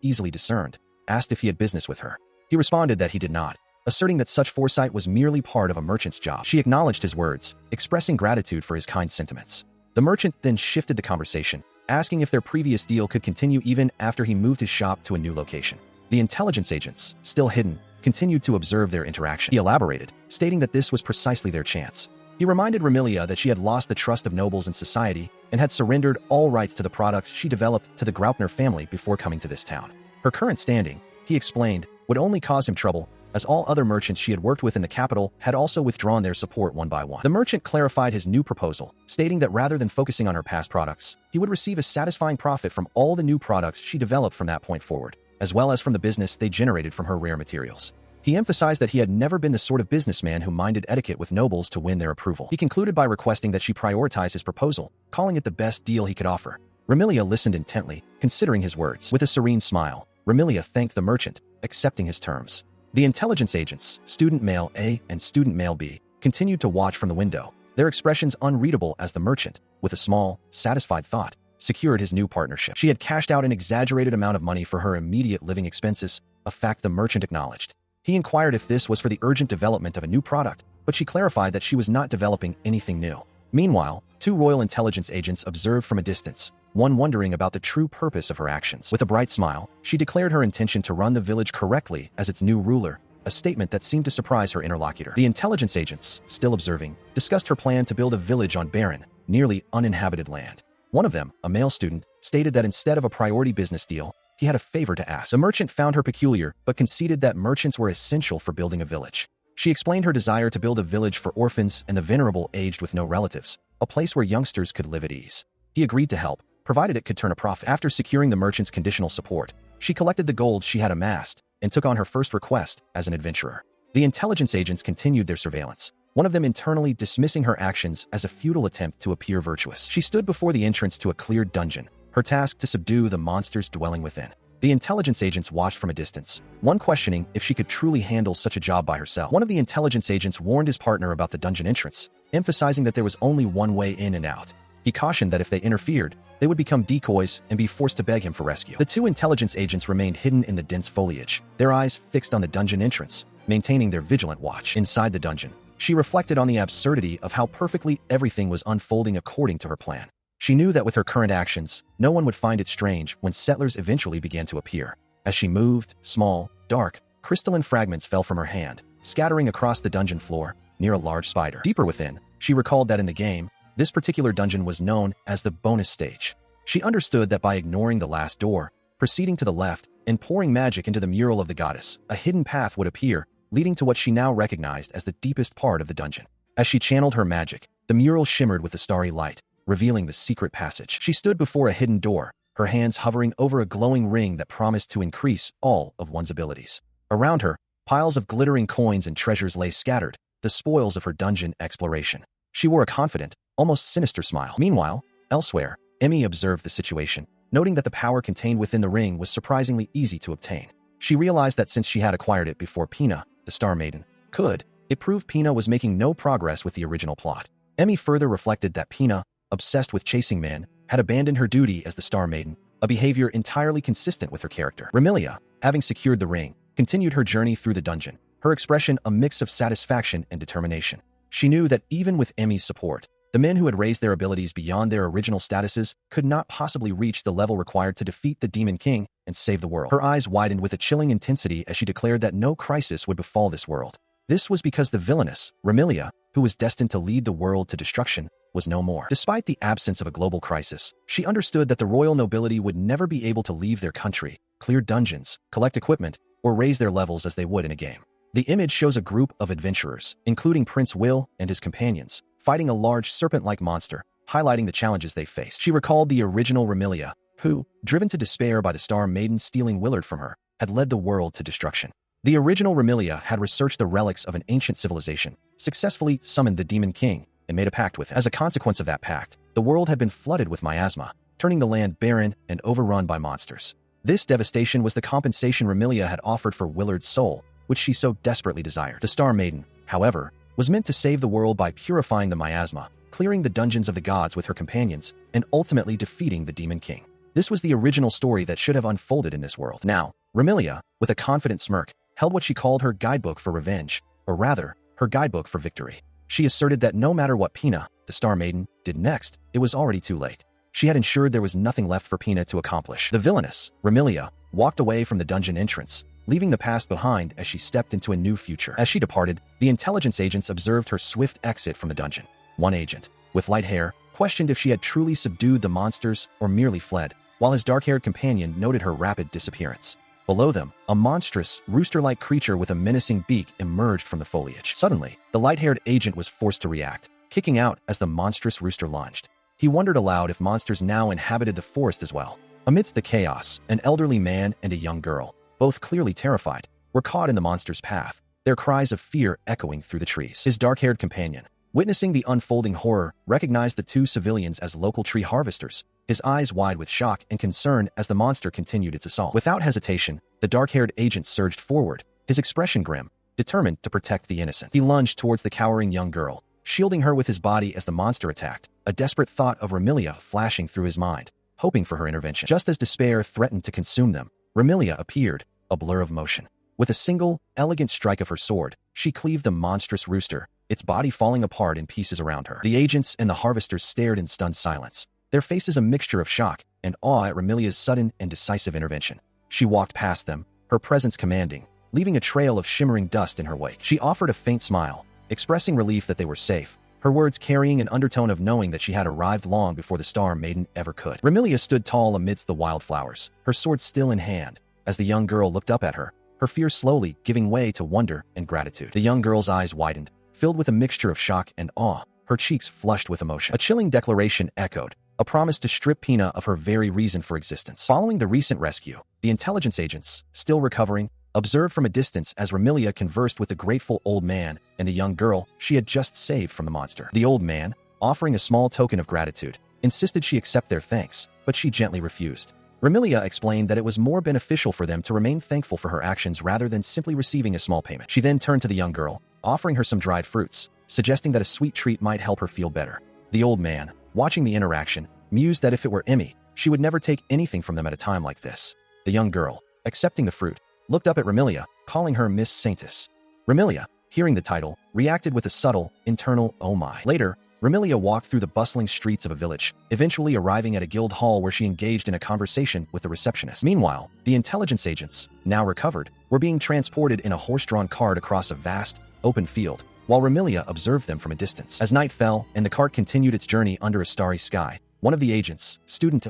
easily discerned, asked if he had business with her. He responded that he did not, asserting that such foresight was merely part of a merchant's job. She acknowledged his words, expressing gratitude for his kind sentiments. The merchant then shifted the conversation, asking if their previous deal could continue even after he moved his shop to a new location. The intelligence agents, still hidden, continued to observe their interaction. He elaborated, stating that this was precisely their chance. He reminded Remilia that she had lost the trust of nobles in society and had surrendered all rights to the products she developed to the Graupner family before coming to this town. Her current standing, he explained, would only cause him trouble, as all other merchants she had worked with in the capital had also withdrawn their support one by one. The merchant clarified his new proposal, stating that rather than focusing on her past products, he would receive a satisfying profit from all the new products she developed from that point forward, as well as from the business they generated from her rare materials. He emphasized that he had never been the sort of businessman who minded etiquette with nobles to win their approval. He concluded by requesting that she prioritize his proposal, calling it the best deal he could offer. Remilia listened intently, considering his words. With a serene smile, Remilia thanked the merchant, accepting his terms. The intelligence agents, student male A and student male B, continued to watch from the window, their expressions unreadable as the merchant, with a small, satisfied thought, secured his new partnership. She had cashed out an exaggerated amount of money for her immediate living expenses, a fact the merchant acknowledged. He inquired if this was for the urgent development of a new product, but she clarified that she was not developing anything new. Meanwhile, two royal intelligence agents observed from a distance, one wondering about the true purpose of her actions. With a bright smile, she declared her intention to run the village correctly as its new ruler, a statement that seemed to surprise her interlocutor. The intelligence agents, still observing, discussed her plan to build a village on barren, nearly uninhabited land. One of them, a male student, stated that instead of a priority business deal, he had a favor to ask. The merchant found her peculiar, but conceded that merchants were essential for building a village. She explained her desire to build a village for orphans and the venerable aged with no relatives, a place where youngsters could live at ease. He agreed to help, provided it could turn a profit. After securing the merchant's conditional support, she collected the gold she had amassed and took on her first request as an adventurer. The intelligence agents continued their surveillance, one of them internally dismissing her actions as a futile attempt to appear virtuous. She stood before the entrance to a cleared dungeon, her task to subdue the monsters dwelling within. The intelligence agents watched from a distance, one questioning if she could truly handle such a job by herself. One of the intelligence agents warned his partner about the dungeon entrance, emphasizing that there was only one way in and out. He cautioned that if they interfered, they would become decoys and be forced to beg him for rescue. The two intelligence agents remained hidden in the dense foliage, their eyes fixed on the dungeon entrance, maintaining their vigilant watch. Inside the dungeon, she reflected on the absurdity of how perfectly everything was unfolding according to her plan. She knew that with her current actions, no one would find it strange when settlers eventually began to appear. As she moved, small, dark, crystalline fragments fell from her hand, scattering across the dungeon floor, near a large spider. Deeper within, she recalled that in the game, this particular dungeon was known as the bonus stage. She understood that by ignoring the last door, proceeding to the left, and pouring magic into the mural of the goddess, a hidden path would appear, leading to what she now recognized as the deepest part of the dungeon. As she channeled her magic, the mural shimmered with a starry light, revealing the secret passage. She stood before a hidden door, her hands hovering over a glowing ring that promised to increase all of one's abilities. Around her, piles of glittering coins and treasures lay scattered, the spoils of her dungeon exploration. She wore a confident, almost sinister smile. Meanwhile, elsewhere, Emmy observed the situation, noting that the power contained within the ring was surprisingly easy to obtain. She realized that since she had acquired it before Pina, the Star Maiden, could, it proved Pina was making no progress with the original plot. Emmy further reflected that Pina, obsessed with chasing men, had abandoned her duty as the Star Maiden, a behavior entirely consistent with her character. Remilia, having secured the ring, continued her journey through the dungeon, her expression a mix of satisfaction and determination. She knew that even with Emmy's support, the men who had raised their abilities beyond their original statuses could not possibly reach the level required to defeat the Demon King and save the world. Her eyes widened with a chilling intensity as she declared that no crisis would befall this world. This was because the villainess, Remilia, who was destined to lead the world to destruction, was no more. Despite the absence of a global crisis, she understood that the royal nobility would never be able to leave their country, clear dungeons, collect equipment, or raise their levels as they would in a game. The image shows a group of adventurers, including Prince Will and his companions, fighting a large serpent-like monster, highlighting the challenges they faced. She recalled the original Remilia, who, driven to despair by the Star Maiden stealing Willard from her, had led the world to destruction. The original Remilia had researched the relics of an ancient civilization, successfully summoned the Demon King, and made a pact with him. As a consequence of that pact, the world had been flooded with miasma, turning the land barren and overrun by monsters. This devastation was the compensation Remilia had offered for Willard's soul, which she so desperately desired. The Star Maiden, however, was meant to save the world by purifying the miasma, clearing the dungeons of the gods with her companions, and ultimately defeating the Demon King. This was the original story that should have unfolded in this world. Now, Remilia, with a confident smirk, held what she called her guidebook for revenge, or rather, her guidebook for victory. She asserted that no matter what Pina, the Star Maiden, did next, it was already too late. She had ensured there was nothing left for Pina to accomplish. The villainess, Remilia, walked away from the dungeon entrance, leaving the past behind as she stepped into a new future. As she departed, the intelligence agents observed her swift exit from the dungeon. One agent, with light hair, questioned if she had truly subdued the monsters or merely fled, while his dark-haired companion noted her rapid disappearance. Below them, a monstrous, rooster-like creature with a menacing beak emerged from the foliage. Suddenly, the light-haired agent was forced to react, kicking out as the monstrous rooster lunged. He wondered aloud if monsters now inhabited the forest as well. Amidst the chaos, an elderly man and a young girl, both clearly terrified, were caught in the monster's path, their cries of fear echoing through the trees. His dark-haired companion, witnessing the unfolding horror, recognized the two civilians as local tree harvesters, his eyes wide with shock and concern as the monster continued its assault. Without hesitation, the dark-haired agent surged forward, his expression grim, determined to protect the innocent. He lunged towards the cowering young girl, shielding her with his body as the monster attacked, a desperate thought of Remilia flashing through his mind, hoping for her intervention. Just as despair threatened to consume them, Remilia appeared, a blur of motion. With a single, elegant strike of her sword, she cleaved the monstrous rooster, its body falling apart in pieces around her. The agents and the harvesters stared in stunned silence, their faces a mixture of shock and awe at Remilia's sudden and decisive intervention. She walked past them, her presence commanding, leaving a trail of shimmering dust in her wake. She offered a faint smile, expressing relief that they were safe, her words carrying an undertone of knowing that she had arrived long before the Star Maiden ever could. Remilia stood tall amidst the wildflowers, her sword still in hand. As the young girl looked up at her, her fear slowly giving way to wonder and gratitude. The young girl's eyes widened, filled with a mixture of shock and awe, her cheeks flushed with emotion. A chilling declaration echoed, a promise to strip Pina of her very reason for existence. Following the recent rescue, the intelligence agents, still recovering, observed from a distance as Remilia conversed with the grateful old man and the young girl she had just saved from the monster. The old man, offering a small token of gratitude, insisted she accept their thanks, but she gently refused. Remilia explained that it was more beneficial for them to remain thankful for her actions rather than simply receiving a small payment. She then turned to the young girl, offering her some dried fruits, suggesting that a sweet treat might help her feel better. The old man, watching the interaction, mused that if it were Emmy, she would never take anything from them at a time like this. The young girl, accepting the fruit, looked up at Remilia, calling her Miss Saintess. Remilia, hearing the title, reacted with a subtle, internal "oh my." Later, Remilia walked through the bustling streets of a village, eventually arriving at a guild hall where she engaged in a conversation with the receptionist. Meanwhile, the intelligence agents, now recovered, were being transported in a horse-drawn cart across a vast, open field, while Remilia observed them from a distance. As night fell and the cart continued its journey under a starry sky, one of the agents, student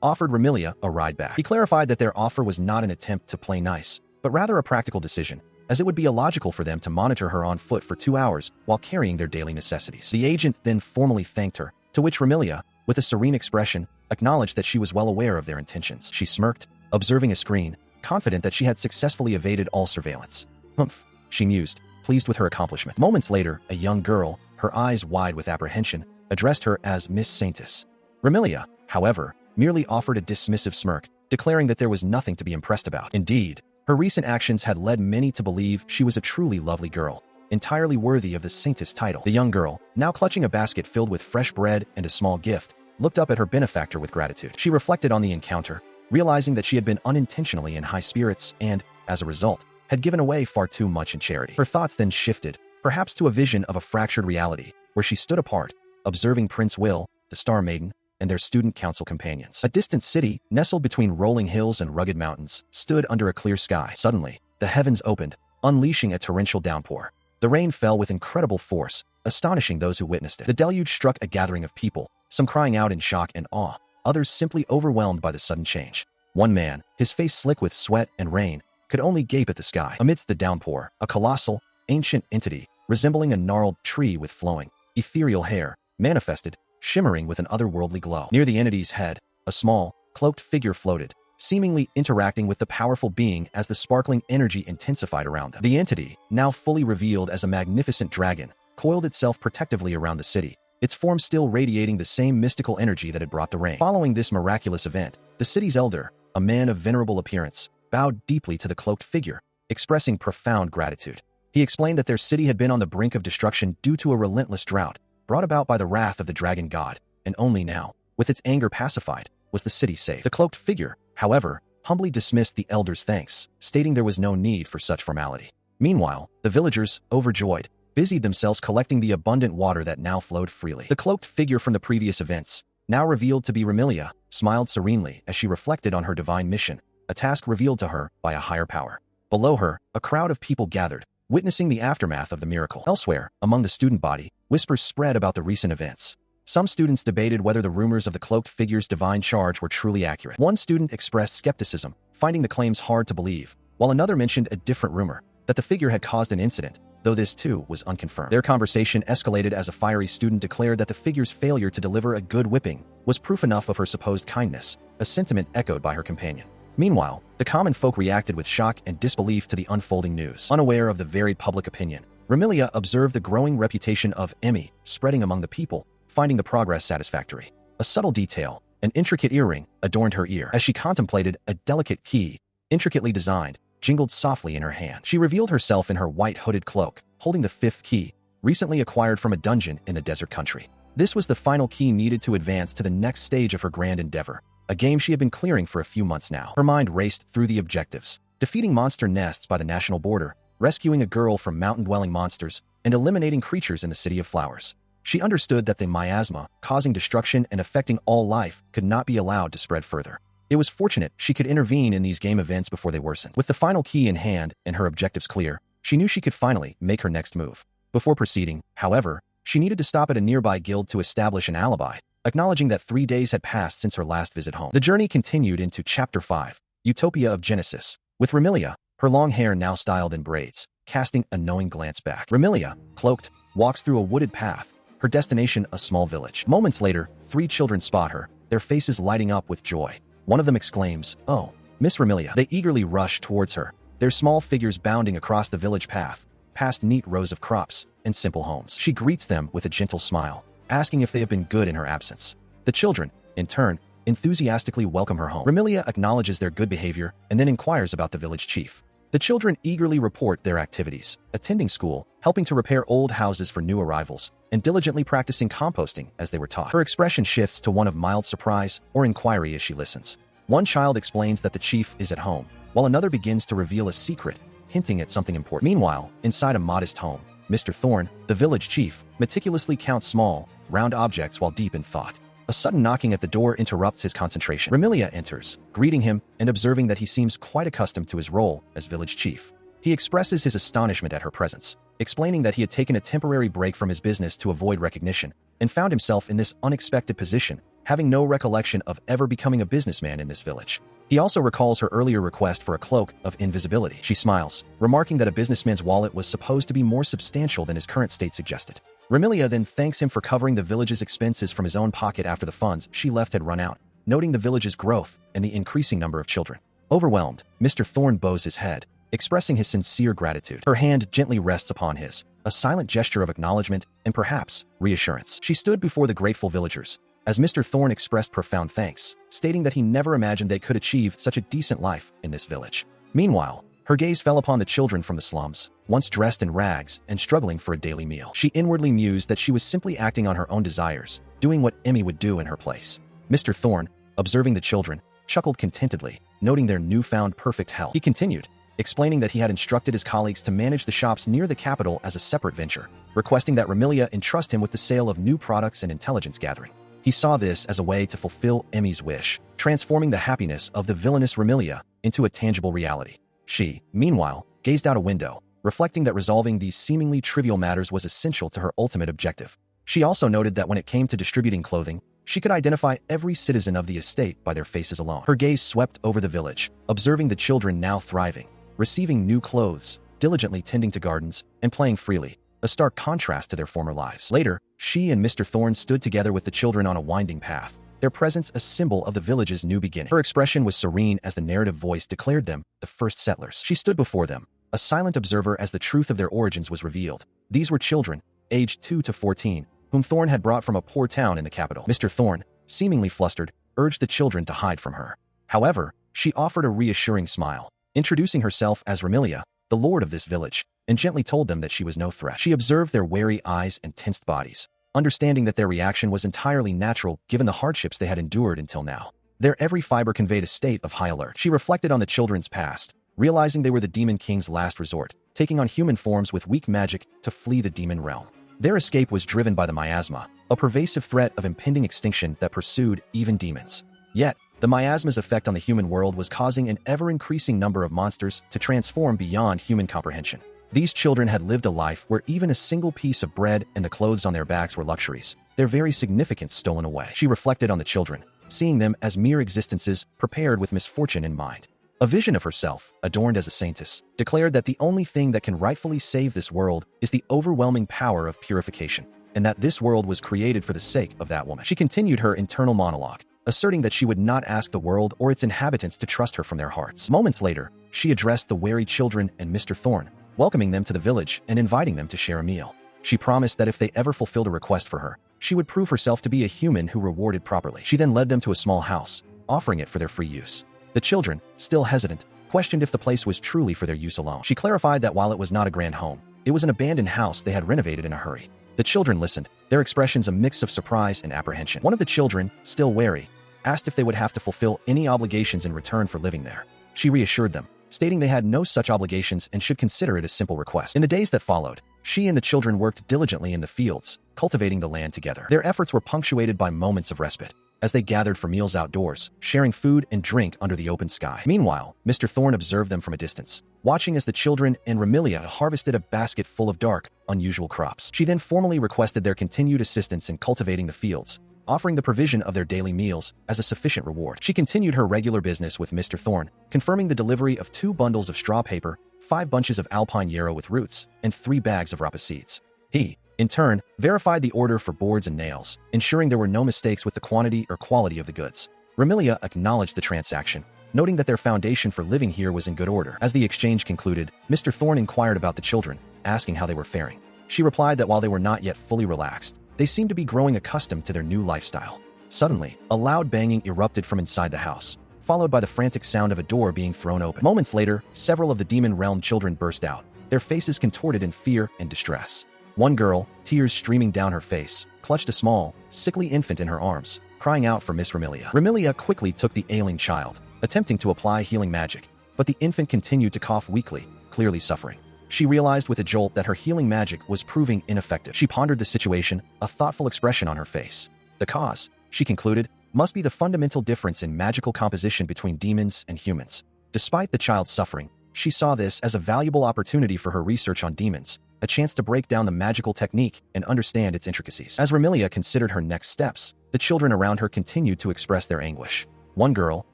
offered Remilia a ride back. He clarified that their offer was not an attempt to play nice, but rather a practical decision, as it would be illogical for them to monitor her on foot for 2 hours while carrying their daily necessities. The agent then formally thanked her, to which Remilia, with a serene expression, acknowledged that she was well aware of their intentions. She smirked, observing a screen, confident that she had successfully evaded all surveillance. Humph, she mused, pleased with her accomplishment. Moments later, a young girl, her eyes wide with apprehension, addressed her as Miss Saintess. Remilia, however, merely offered a dismissive smirk, declaring that there was nothing to be impressed about. Indeed, her recent actions had led many to believe she was a truly lovely girl, entirely worthy of the Saintess title. The young girl, now clutching a basket filled with fresh bread and a small gift, looked up at her benefactor with gratitude. She reflected on the encounter, realizing that she had been unintentionally in high spirits and, as a result, had given away far too much in charity. Her thoughts then shifted, perhaps to a vision of a fractured reality, where she stood apart, observing Prince Will, the Star Maiden, and their student council companions. A distant city, nestled between rolling hills and rugged mountains, stood under a clear sky. Suddenly, the heavens opened, unleashing a torrential downpour. The rain fell with incredible force, astonishing those who witnessed it. The deluge struck a gathering of people, some crying out in shock and awe, others simply overwhelmed by the sudden change. One man, his face slick with sweat and rain, could only gape at the sky. Amidst the downpour, a colossal, ancient entity, resembling a gnarled tree with flowing, ethereal hair, manifested, shimmering with an otherworldly glow. Near the entity's head, a small, cloaked figure floated, seemingly interacting with the powerful being as the sparkling energy intensified around them. The entity, now fully revealed as a magnificent dragon, coiled itself protectively around the city, its form still radiating the same mystical energy that had brought the rain. Following this miraculous event, the city's elder, a man of venerable appearance, bowed deeply to the cloaked figure, expressing profound gratitude. He explained that their city had been on the brink of destruction due to a relentless drought, brought about by the wrath of the dragon god, and only now, with its anger pacified, was the city safe. The cloaked figure, however, humbly dismissed the elder's thanks, stating there was no need for such formality. Meanwhile, the villagers, overjoyed, busied themselves collecting the abundant water that now flowed freely. The cloaked figure from the previous events, now revealed to be Remilia, smiled serenely as she reflected on her divine mission, a task revealed to her by a higher power. Below her, a crowd of people gathered, witnessing the aftermath of the miracle. Elsewhere, among the student body, whispers spread about the recent events. Some students debated whether the rumors of the cloaked figure's divine charge were truly accurate. One student expressed skepticism, finding the claims hard to believe, while another mentioned a different rumor, that the figure had caused an incident, though this too was unconfirmed. Their conversation escalated as a fiery student declared that the figure's failure to deliver a good whipping was proof enough of her supposed kindness, a sentiment echoed by her companion. Meanwhile, the common folk reacted with shock and disbelief to the unfolding news. Unaware of the varied public opinion, Remilia observed the growing reputation of Emmy spreading among the people, finding the progress satisfactory. A subtle detail, an intricate earring, adorned her ear. As she contemplated, a delicate key, intricately designed, jingled softly in her hand. She revealed herself in her white hooded cloak, holding the fifth key, recently acquired from a dungeon in the desert country. This was the final key needed to advance to the next stage of her grand endeavor, a game she had been clearing for a few months now. Her mind raced through the objectives, defeating monster nests by the national border, rescuing a girl from mountain-dwelling monsters, and eliminating creatures in the City of Flowers. She understood that the miasma, causing destruction and affecting all life, could not be allowed to spread further. It was fortunate she could intervene in these game events before they worsened. With the final key in hand and her objectives clear, she knew she could finally make her next move. Before proceeding, however, she needed to stop at a nearby guild to establish an alibi, acknowledging that 3 days had passed since her last visit home. The journey continued into Chapter 5, Utopia of Genesis, with Remilia, her long hair now styled in braids, casting a knowing glance back. Remilia, cloaked, walks through a wooded path, her destination a small village. Moments later, 3 children spot her, their faces lighting up with joy. One of them exclaims, "Oh, Miss Remilia." They eagerly rush towards her, their small figures bounding across the village path, past neat rows of crops and simple homes. She greets them with a gentle smile, asking if they have been good in her absence. The children, in turn, enthusiastically welcome her home. Remilia acknowledges their good behavior and then inquires about the village chief. The children eagerly report their activities, attending school, helping to repair old houses for new arrivals, and diligently practicing composting as they were taught. Her expression shifts to one of mild surprise or inquiry as she listens. One child explains that the chief is at home, while another begins to reveal a secret, hinting at something important. Meanwhile, inside a modest home, Mr. Thorne, the village chief, meticulously counts small, round objects while deep in thought. A sudden knocking at the door interrupts his concentration. Remilia enters, greeting him and observing that he seems quite accustomed to his role as village chief. He expresses his astonishment at her presence, explaining that he had taken a temporary break from his business to avoid recognition, and found himself in this unexpected position, having no recollection of ever becoming a businessman in this village. He also recalls her earlier request for a cloak of invisibility. She smiles, remarking that a businessman's wallet was supposed to be more substantial than his current state suggested. Remilia then thanks him for covering the village's expenses from his own pocket after the funds she left had run out, noting the village's growth and the increasing number of children. Overwhelmed, Mr. Thorne bows his head, expressing his sincere gratitude. Her hand gently rests upon his, a silent gesture of acknowledgement and perhaps reassurance. She stood before the grateful villagers, as Mr. Thorne expressed profound thanks, stating that he never imagined they could achieve such a decent life in this village. Meanwhile, her gaze fell upon the children from the slums, once dressed in rags and struggling for a daily meal. She inwardly mused that she was simply acting on her own desires, doing what Emmy would do in her place. Mr. Thorne, observing the children, chuckled contentedly, noting their newfound perfect health. He continued, explaining that he had instructed his colleagues to manage the shops near the capital as a separate venture, requesting that Remilia entrust him with the sale of new products and intelligence gathering. He saw this as a way to fulfill Emmy's wish, transforming the happiness of the villainous Remilia into a tangible reality. She, meanwhile, gazed out a window, reflecting that resolving these seemingly trivial matters was essential to her ultimate objective. She also noted that when it came to distributing clothing, she could identify every citizen of the estate by their faces alone. Her gaze swept over the village, observing the children now thriving, receiving new clothes, diligently tending to gardens, and playing freely, a stark contrast to their former lives. Later, She and Mr. Thorne stood together with the children on a winding path, their presence a symbol of the village's new beginning. Her expression was serene as the narrative voice declared them the first settlers. She stood before them, a silent observer as the truth of their origins was revealed. These were children, aged 2 to 14, whom Thorne had brought from a poor town in the capital. Mr. Thorne, seemingly flustered, urged the children to hide from her. However, she offered a reassuring smile, introducing herself as Remilia, the lord of this village, and gently told them that she was no threat. She observed their wary eyes and tensed bodies, understanding that their reaction was entirely natural given the hardships they had endured until now. Their every fiber conveyed a state of high alert. She reflected on the children's past, realizing they were the Demon King's last resort, taking on human forms with weak magic to flee the demon realm. Their escape was driven by the miasma, a pervasive threat of impending extinction that pursued even demons. Yet, the miasma's effect on the human world was causing an ever-increasing number of monsters to transform beyond human comprehension. These children had lived a life where even a single piece of bread and the clothes on their backs were luxuries, their very significance stolen away. She reflected on the children, seeing them as mere existences prepared with misfortune in mind. A vision of herself, adorned as a saintess, declared that the only thing that can rightfully save this world is the overwhelming power of purification, and that this world was created for the sake of that woman. She continued her internal monologue, asserting that she would not ask the world or its inhabitants to trust her from their hearts. Moments later, she addressed the wary children and Mr. Thorne, welcoming them to the village and inviting them to share a meal. She promised that if they ever fulfilled a request for her, she would prove herself to be a human who rewarded properly. She then led them to a small house, offering it for their free use. The children, still hesitant, questioned if the place was truly for their use alone. She clarified that while it was not a grand home, it was an abandoned house they had renovated in a hurry. The children listened, their expressions a mix of surprise and apprehension. One of the children, still wary, asked if they would have to fulfill any obligations in return for living there. She reassured them, stating they had no such obligations and should consider it a simple request. In the days that followed, she and the children worked diligently in the fields, cultivating the land together. Their efforts were punctuated by moments of respite, as they gathered for meals outdoors, sharing food and drink under the open sky. Meanwhile, Mr. Thorne observed them from a distance, watching as the children and Remilia harvested a basket full of dark, unusual crops. She then formally requested their continued assistance in cultivating the fields, offering the provision of their daily meals as a sufficient reward. She continued her regular business with Mr. Thorne, confirming the delivery of 2 bundles of straw paper, 5 bunches of alpine yarrow with roots, and 3 bags of rapa seeds. He, in turn, verified the order for boards and nails, ensuring there were no mistakes with the quantity or quality of the goods. Remilia acknowledged the transaction, noting that their foundation for living here was in good order. As the exchange concluded, Mr. Thorne inquired about the children, asking how they were faring. She replied that while they were not yet fully relaxed, they seemed to be growing accustomed to their new lifestyle. Suddenly, a loud banging erupted from inside the house, followed by the frantic sound of a door being thrown open. Moments later, several of the demon realm children burst out, their faces contorted in fear and distress. One girl, tears streaming down her face, clutched a small, sickly infant in her arms, crying out for Miss Remilia. Remilia quickly took the ailing child, attempting to apply healing magic, but the infant continued to cough weakly, clearly suffering. She realized with a jolt that her healing magic was proving ineffective. She pondered the situation, a thoughtful expression on her face. The cause, she concluded, must be the fundamental difference in magical composition between demons and humans. Despite the child's suffering, she saw this as a valuable opportunity for her research on demons, a chance to break down the magical technique and understand its intricacies. As Remilia considered her next steps, the children around her continued to express their anguish. One girl,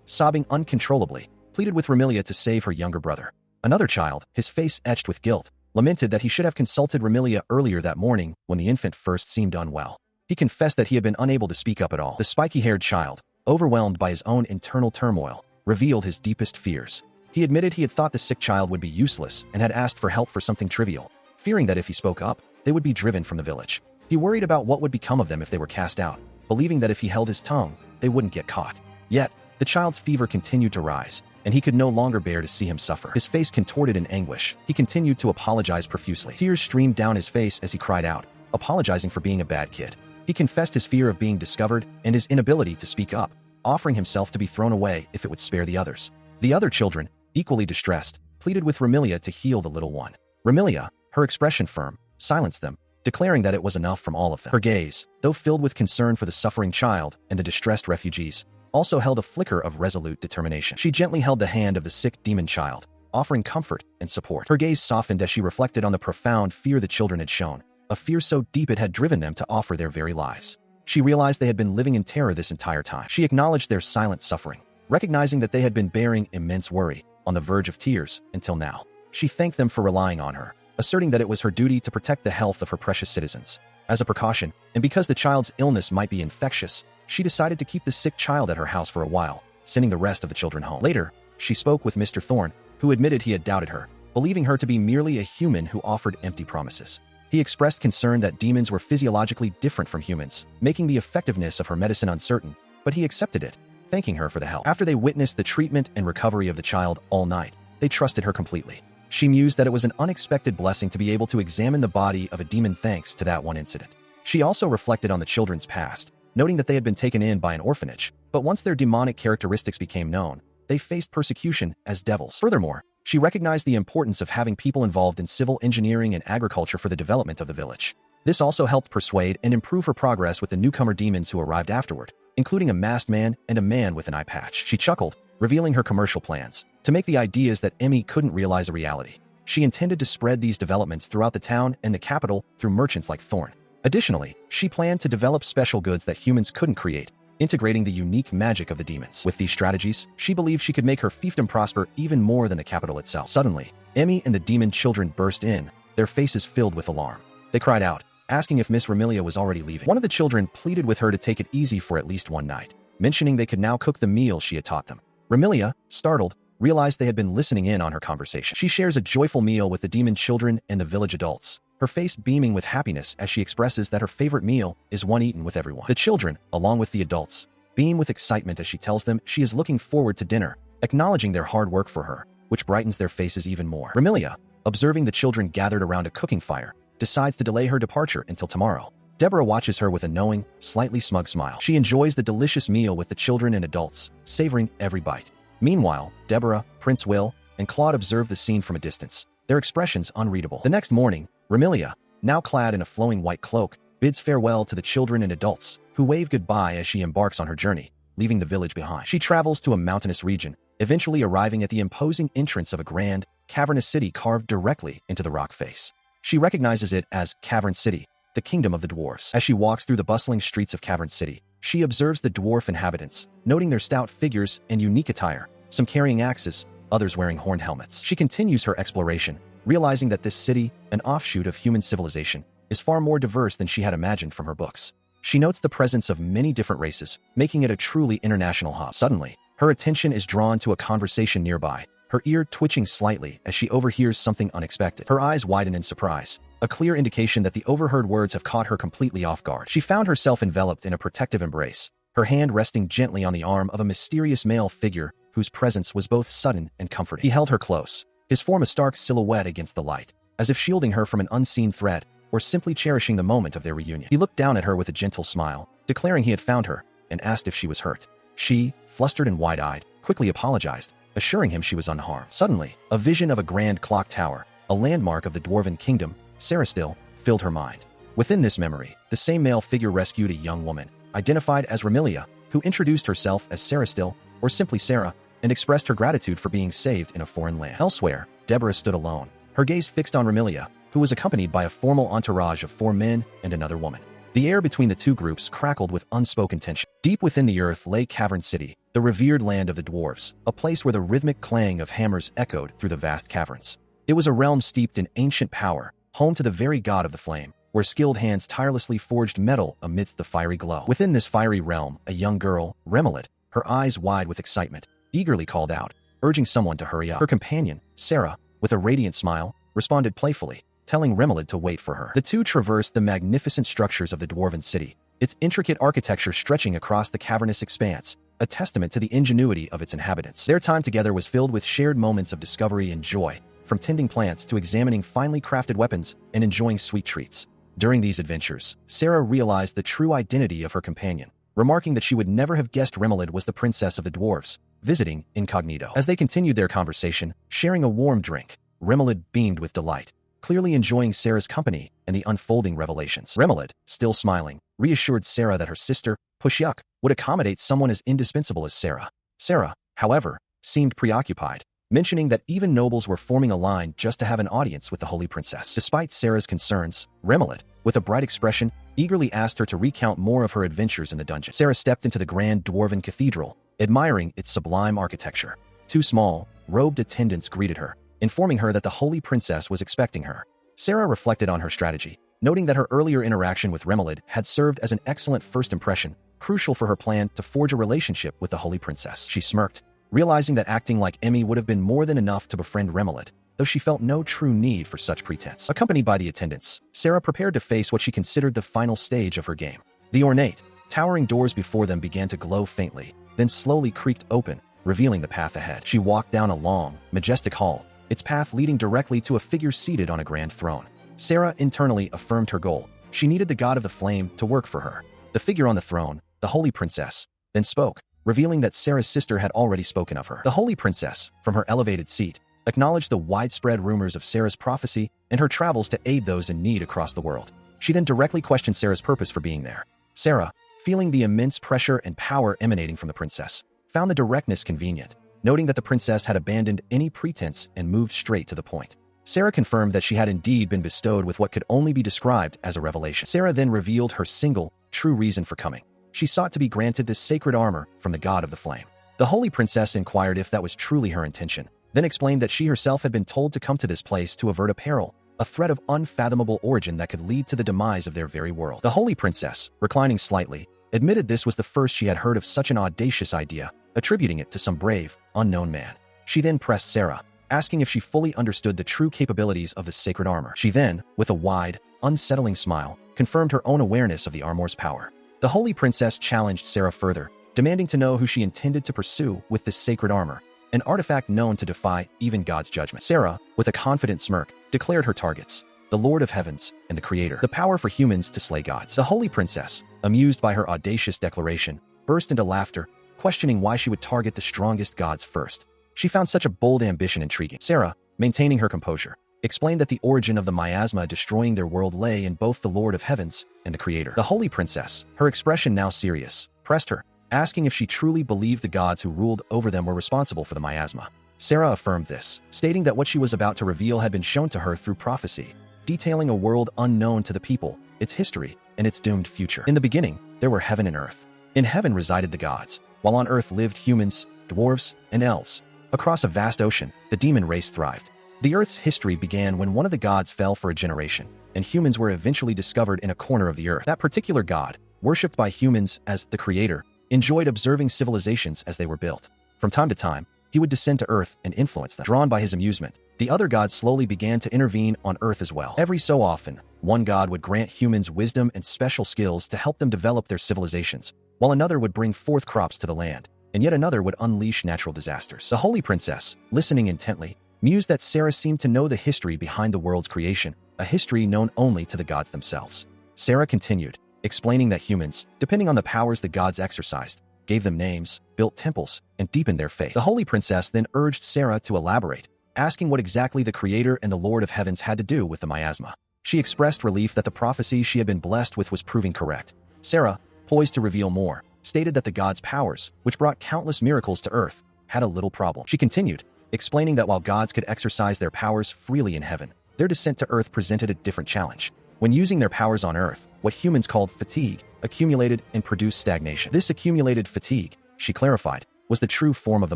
sobbing uncontrollably, pleaded with Remilia to save her younger brother. Another child, his face etched with guilt, lamented that he should have consulted Remilia earlier that morning when the infant first seemed unwell. He confessed that he had been unable to speak up at all. The spiky-haired child, overwhelmed by his own internal turmoil, revealed his deepest fears. He admitted he had thought the sick child would be useless and had asked for help for something trivial, fearing that if he spoke up, they would be driven from the village. He worried about what would become of them if they were cast out, believing that if he held his tongue, they wouldn't get caught. Yet, the child's fever continued to rise, and he could no longer bear to see him suffer. His face contorted in anguish, he continued to apologize profusely. Tears streamed down his face as he cried out, apologizing for being a bad kid. He confessed his fear of being discovered and his inability to speak up, offering himself to be thrown away if it would spare the others. The other children, equally distressed, pleaded with Remilia to heal the little one. Remilia, her expression firm, silenced them, declaring that it was enough from all of them. Her gaze, though filled with concern for the suffering child and the distressed refugees, also held a flicker of resolute determination. She gently held the hand of the sick demon child, offering comfort and support. Her gaze softened as she reflected on the profound fear the children had shown, a fear so deep it had driven them to offer their very lives. She realized they had been living in terror this entire time. She acknowledged their silent suffering, recognizing that they had been bearing immense worry, on the verge of tears, until now. She thanked them for relying on her, asserting that it was her duty to protect the health of her precious citizens. As a precaution, and because the child's illness might be infectious, she decided to keep the sick child at her house for a while, sending the rest of the children home. Later, she spoke with Mr. Thorne, who admitted he had doubted her, believing her to be merely a human who offered empty promises. He expressed concern that demons were physiologically different from humans, making the effectiveness of her medicine uncertain, but he accepted it, thanking her for the help. After they witnessed the treatment and recovery of the child all night, they trusted her completely. She mused that it was an unexpected blessing to be able to examine the body of a demon thanks to that one incident. She also reflected on the children's past, noting that they had been taken in by an orphanage, but once their demonic characteristics became known, they faced persecution as devils. Furthermore, she recognized the importance of having people involved in civil engineering and agriculture for the development of the village. This also helped persuade and improve her progress with the newcomer demons who arrived afterward, including a masked man and a man with an eye patch. She chuckled, revealing her commercial plans to make the ideas that Emmy couldn't realize a reality. She intended to spread these developments throughout the town and the capital through merchants like Thorne. Additionally, she planned to develop special goods that humans couldn't create, integrating the unique magic of the demons. With these strategies, she believed she could make her fiefdom prosper even more than the capital itself. Suddenly, Emmy and the demon children burst in, their faces filled with alarm. They cried out, asking if Miss Remilia was already leaving. One of the children pleaded with her to take it easy for at least one night, mentioning they could now cook the meal she had taught them. Remilia, startled, realized they had been listening in on her conversation. She shares a joyful meal with the demon children and the village adults, her face beaming with happiness as she expresses that her favorite meal is one eaten with everyone. The children, along with the adults, beam with excitement as she tells them she is looking forward to dinner, acknowledging their hard work for her, which brightens their faces even more. Remilia, observing the children gathered around a cooking fire, decides to delay her departure until tomorrow. Deborah watches her with a knowing, slightly smug smile. She enjoys the delicious meal with the children and adults, savoring every bite. Meanwhile, Deborah, Prince Will, and Claude observe the scene from a distance, their expressions unreadable. The next morning, Remilia, now clad in a flowing white cloak, bids farewell to the children and adults, who wave goodbye as she embarks on her journey, leaving the village behind. She travels to a mountainous region, eventually arriving at the imposing entrance of a grand, cavernous city carved directly into the rock face. She recognizes it as Cavern City, the kingdom of the dwarves. As she walks through the bustling streets of Cavern City, she observes the dwarf inhabitants, noting their stout figures and unique attire, some carrying axes, others wearing horned helmets. She continues her exploration, realizing that this city, an offshoot of human civilization, is far more diverse than she had imagined from her books. She notes the presence of many different races, making it a truly international hub. Suddenly, her attention is drawn to a conversation nearby, her ear twitching slightly as she overhears something unexpected. Her eyes widen in surprise, a clear indication that the overheard words have caught her completely off guard. She found herself enveloped in a protective embrace, her hand resting gently on the arm of a mysterious male figure whose presence was both sudden and comforting. He held her close, his form a stark silhouette against the light, as if shielding her from an unseen threat or simply cherishing the moment of their reunion. He looked down at her with a gentle smile, declaring he had found her, and asked if she was hurt. She, flustered and wide-eyed, quickly apologized, assuring him she was unharmed. Suddenly, a vision of a grand clock tower, a landmark of the dwarven kingdom, Sarastil, filled her mind. Within this memory, the same male figure rescued a young woman, identified as Remilia, who introduced herself as Sarastil, or simply Sarah, and expressed her gratitude for being saved in a foreign land. Elsewhere, Deborah stood alone, her gaze fixed on Remilia, who was accompanied by a formal entourage of 4 men and another woman. The air between the two groups crackled with unspoken tension. Deep within the earth lay Cavern City, the revered land of the dwarves, a place where the rhythmic clang of hammers echoed through the vast caverns. It was a realm steeped in ancient power, home to the very god of the flame, where skilled hands tirelessly forged metal amidst the fiery glow. Within this fiery realm, a young girl, Remelid, her eyes wide with excitement, eagerly called out, urging someone to hurry up. Her companion, Sarah, with a radiant smile, responded playfully, telling Remelid to wait for her. The two traversed the magnificent structures of the dwarven city, its intricate architecture stretching across the cavernous expanse, a testament to the ingenuity of its inhabitants. Their time together was filled with shared moments of discovery and joy, from tending plants to examining finely crafted weapons and enjoying sweet treats. During these adventures, Sarah realized the true identity of her companion, remarking that she would never have guessed Remelid was the princess of the dwarves, visiting incognito. As they continued their conversation, sharing a warm drink, Remelid beamed with delight, clearly enjoying Sarah's company and the unfolding revelations. Remelid, still smiling, reassured Sarah that her sister, Pushyuk, would accommodate someone as indispensable as Sarah. Sarah, however, seemed preoccupied, mentioning that even nobles were forming a line just to have an audience with the holy princess. Despite Sarah's concerns, Remelid, with a bright expression, eagerly asked her to recount more of her adventures in the dungeon. Sarah stepped into the grand dwarven cathedral, admiring its sublime architecture. 2 small, robed attendants greeted her, informing her that the holy princess was expecting her. Sarah reflected on her strategy, Noting that her earlier interaction with Remelid had served as an excellent first impression, crucial for her plan to forge a relationship with the Holy Princess. She smirked, realizing that acting like Emmy would have been more than enough to befriend Remelid, though she felt no true need for such pretense. Accompanied by the attendants, Sarah prepared to face what she considered the final stage of her game. The ornate, towering doors before them began to glow faintly, then slowly creaked open, revealing the path ahead. She walked down a long, majestic hall, its path leading directly to a figure seated on a grand throne. Sarah internally affirmed her goal. She needed the god of the flame to work for her. The figure on the throne, the Holy Princess, then spoke, revealing that Sarah's sister had already spoken of her. The Holy Princess, from her elevated seat, acknowledged the widespread rumors of Sarah's prophecy and her travels to aid those in need across the world. She then directly questioned Sarah's purpose for being there. Sarah, feeling the immense pressure and power emanating from the princess, found the directness convenient, noting that the princess had abandoned any pretense and moved straight to the point. Sarah confirmed that she had indeed been bestowed with what could only be described as a revelation. Sarah then revealed her single, true reason for coming. She sought to be granted this sacred armor from the god of the flame. The Holy Princess inquired if that was truly her intention, then explained that she herself had been told to come to this place to avert a peril, a threat of unfathomable origin that could lead to the demise of their very world. The Holy Princess, reclining slightly, admitted this was the first she had heard of such an audacious idea, attributing it to some brave, unknown man. She then pressed Sarah, asking if she fully understood the true capabilities of the sacred armor. She then, with a wide, unsettling smile, confirmed her own awareness of the armor's power. The Holy Princess challenged Sarah further, demanding to know who she intended to pursue with this sacred armor, an artifact known to defy even God's judgment. Sarah, with a confident smirk, declared her targets: the Lord of Heavens and the Creator, the power for humans to slay gods. The Holy Princess, amused by her audacious declaration, burst into laughter, questioning why she would target the strongest gods first. She found such a bold ambition intriguing. Sarah, maintaining her composure, explained that the origin of the miasma destroying their world lay in both the Lord of Heavens and the Creator. The Holy Princess, her expression now serious, pressed her, asking if she truly believed the gods who ruled over them were responsible for the miasma. Sarah affirmed this, stating that what she was about to reveal had been shown to her through prophecy, detailing a world unknown to the people, its history, and its doomed future. In the beginning, there were heaven and earth. In heaven resided the gods, while on earth lived humans, dwarves, and elves. Across a vast ocean, the demon race thrived. The Earth's history began when one of the gods fell for a generation, and humans were eventually discovered in a corner of the Earth. That particular god, worshipped by humans as the Creator, enjoyed observing civilizations as they were built. From time to time, he would descend to Earth and influence them. Drawn by his amusement, the other gods slowly began to intervene on Earth as well. Every so often, one god would grant humans wisdom and special skills to help them develop their civilizations, while another would bring forth crops to the land, and yet another would unleash natural disasters. The Holy Princess, listening intently, mused that Sarah seemed to know the history behind the world's creation, a history known only to the gods themselves. Sarah continued, explaining that humans, depending on the powers the gods exercised, gave them names, built temples, and deepened their faith. The Holy Princess then urged Sarah to elaborate, asking what exactly the Creator and the Lord of Heavens had to do with the miasma. She expressed relief that the prophecy she had been blessed with was proving correct. Sarah, poised to reveal more, stated that the gods' powers, which brought countless miracles to Earth, had a little problem. She continued, explaining that while gods could exercise their powers freely in heaven, their descent to Earth presented a different challenge. When using their powers on Earth, what humans called fatigue accumulated and produced stagnation. This accumulated fatigue, she clarified, was the true form of the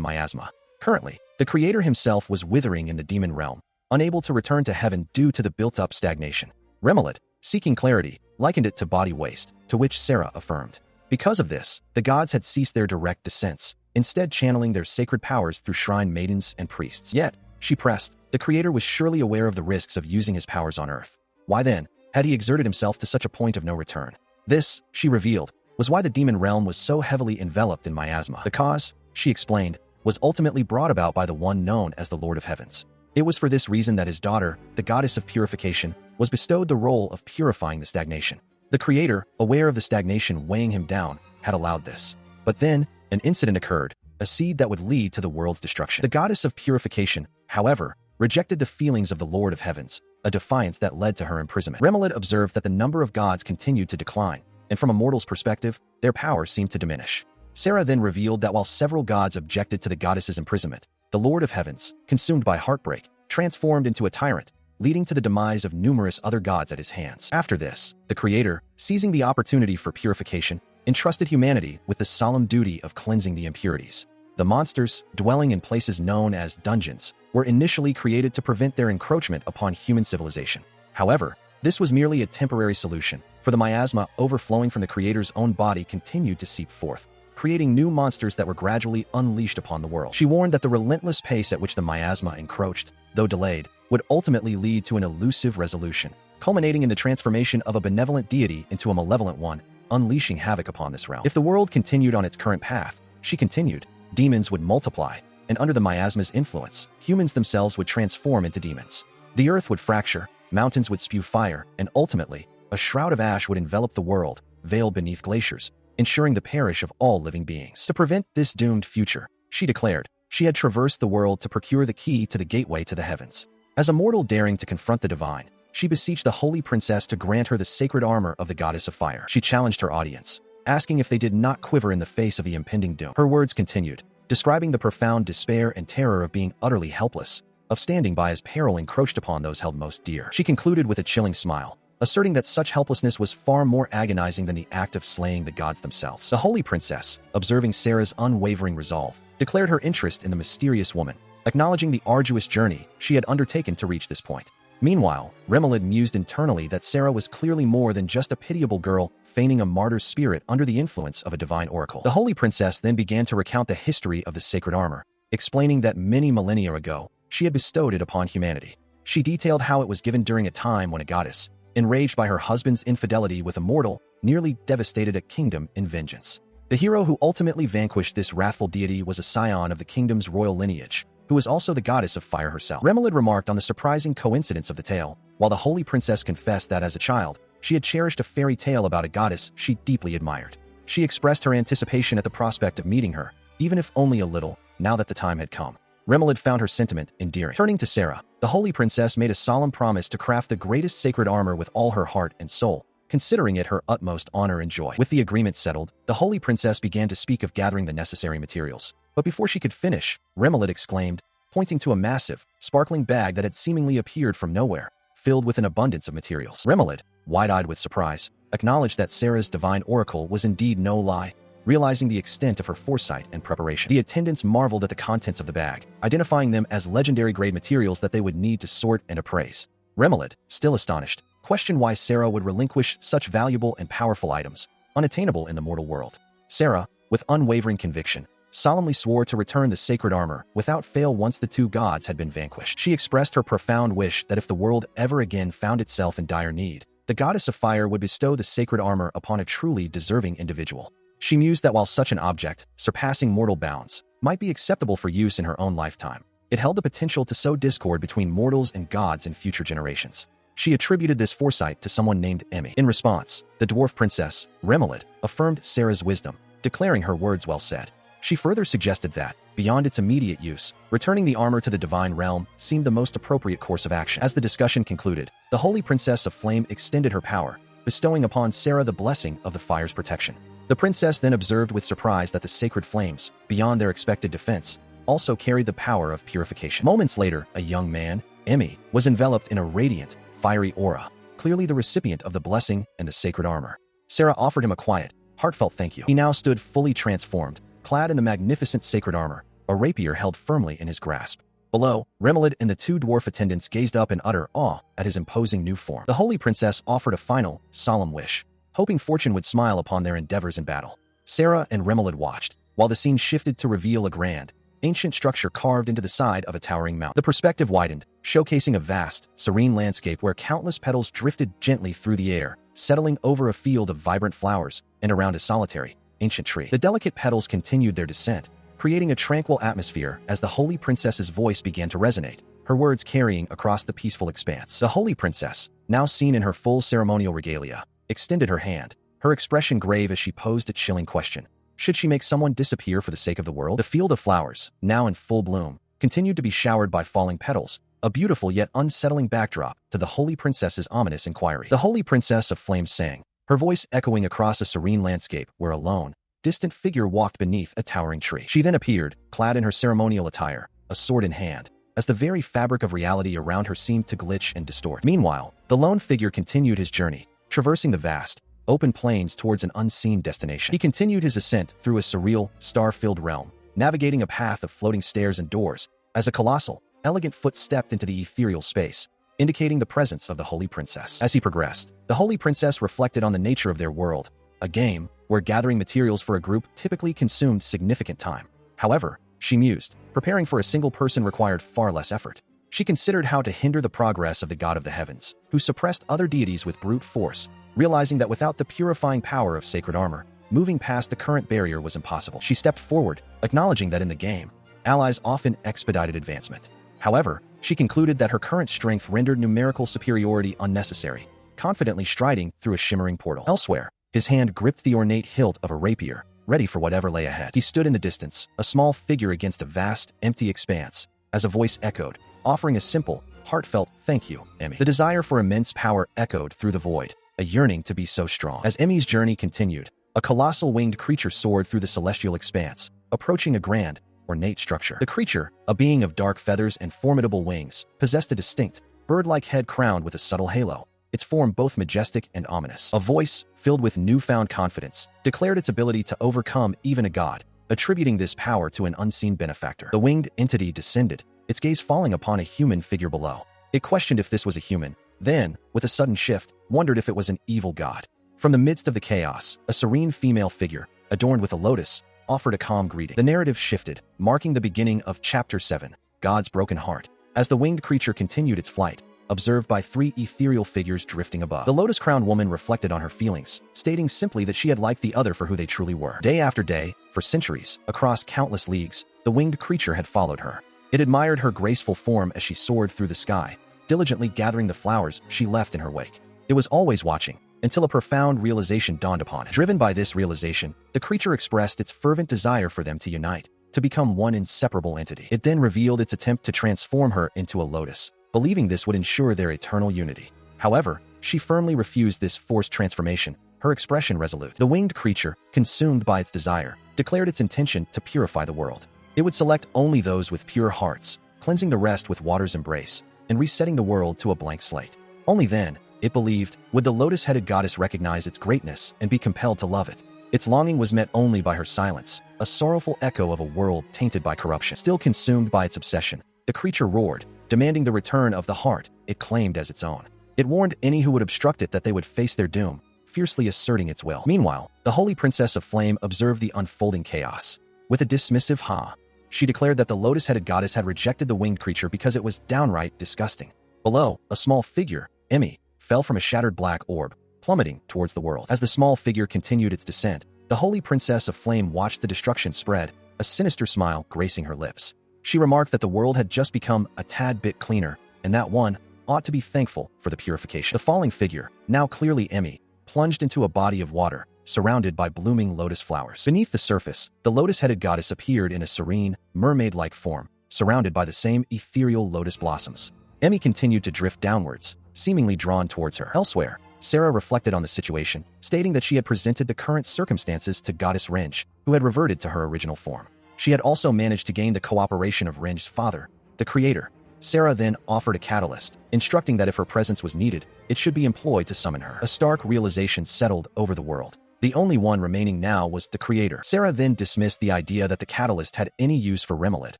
miasma. Currently, the Creator himself was withering in the demon realm, unable to return to heaven due to the built-up stagnation. Remelid, seeking clarity, likened it to body waste, to which Sarah affirmed. Because of this, the gods had ceased their direct descents, instead channeling their sacred powers through shrine maidens and priests. Yet, she pressed, the Creator was surely aware of the risks of using his powers on Earth. Why then had he exerted himself to such a point of no return? This, she revealed, was why the demon realm was so heavily enveloped in miasma. The cause, she explained, was ultimately brought about by the one known as the Lord of Heavens. It was for this reason that his daughter, the goddess of purification, was bestowed the role of purifying the stagnation. The Creator, aware of the stagnation weighing him down, had allowed this. But then, an incident occurred, a seed that would lead to the world's destruction. The goddess of purification, however, rejected the feelings of the Lord of Heavens, a defiance that led to her imprisonment. Remelid observed that the number of gods continued to decline, and from a mortal's perspective, their power seemed to diminish. Sarah then revealed that while several gods objected to the goddess's imprisonment, the Lord of Heavens, consumed by heartbreak, transformed into a tyrant, leading to the demise of numerous other gods at his hands. After this, the Creator, seizing the opportunity for purification, entrusted humanity with the solemn duty of cleansing the impurities. The monsters, dwelling in places known as dungeons, were initially created to prevent their encroachment upon human civilization. However, This was merely a temporary solution, for the miasma overflowing from the creator's own body continued to seep forth, creating new monsters that were gradually unleashed upon the world. She warned that the relentless pace at which the miasma encroached, though delayed, would ultimately lead to an elusive resolution, culminating in the transformation of a benevolent deity into a malevolent one, unleashing havoc upon this realm. If the world continued on its current path, she continued, demons would multiply, and under the miasma's influence, humans themselves would transform into demons. The earth would fracture, mountains would spew fire, and ultimately, a shroud of ash would envelop the world, veiled beneath glaciers, ensuring the perish of all living beings. To prevent this doomed future, she declared, she had traversed the world to procure the key to the gateway to the heavens. As a mortal daring to confront the divine, she beseeched the holy princess to grant her the sacred armor of the goddess of fire. She challenged her audience, asking if they did not quiver in the face of the impending doom. Her words continued, describing the profound despair and terror of being utterly helpless, of standing by as peril encroached upon those held most dear. She concluded with a chilling smile, asserting that such helplessness was far more agonizing than the act of slaying the gods themselves. The holy princess, observing Sarah's unwavering resolve, declared her interest in the mysterious woman, acknowledging the arduous journey she had undertaken to reach this point. Meanwhile, Remelid mused internally that Sarah was clearly more than just a pitiable girl feigning a martyr's spirit under the influence of a divine oracle. The holy princess then began to recount the history of the sacred armor, explaining that many millennia ago, she had bestowed it upon humanity. She detailed how it was given during a time when a goddess, enraged by her husband's infidelity with a mortal, nearly devastated a kingdom in vengeance. The hero who ultimately vanquished this wrathful deity was a scion of the kingdom's royal lineage, who was also the goddess of fire herself. Remelid remarked on the surprising coincidence of the tale, while the holy princess confessed that as a child, she had cherished a fairy tale about a goddess she deeply admired. She expressed her anticipation at the prospect of meeting her, even if only a little, now that the time had come. Remelid found her sentiment endearing. Turning to Sarah, the holy princess made a solemn promise to craft the greatest sacred armor with all her heart and soul, considering it her utmost honor and joy. With the agreement settled, the holy princess began to speak of gathering the necessary materials. But before she could finish, Remelid exclaimed, pointing to a massive, sparkling bag that had seemingly appeared from nowhere, filled with an abundance of materials. Remelid, wide-eyed with surprise, acknowledged that Sarah's divine oracle was indeed no lie, realizing the extent of her foresight and preparation. The attendants marveled at the contents of the bag, identifying them as legendary-grade materials that they would need to sort and appraise. Remelid, still astonished, questioned why Sarah would relinquish such valuable and powerful items, unattainable in the mortal world. Sarah, with unwavering conviction, solemnly swore to return the sacred armor without fail once the two gods had been vanquished. She expressed her profound wish that if the world ever again found itself in dire need, the goddess of fire would bestow the sacred armor upon a truly deserving individual. She mused that while such an object, surpassing mortal bounds, might be acceptable for use in her own lifetime, it held the potential to sow discord between mortals and gods in future generations. She attributed this foresight to someone named Emmy. In response, the dwarf princess, Remelid, affirmed Sarah's wisdom, declaring her words well said. She further suggested that, beyond its immediate use, returning the armor to the divine realm seemed the most appropriate course of action. As the discussion concluded, the Holy Princess of Flame extended her power, bestowing upon Sarah the blessing of the fire's protection. The princess then observed with surprise that the sacred flames, beyond their expected defense, also carried the power of purification. Moments later, a young man, Emmy, was enveloped in a radiant, fiery aura, clearly the recipient of the blessing and the sacred armor. Sarah offered him a quiet, heartfelt thank you. He now stood fully transformed, clad in the magnificent sacred armor, a rapier held firmly in his grasp. Below, Remelid and the two dwarf attendants gazed up in utter awe at his imposing new form. The holy princess offered a final, solemn wish, hoping fortune would smile upon their endeavors in battle. Sarah and Remelid watched, while the scene shifted to reveal a grand, ancient structure carved into the side of a towering mountain. The perspective widened, showcasing a vast, serene landscape where countless petals drifted gently through the air, settling over a field of vibrant flowers and around a solitary, ancient tree. The delicate petals continued their descent, creating a tranquil atmosphere as the holy princess's voice began to resonate, her words carrying across the peaceful expanse. The holy princess, now seen in her full ceremonial regalia, extended her hand, her expression grave as she posed a chilling question. Should she make someone disappear for the sake of the world? The field of flowers, now in full bloom, continued to be showered by falling petals, a beautiful yet unsettling backdrop to the holy princess's ominous inquiry. The holy princess of flames sang, her voice echoing across a serene landscape where a lone, distant figure walked beneath a towering tree. She then appeared, clad in her ceremonial attire, a sword in hand, as the very fabric of reality around her seemed to glitch and distort. Meanwhile, the lone figure continued his journey, traversing the vast, open plains towards an unseen destination. He continued his ascent through a surreal, star-filled realm, navigating a path of floating stairs and doors, as a colossal, elegant foot stepped into the ethereal space, indicating the presence of the Holy Princess. As he progressed, the Holy Princess reflected on the nature of their world, a game where gathering materials for a group typically consumed significant time. However, she mused, preparing for a single person required far less effort. She considered how to hinder the progress of the god of the heavens, who suppressed other deities with brute force, realizing that without the purifying power of sacred armor, moving past the current barrier was impossible. She stepped forward, acknowledging that in the game, allies often expedited advancement. However, she concluded that her current strength rendered numerical superiority unnecessary, confidently striding through a shimmering portal. Elsewhere, his hand gripped the ornate hilt of a rapier, ready for whatever lay ahead. He stood in the distance, a small figure against a vast, empty expanse, as a voice echoed, offering a simple, heartfelt "Thank you, Emmy." The desire for immense power echoed through the void, a yearning to be so strong. As Emmy's journey continued, a colossal winged creature soared through the celestial expanse, approaching a grand, ornate structure. The creature, a being of dark feathers and formidable wings, possessed a distinct, bird-like head crowned with a subtle halo, its form both majestic and ominous. A voice, filled with newfound confidence, declared its ability to overcome even a god, attributing this power to an unseen benefactor. The winged entity descended, its gaze falling upon a human figure below. It questioned if this was a human, then, with a sudden shift, wondered if it was an evil god. From the midst of the chaos, a serene female figure, adorned with a lotus, offered a calm greeting. The narrative shifted, marking the beginning of Chapter 7, God's Broken Heart, as the winged creature continued its flight, observed by three ethereal figures drifting above. The lotus-crowned woman reflected on her feelings, stating simply that she had liked the other for who they truly were. Day after day, for centuries, across countless leagues, the winged creature had followed her. It admired her graceful form as she soared through the sky, diligently gathering the flowers she left in her wake. It was always watching, until a profound realization dawned upon it. Driven by this realization, the creature expressed its fervent desire for them to unite, to become one inseparable entity. It then revealed its attempt to transform her into a lotus, believing this would ensure their eternal unity. However, she firmly refused this forced transformation, her expression resolute. The winged creature, consumed by its desire, declared its intention to purify the world. It would select only those with pure hearts, cleansing the rest with water's embrace, and resetting the world to a blank slate. Only then, it believed, would the lotus-headed goddess recognize its greatness and be compelled to love it. Its longing was met only by her silence, a sorrowful echo of a world tainted by corruption. Still consumed by its obsession, the creature roared, demanding the return of the heart it claimed as its own. It warned any who would obstruct it that they would face their doom, fiercely asserting its will. Meanwhile, the Holy Princess of Flame observed the unfolding chaos. With a dismissive "ha," she declared that the lotus-headed goddess had rejected the winged creature because it was downright disgusting. Below, a small figure, Emmy, fell from a shattered black orb, plummeting towards the world. As the small figure continued its descent, the Holy Princess of Flame watched the destruction spread, a sinister smile gracing her lips. She remarked that the world had just become a tad bit cleaner, and that one ought to be thankful for the purification. The falling figure, now clearly Emmy, plunged into a body of water, surrounded by blooming lotus flowers. Beneath the surface, the lotus-headed goddess appeared in a serene, mermaid-like form, surrounded by the same ethereal lotus blossoms. Emmy continued to drift downwards, seemingly drawn towards her. Elsewhere, Sarah reflected on the situation, stating that she had presented the current circumstances to Goddess Renge, who had reverted to her original form. She had also managed to gain the cooperation of Renge's father, the creator. Sarah then offered a catalyst, instructing that if her presence was needed, it should be employed to summon her. A stark realization settled over the world. The only one remaining now was the creator. Sarah then dismissed the idea that the catalyst had any use for Remelid,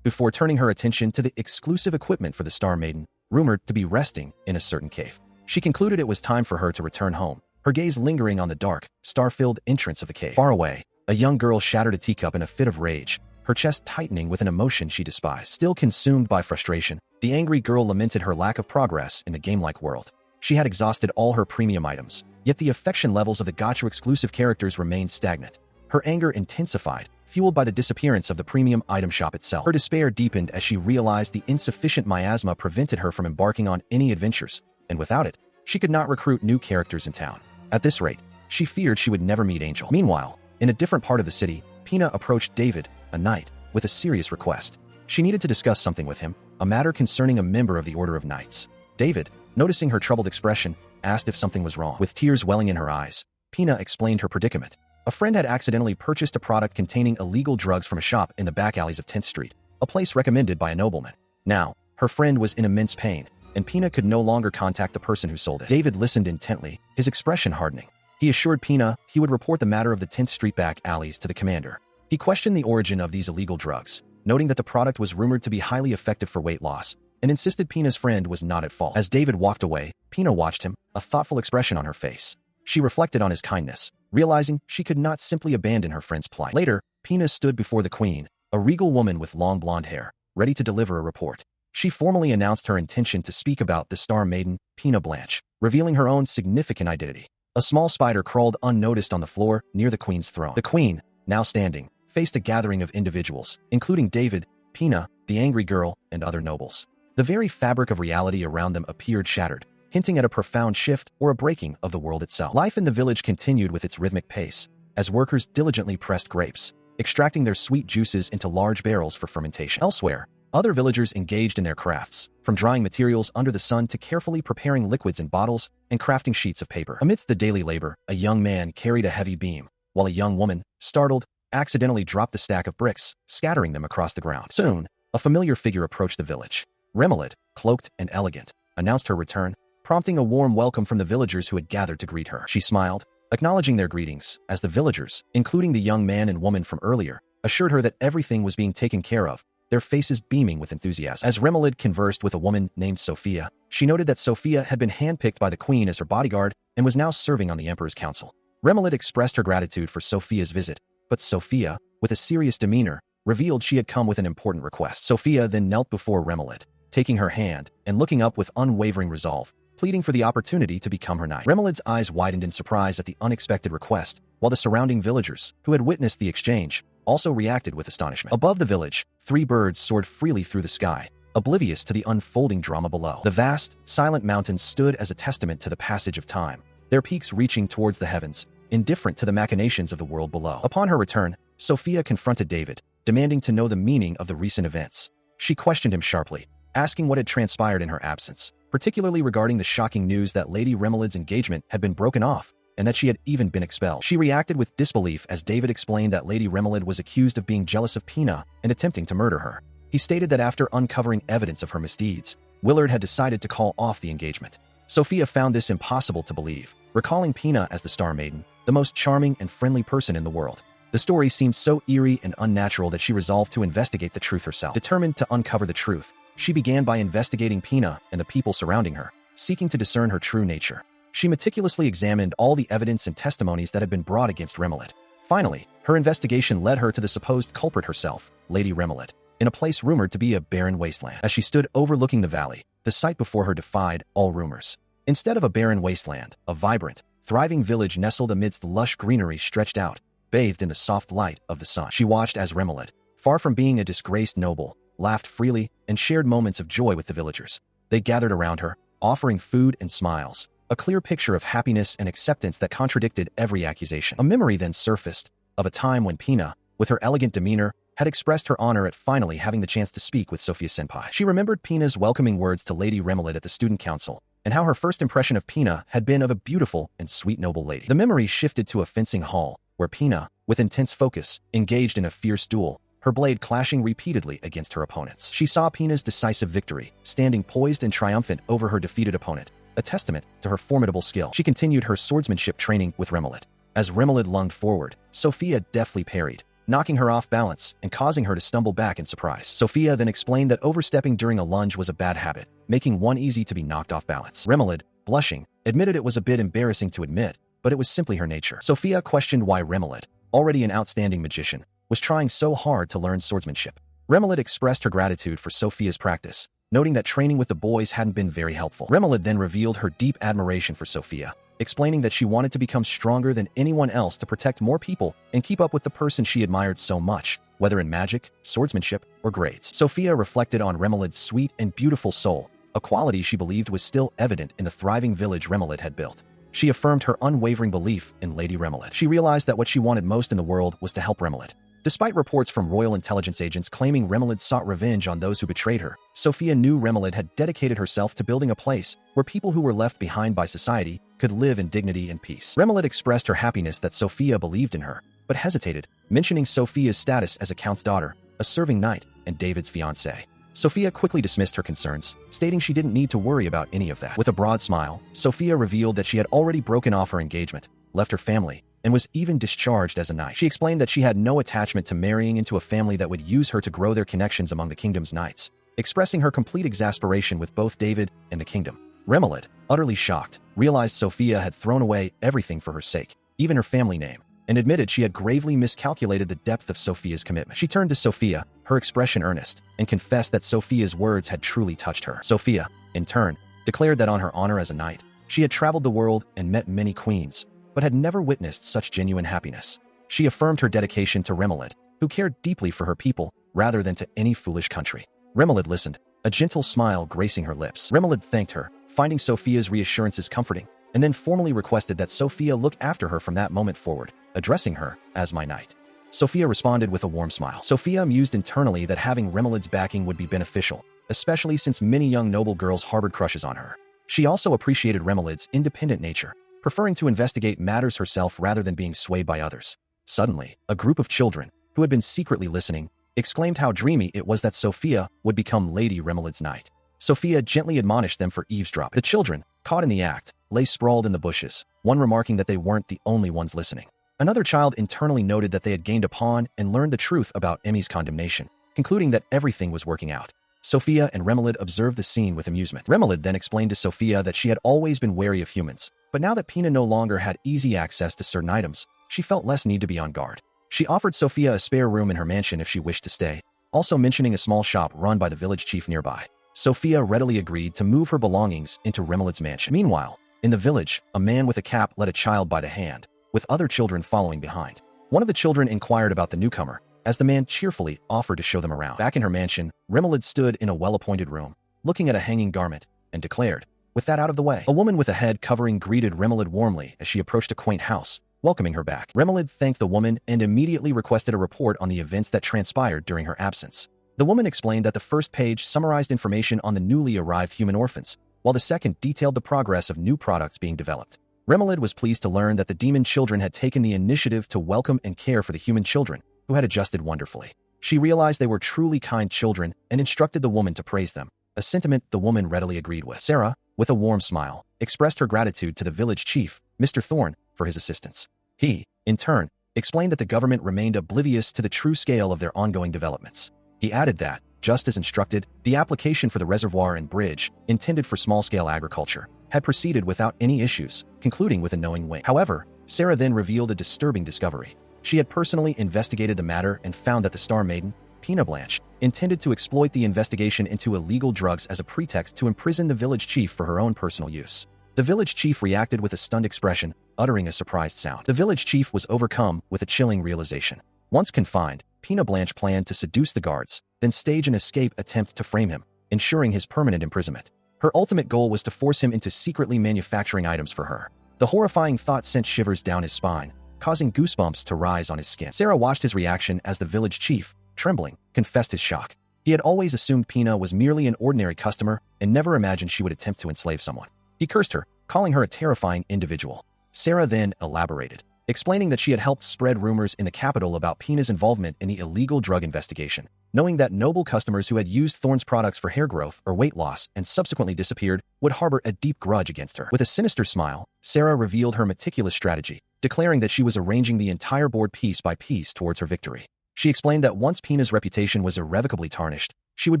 before turning her attention to the exclusive equipment for the Star Maiden, rumored to be resting in a certain cave. She concluded it was time for her to return home, her gaze lingering on the dark, star-filled entrance of the cave. Far away, a young girl shattered a teacup in a fit of rage, her chest tightening with an emotion she despised. Still consumed by frustration, the angry girl lamented her lack of progress in the game-like world. She had exhausted all her premium items, yet the affection levels of the gacha exclusive characters remained stagnant. Her anger intensified, fueled by the disappearance of the premium item shop itself. Her despair deepened as she realized the insufficient miasma prevented her from embarking on any adventures, and without it, she could not recruit new characters in town. At this rate, she feared she would never meet Angel. Meanwhile, in a different part of the city, Pina approached David, a knight, with a serious request. She needed to discuss something with him, a matter concerning a member of the Order of Knights. David, noticing her troubled expression, asked if something was wrong. With tears welling in her eyes, Pina explained her predicament. A friend had accidentally purchased a product containing illegal drugs from a shop in the back alleys of 10th Street, a place recommended by a nobleman. Now, her friend was in immense pain, and Pina could no longer contact the person who sold it. David listened intently, his expression hardening. He assured Pina he would report the matter of the 10th Street back alleys to the commander. He questioned the origin of these illegal drugs, noting that the product was rumored to be highly effective for weight loss, and insisted Pina's friend was not at fault. As David walked away, Pina watched him, a thoughtful expression on her face. She reflected on his kindness, realizing she could not simply abandon her friend's plight. Later, Pina stood before the queen, a regal woman with long blonde hair, ready to deliver a report. She formally announced her intention to speak about the star maiden, Pina Blanche, revealing her own significant identity. A small spider crawled unnoticed on the floor near the queen's throne. The queen, now standing, faced a gathering of individuals, including David, Pina, the angry girl, and other nobles. The very fabric of reality around them appeared shattered, hinting at a profound shift or a breaking of the world itself. Life in the village continued with its rhythmic pace, as workers diligently pressed grapes, extracting their sweet juices into large barrels for fermentation. Elsewhere, other villagers engaged in their crafts, from drying materials under the sun to carefully preparing liquids in bottles and crafting sheets of paper. Amidst the daily labor, a young man carried a heavy beam, while a young woman, startled, accidentally dropped a stack of bricks, scattering them across the ground. Soon, a familiar figure approached the village. Remelid, cloaked and elegant, announced her return, prompting a warm welcome from the villagers who had gathered to greet her. She smiled, acknowledging their greetings, as the villagers, including the young man and woman from earlier, assured her that everything was being taken care of, their faces beaming with enthusiasm. As Remelid conversed with a woman named Sophia, she noted that Sophia had been handpicked by the queen as her bodyguard and was now serving on the emperor's council. Remelid expressed her gratitude for Sophia's visit, but Sophia, with a serious demeanor, revealed she had come with an important request. Sophia then knelt before Remelid, taking her hand and looking up with unwavering resolve, pleading for the opportunity to become her knight. Remelid's eyes widened in surprise at the unexpected request, while the surrounding villagers, who had witnessed the exchange, also reacted with astonishment. Above the village, 3 birds soared freely through the sky, oblivious to the unfolding drama below. The vast, silent mountains stood as a testament to the passage of time, their peaks reaching towards the heavens, indifferent to the machinations of the world below. Upon her return, Sophia confronted David, demanding to know the meaning of the recent events. She questioned him sharply, asking what had transpired in her absence, particularly regarding the shocking news that Lady Remelid's engagement had been broken off and that she had even been expelled. She reacted with disbelief as David explained that Lady Remelid was accused of being jealous of Pina and attempting to murder her. He stated that after uncovering evidence of her misdeeds, Willard had decided to call off the engagement. Sophia found this impossible to believe, recalling Pina as the Star Maiden, the most charming and friendly person in the world. The story seemed so eerie and unnatural that she resolved to investigate the truth herself. Determined to uncover the truth, she began by investigating Pina and the people surrounding her, seeking to discern her true nature. She meticulously examined all the evidence and testimonies that had been brought against Remelid. Finally, her investigation led her to the supposed culprit herself, Lady Remelid, in a place rumored to be a barren wasteland. As she stood overlooking the valley, the sight before her defied all rumors. Instead of a barren wasteland, a vibrant, thriving village nestled amidst lush greenery stretched out, bathed in the soft light of the sun. She watched as Remelid, far from being a disgraced noble, laughed freely and shared moments of joy with the villagers. They gathered around her, offering food and smiles, a clear picture of happiness and acceptance that contradicted every accusation. A memory then surfaced of a time when Pina, with her elegant demeanor, had expressed her honor at finally having the chance to speak with Sophia Senpai. She remembered Pina's welcoming words to Lady Remelid at the student council, and how her first impression of Pina had been of a beautiful and sweet noble lady. The memory shifted to a fencing hall, where Pina, with intense focus, engaged in a fierce duel, her blade clashing repeatedly against her opponents. She saw Pina's decisive victory, standing poised and triumphant over her defeated opponent, a testament to her formidable skill. She continued her swordsmanship training with Remelid. As Remelid lunged forward, Sophia deftly parried, knocking her off balance and causing her to stumble back in surprise. Sophia then explained that overstepping during a lunge was a bad habit, making one easy to be knocked off balance. Remelid, blushing, admitted it was a bit embarrassing to admit, but it was simply her nature. Sophia questioned why Remelid, already an outstanding magician, was trying so hard to learn swordsmanship. Remelid expressed her gratitude for Sophia's practice, noting that training with the boys hadn't been very helpful. Remelid then revealed her deep admiration for Sophia, explaining that she wanted to become stronger than anyone else to protect more people and keep up with the person she admired so much, whether in magic, swordsmanship, or grades. Sophia reflected on Remelid's sweet and beautiful soul, a quality she believed was still evident in the thriving village Remelid had built. She affirmed her unwavering belief in Lady Remelid. She realized that what she wanted most in the world was to help Remelid. Despite reports from royal intelligence agents claiming Remelid sought revenge on those who betrayed her, Sophia knew Remelid had dedicated herself to building a place where people who were left behind by society could live in dignity and peace. Remelid expressed her happiness that Sophia believed in her, but hesitated, mentioning Sophia's status as a count's daughter, a serving knight, and David's fiancée. Sophia quickly dismissed her concerns, stating she didn't need to worry about any of that. With a broad smile, Sophia revealed that she had already broken off her engagement, left her family, and was even discharged as a knight. She explained that she had no attachment to marrying into a family that would use her to grow their connections among the kingdom's knights, expressing her complete exasperation with both David and the kingdom. Remelid, utterly shocked, realized Sophia had thrown away everything for her sake, even her family name, and admitted she had gravely miscalculated the depth of Sophia's commitment. She turned to Sophia, her expression earnest, and confessed that Sophia's words had truly touched her. Sophia, in turn, declared that on her honor as a knight, she had traveled the world and met many queens, but had never witnessed such genuine happiness. She affirmed her dedication to Remelid, who cared deeply for her people rather than to any foolish country. Remelid listened, a gentle smile gracing her lips. Remelid thanked her, finding Sophia's reassurances comforting, and then formally requested that Sophia look after her from that moment forward, addressing her as my knight. Sophia responded with a warm smile. Sophia mused internally that having Remelid's backing would be beneficial, especially since many young noble girls harbored crushes on her. She also appreciated Remelid's independent nature, preferring to investigate matters herself rather than being swayed by others. Suddenly, a group of children, who had been secretly listening, exclaimed how dreamy it was that Sophia would become Lady Remelid's knight. Sophia gently admonished them for eavesdropping. The children, caught in the act, lay sprawled in the bushes, one remarking that they weren't the only ones listening. Another child internally noted that they had gained a pawn and learned the truth about Emmy's condemnation, concluding that everything was working out. Sophia and Remelid observed the scene with amusement. Remelid then explained to Sophia that she had always been wary of humans, but now that Pina no longer had easy access to certain items, she felt less need to be on guard. She offered Sophia a spare room in her mansion if she wished to stay, also mentioning a small shop run by the village chief nearby. Sophia readily agreed to move her belongings into Remelid's mansion. Meanwhile, in the village, a man with a cap led a child by the hand, with other children following behind. One of the children inquired about the newcomer, as the man cheerfully offered to show them around. Back in her mansion, Remelid stood in a well-appointed room, looking at a hanging garment, and declared, "With that out of the way." A woman with a head covering greeted Remelid warmly as she approached a quaint house, welcoming her back. Remelid thanked the woman and immediately requested a report on the events that transpired during her absence. The woman explained that the first page summarized information on the newly arrived human orphans, while the second detailed the progress of new products being developed. Remelid was pleased to learn that the demon children had taken the initiative to welcome and care for the human children, who had adjusted wonderfully. She realized they were truly kind children and instructed the woman to praise them, a sentiment the woman readily agreed with. Sarah, with a warm smile, expressed her gratitude to the village chief, Mr. Thorne, for his assistance. He, in turn, explained that the government remained oblivious to the true scale of their ongoing developments. He added that, just as instructed, the application for the reservoir and bridge, intended for small-scale agriculture, had proceeded without any issues, concluding with a knowing wink. However, Sarah then revealed a disturbing discovery. She had personally investigated the matter and found that the Star Maiden, Pina Blanche, intended to exploit the investigation into illegal drugs as a pretext to imprison the village chief for her own personal use. The village chief reacted with a stunned expression, uttering a surprised sound. The village chief was overcome with a chilling realization. Once confined, Pina Blanche planned to seduce the guards, then stage an escape attempt to frame him, ensuring his permanent imprisonment. Her ultimate goal was to force him into secretly manufacturing items for her. The horrifying thought sent shivers down his spine, causing goosebumps to rise on his skin. Sarah watched his reaction as the village chief, trembling, confessed his shock. He had always assumed Pina was merely an ordinary customer and never imagined she would attempt to enslave someone. He cursed her, calling her a terrifying individual. Sarah then elaborated, explaining that she had helped spread rumors in the capital about Pina's involvement in the illegal drug investigation, knowing that noble customers who had used Thorne's products for hair growth or weight loss and subsequently disappeared would harbor a deep grudge against her. With a sinister smile, Sarah revealed her meticulous strategy, declaring that she was arranging the entire board piece by piece towards her victory. She explained that once Pina's reputation was irrevocably tarnished, she would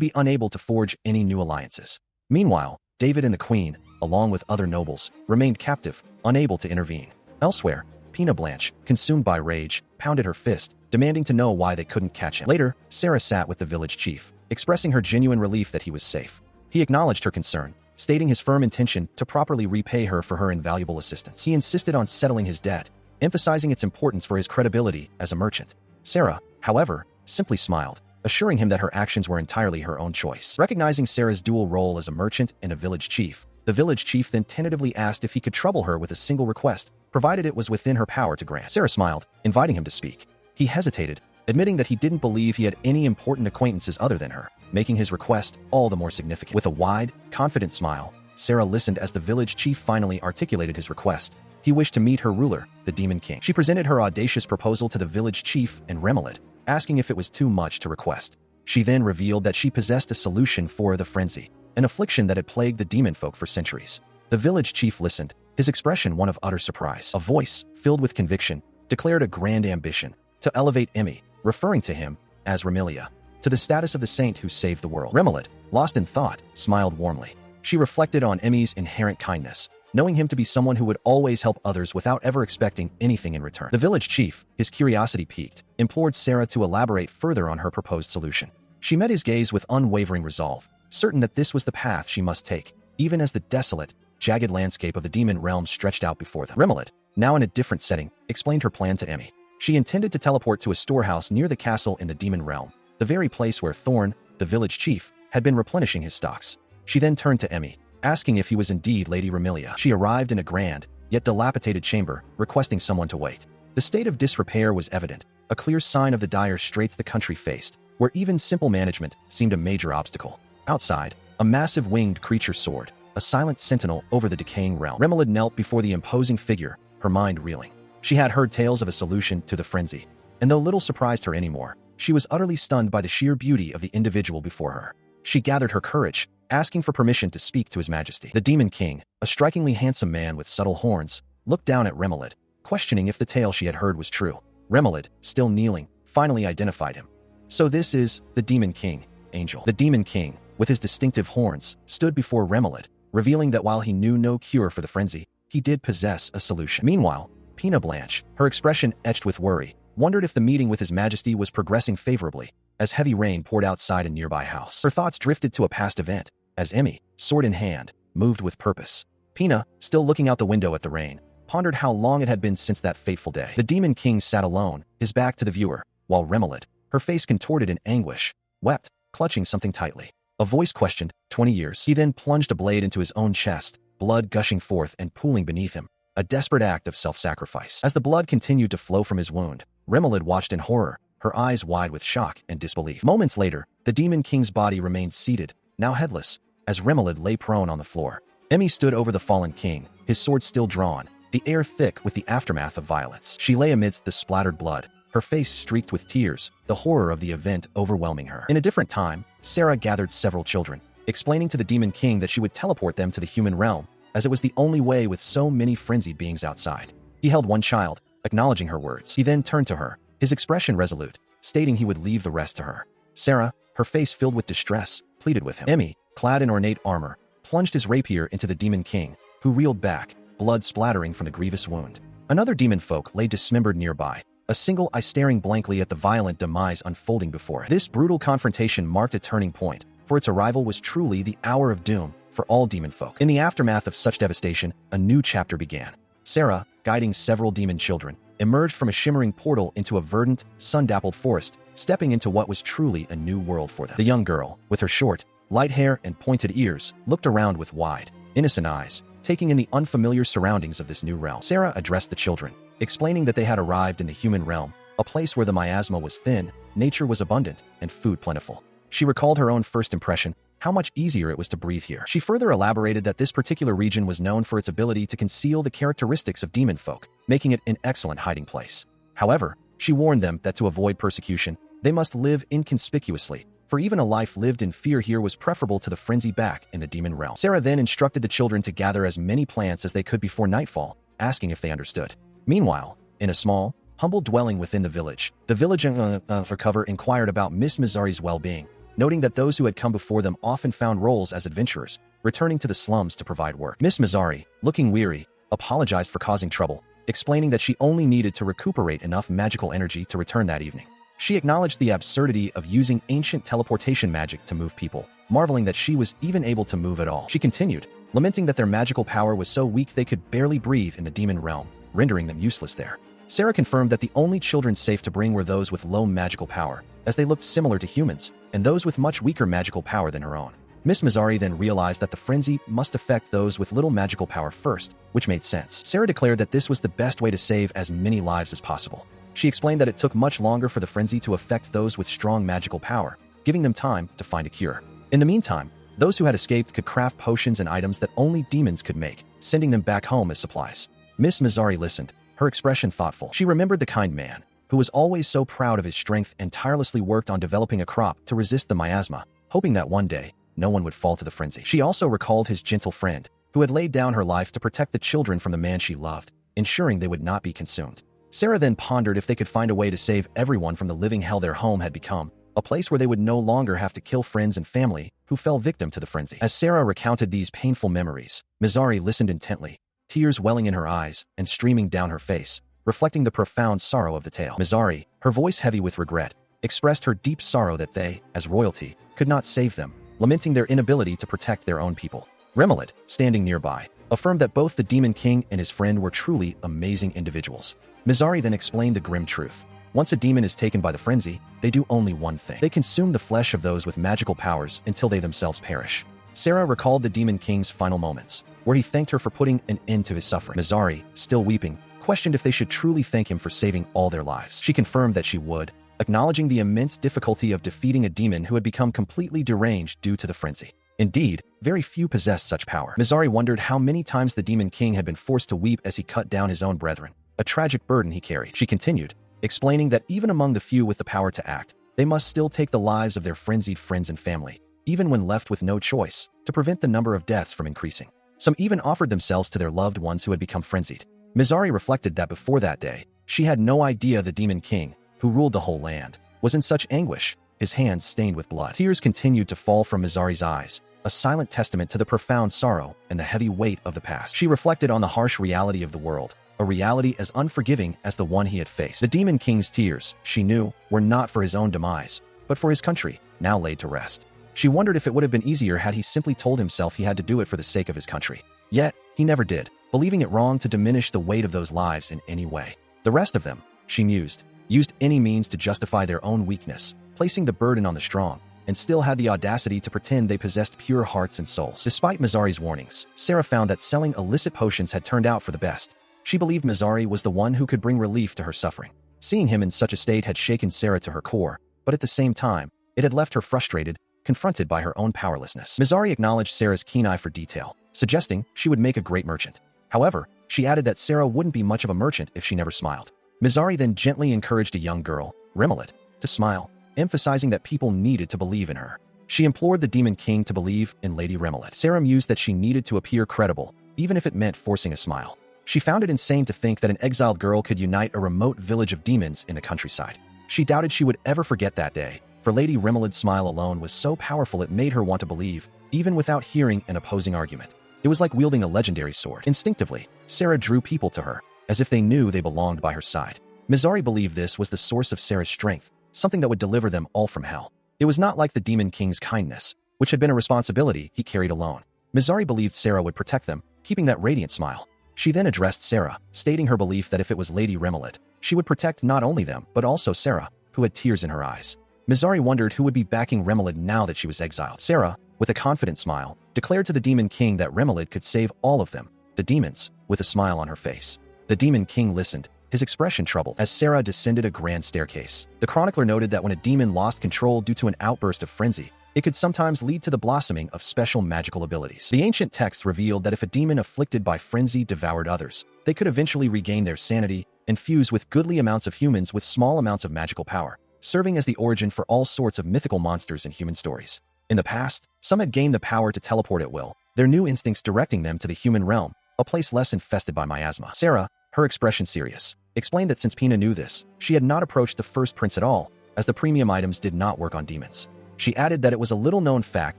be unable to forge any new alliances. Meanwhile, David and the Queen, along with other nobles, remained captive, unable to intervene. Elsewhere, Pina Blanche, consumed by rage, pounded her fist, demanding to know why they couldn't catch him. Later, Sarah sat with the village chief, expressing her genuine relief that he was safe. He acknowledged her concern, stating his firm intention to properly repay her for her invaluable assistance. He insisted on settling his debt, emphasizing its importance for his credibility as a merchant. Sarah, however, simply smiled, assuring him that her actions were entirely her own choice. Recognizing Sarah's dual role as a merchant and a village chief, the village chief then tentatively asked if he could trouble her with a single request, provided it was within her power to grant. Sarah smiled, inviting him to speak. He hesitated, admitting that he didn't believe he had any important acquaintances other than her, making his request all the more significant. With a wide, confident smile, Sarah listened as the village chief finally articulated his request. He wished to meet her ruler, the Demon King. She presented her audacious proposal to the village chief and Remelid, asking if it was too much to request. She then revealed that she possessed a solution for the frenzy, an affliction that had plagued the demon folk for centuries. The village chief listened, his expression one of utter surprise. A voice, filled with conviction, declared a grand ambition to elevate Emmy, referring to him as Remelia. to the status of the saint who saved the world. Remelid, lost in thought, smiled warmly. She reflected on Emmy's inherent kindness, knowing him to be someone who would always help others without ever expecting anything in return. The village chief, his curiosity piqued, implored Sarah to elaborate further on her proposed solution. She met his gaze with unwavering resolve, certain that this was the path she must take, even as the desolate, jagged landscape of the demon realm stretched out before them. Remelid, now in a different setting, explained her plan to Emmy. She intended to teleport to a storehouse near the castle in the demon realm, the very place where Thorn, the village chief, had been replenishing his stocks. She then turned to Emmy, asking if he was indeed Lady Remelia. She arrived in a grand, yet dilapidated chamber, requesting someone to wait. The state of disrepair was evident, a clear sign of the dire straits the country faced, where even simple management seemed a major obstacle. Outside, a massive winged creature soared, a silent sentinel over the decaying realm. Remelid knelt before the imposing figure, her mind reeling. She had heard tales of a solution to the frenzy, and though little surprised her anymore, she was utterly stunned by the sheer beauty of the individual before her. She gathered her courage, asking for permission to speak to His Majesty. The Demon King, a strikingly handsome man with subtle horns, looked down at Remelid, questioning if the tale she had heard was true. Remelid, still kneeling, finally identified him. So this is the Demon King, Angel. The Demon King, with his distinctive horns, stood before Remelid, revealing that while he knew no cure for the frenzy, he did possess a solution. Meanwhile, Pina Blanche, her expression etched with worry, wondered if the meeting with His Majesty was progressing favorably, as heavy rain poured outside a nearby house. Her thoughts drifted to a past event, as Emmy, sword in hand, moved with purpose. Pina, still looking out the window at the rain, pondered how long it had been since that fateful day. The Demon King sat alone, his back to the viewer, while Remelid, her face contorted in anguish, wept, clutching something tightly. A voice questioned, 20 years. He then plunged a blade into his own chest, blood gushing forth and pooling beneath him, a desperate act of self-sacrifice. As the blood continued to flow from his wound, Remelid watched in horror, her eyes wide with shock and disbelief. Moments later, the Demon King's body remained seated, now headless, as Remelid lay prone on the floor. Emmy stood over the fallen king, his sword still drawn, the air thick with the aftermath of violence. She lay amidst the splattered blood, her face streaked with tears, the horror of the event overwhelming her. In a different time, Sarah gathered several children, explaining to the Demon King that she would teleport them to the human realm, as it was the only way with so many frenzied beings outside. He held one child, acknowledging her words. He then turned to her, his expression resolute, stating he would leave the rest to her. Sarah, her face filled with distress, pleaded with him. Emmy, clad in ornate armor, plunged his rapier into the Demon King, who reeled back, blood splattering from the grievous wound. Another demon folk lay dismembered nearby, a single eye staring blankly at the violent demise unfolding before it. This brutal confrontation marked a turning point, for its arrival was truly the hour of doom for all demon folk. In the aftermath of such devastation, a new chapter began. Sarah, guiding several demon children, emerged from a shimmering portal into a verdant, sun-dappled forest, stepping into what was truly a new world for them. The young girl, with her short, light hair and pointed ears, looked around with wide, innocent eyes, taking in the unfamiliar surroundings of this new realm. Sarah addressed the children, explaining that they had arrived in the human realm, a place where the miasma was thin, nature was abundant, and food plentiful. She recalled her own first impression, how much easier it was to breathe here. She further elaborated that this particular region was known for its ability to conceal the characteristics of demon folk, making it an excellent hiding place. However, she warned them that to avoid persecution, they must live inconspicuously, for even a life lived in fear here was preferable to the frenzy back in the demon realm. Sarah then instructed the children to gather as many plants as they could before nightfall, asking if they understood. Meanwhile, in a small, humble dwelling within the village undercover inquired about Miss Mazzari's well-being, noting that those who had come before them often found roles as adventurers, returning to the slums to provide work. Miss Mazzari, looking weary, apologized for causing trouble, explaining that she only needed to recuperate enough magical energy to return that evening. She acknowledged the absurdity of using ancient teleportation magic to move people, marveling that she was even able to move at all. She continued, lamenting that their magical power was so weak they could barely breathe in the demon realm, rendering them useless there. Sarah confirmed that the only children safe to bring were those with low magical power, as they looked similar to humans, and those with much weaker magical power than her own. Miss Mazzari then realized that the frenzy must affect those with little magical power first, which made sense. Sarah declared that this was the best way to save as many lives as possible. She explained that it took much longer for the frenzy to affect those with strong magical power, giving them time to find a cure. In the meantime, those who had escaped could craft potions and items that only demons could make, sending them back home as supplies. Miss Mazzari listened, her expression thoughtful. She remembered the kind man, who was always so proud of his strength and tirelessly worked on developing a crop to resist the miasma, hoping that one day, no one would fall to the frenzy. She also recalled his gentle friend, who had laid down her life to protect the children from the man she loved, ensuring they would not be consumed. Sarah then pondered if they could find a way to save everyone from the living hell their home had become, a place where they would no longer have to kill friends and family who fell victim to the frenzy. As Sarah recounted these painful memories, Mizari listened intently, tears welling in her eyes and streaming down her face, reflecting the profound sorrow of the tale. Mizari, her voice heavy with regret, expressed her deep sorrow that they, as royalty, could not save them, lamenting their inability to protect their own people. Remelid, standing nearby, affirmed that both the Demon King and his friend were truly amazing individuals. Mizari then explained the grim truth. Once a demon is taken by the frenzy, they do only one thing. They consume the flesh of those with magical powers until they themselves perish. Sarah recalled the Demon King's final moments, where he thanked her for putting an end to his suffering. Mizari, still weeping, questioned if they should truly thank him for saving all their lives. She confirmed that she would, acknowledging the immense difficulty of defeating a demon who had become completely deranged due to the frenzy. Indeed, very few possessed such power. Mizari wondered how many times the Demon King had been forced to weep as he cut down his own brethren, a tragic burden he carried. She continued, explaining that even among the few with the power to act, they must still take the lives of their frenzied friends and family, even when left with no choice, to prevent the number of deaths from increasing. Some even offered themselves to their loved ones who had become frenzied. Mizari reflected that before that day, she had no idea the Demon King, who ruled the whole land, was in such anguish, his hands stained with blood. Tears continued to fall from Mizari's eyes, a silent testament to the profound sorrow and the heavy weight of the past. She reflected on the harsh reality of the world, a reality as unforgiving as the one he had faced. The Demon King's tears, she knew, were not for his own demise, but for his country, now laid to rest. She wondered if it would have been easier had he simply told himself he had to do it for the sake of his country. Yet, he never did, believing it wrong to diminish the weight of those lives in any way. The rest of them, she mused, used any means to justify their own weakness, placing the burden on the strong, and still had the audacity to pretend they possessed pure hearts and souls. Despite Mizari's warnings, Sarah found that selling illicit potions had turned out for the best. She believed Mizari was the one who could bring relief to her suffering. Seeing him in such a state had shaken Sarah to her core, but at the same time, it had left her frustrated, confronted by her own powerlessness. Mizari acknowledged Sarah's keen eye for detail, suggesting she would make a great merchant. However, she added that Sarah wouldn't be much of a merchant if she never smiled. Mizari then gently encouraged a young girl, Remelid, to smile, emphasizing that people needed to believe in her. She implored the Demon King to believe in Lady Remelid. Sarah mused that she needed to appear credible, even if it meant forcing a smile. She found it insane to think that an exiled girl could unite a remote village of demons in the countryside. She doubted she would ever forget that day, for Lady Remelid's smile alone was so powerful it made her want to believe, even without hearing an opposing argument. It was like wielding a legendary sword. Instinctively, Sarah drew people to her, as if they knew they belonged by her side. Mizari believed this was the source of Sarah's strength, something that would deliver them all from hell. It was not like the Demon King's kindness, which had been a responsibility he carried alone. Mizari believed Sarah would protect them, keeping that radiant smile. She then addressed Sarah, stating her belief that if it was Lady Remelid, she would protect not only them, but also Sarah, who had tears in her eyes. Mizari wondered who would be backing Remelid now that she was exiled. Sarah, with a confident smile, declared to the Demon King that Remelid could save all of them, the demons, with a smile on her face. The Demon King listened, his expression troubled, as Sarah descended a grand staircase. The chronicler noted that when a demon lost control due to an outburst of frenzy, it could sometimes lead to the blossoming of special magical abilities. The ancient text revealed that if a demon afflicted by frenzy devoured others, they could eventually regain their sanity and fuse with goodly amounts of humans with small amounts of magical power, serving as the origin for all sorts of mythical monsters in human stories. In the past, some had gained the power to teleport at will, their new instincts directing them to the human realm, a place less infested by miasma. Sarah, her expression serious, explained that since Pina knew this, she had not approached the first prince at all, as the premium items did not work on demons. She added that it was a little-known fact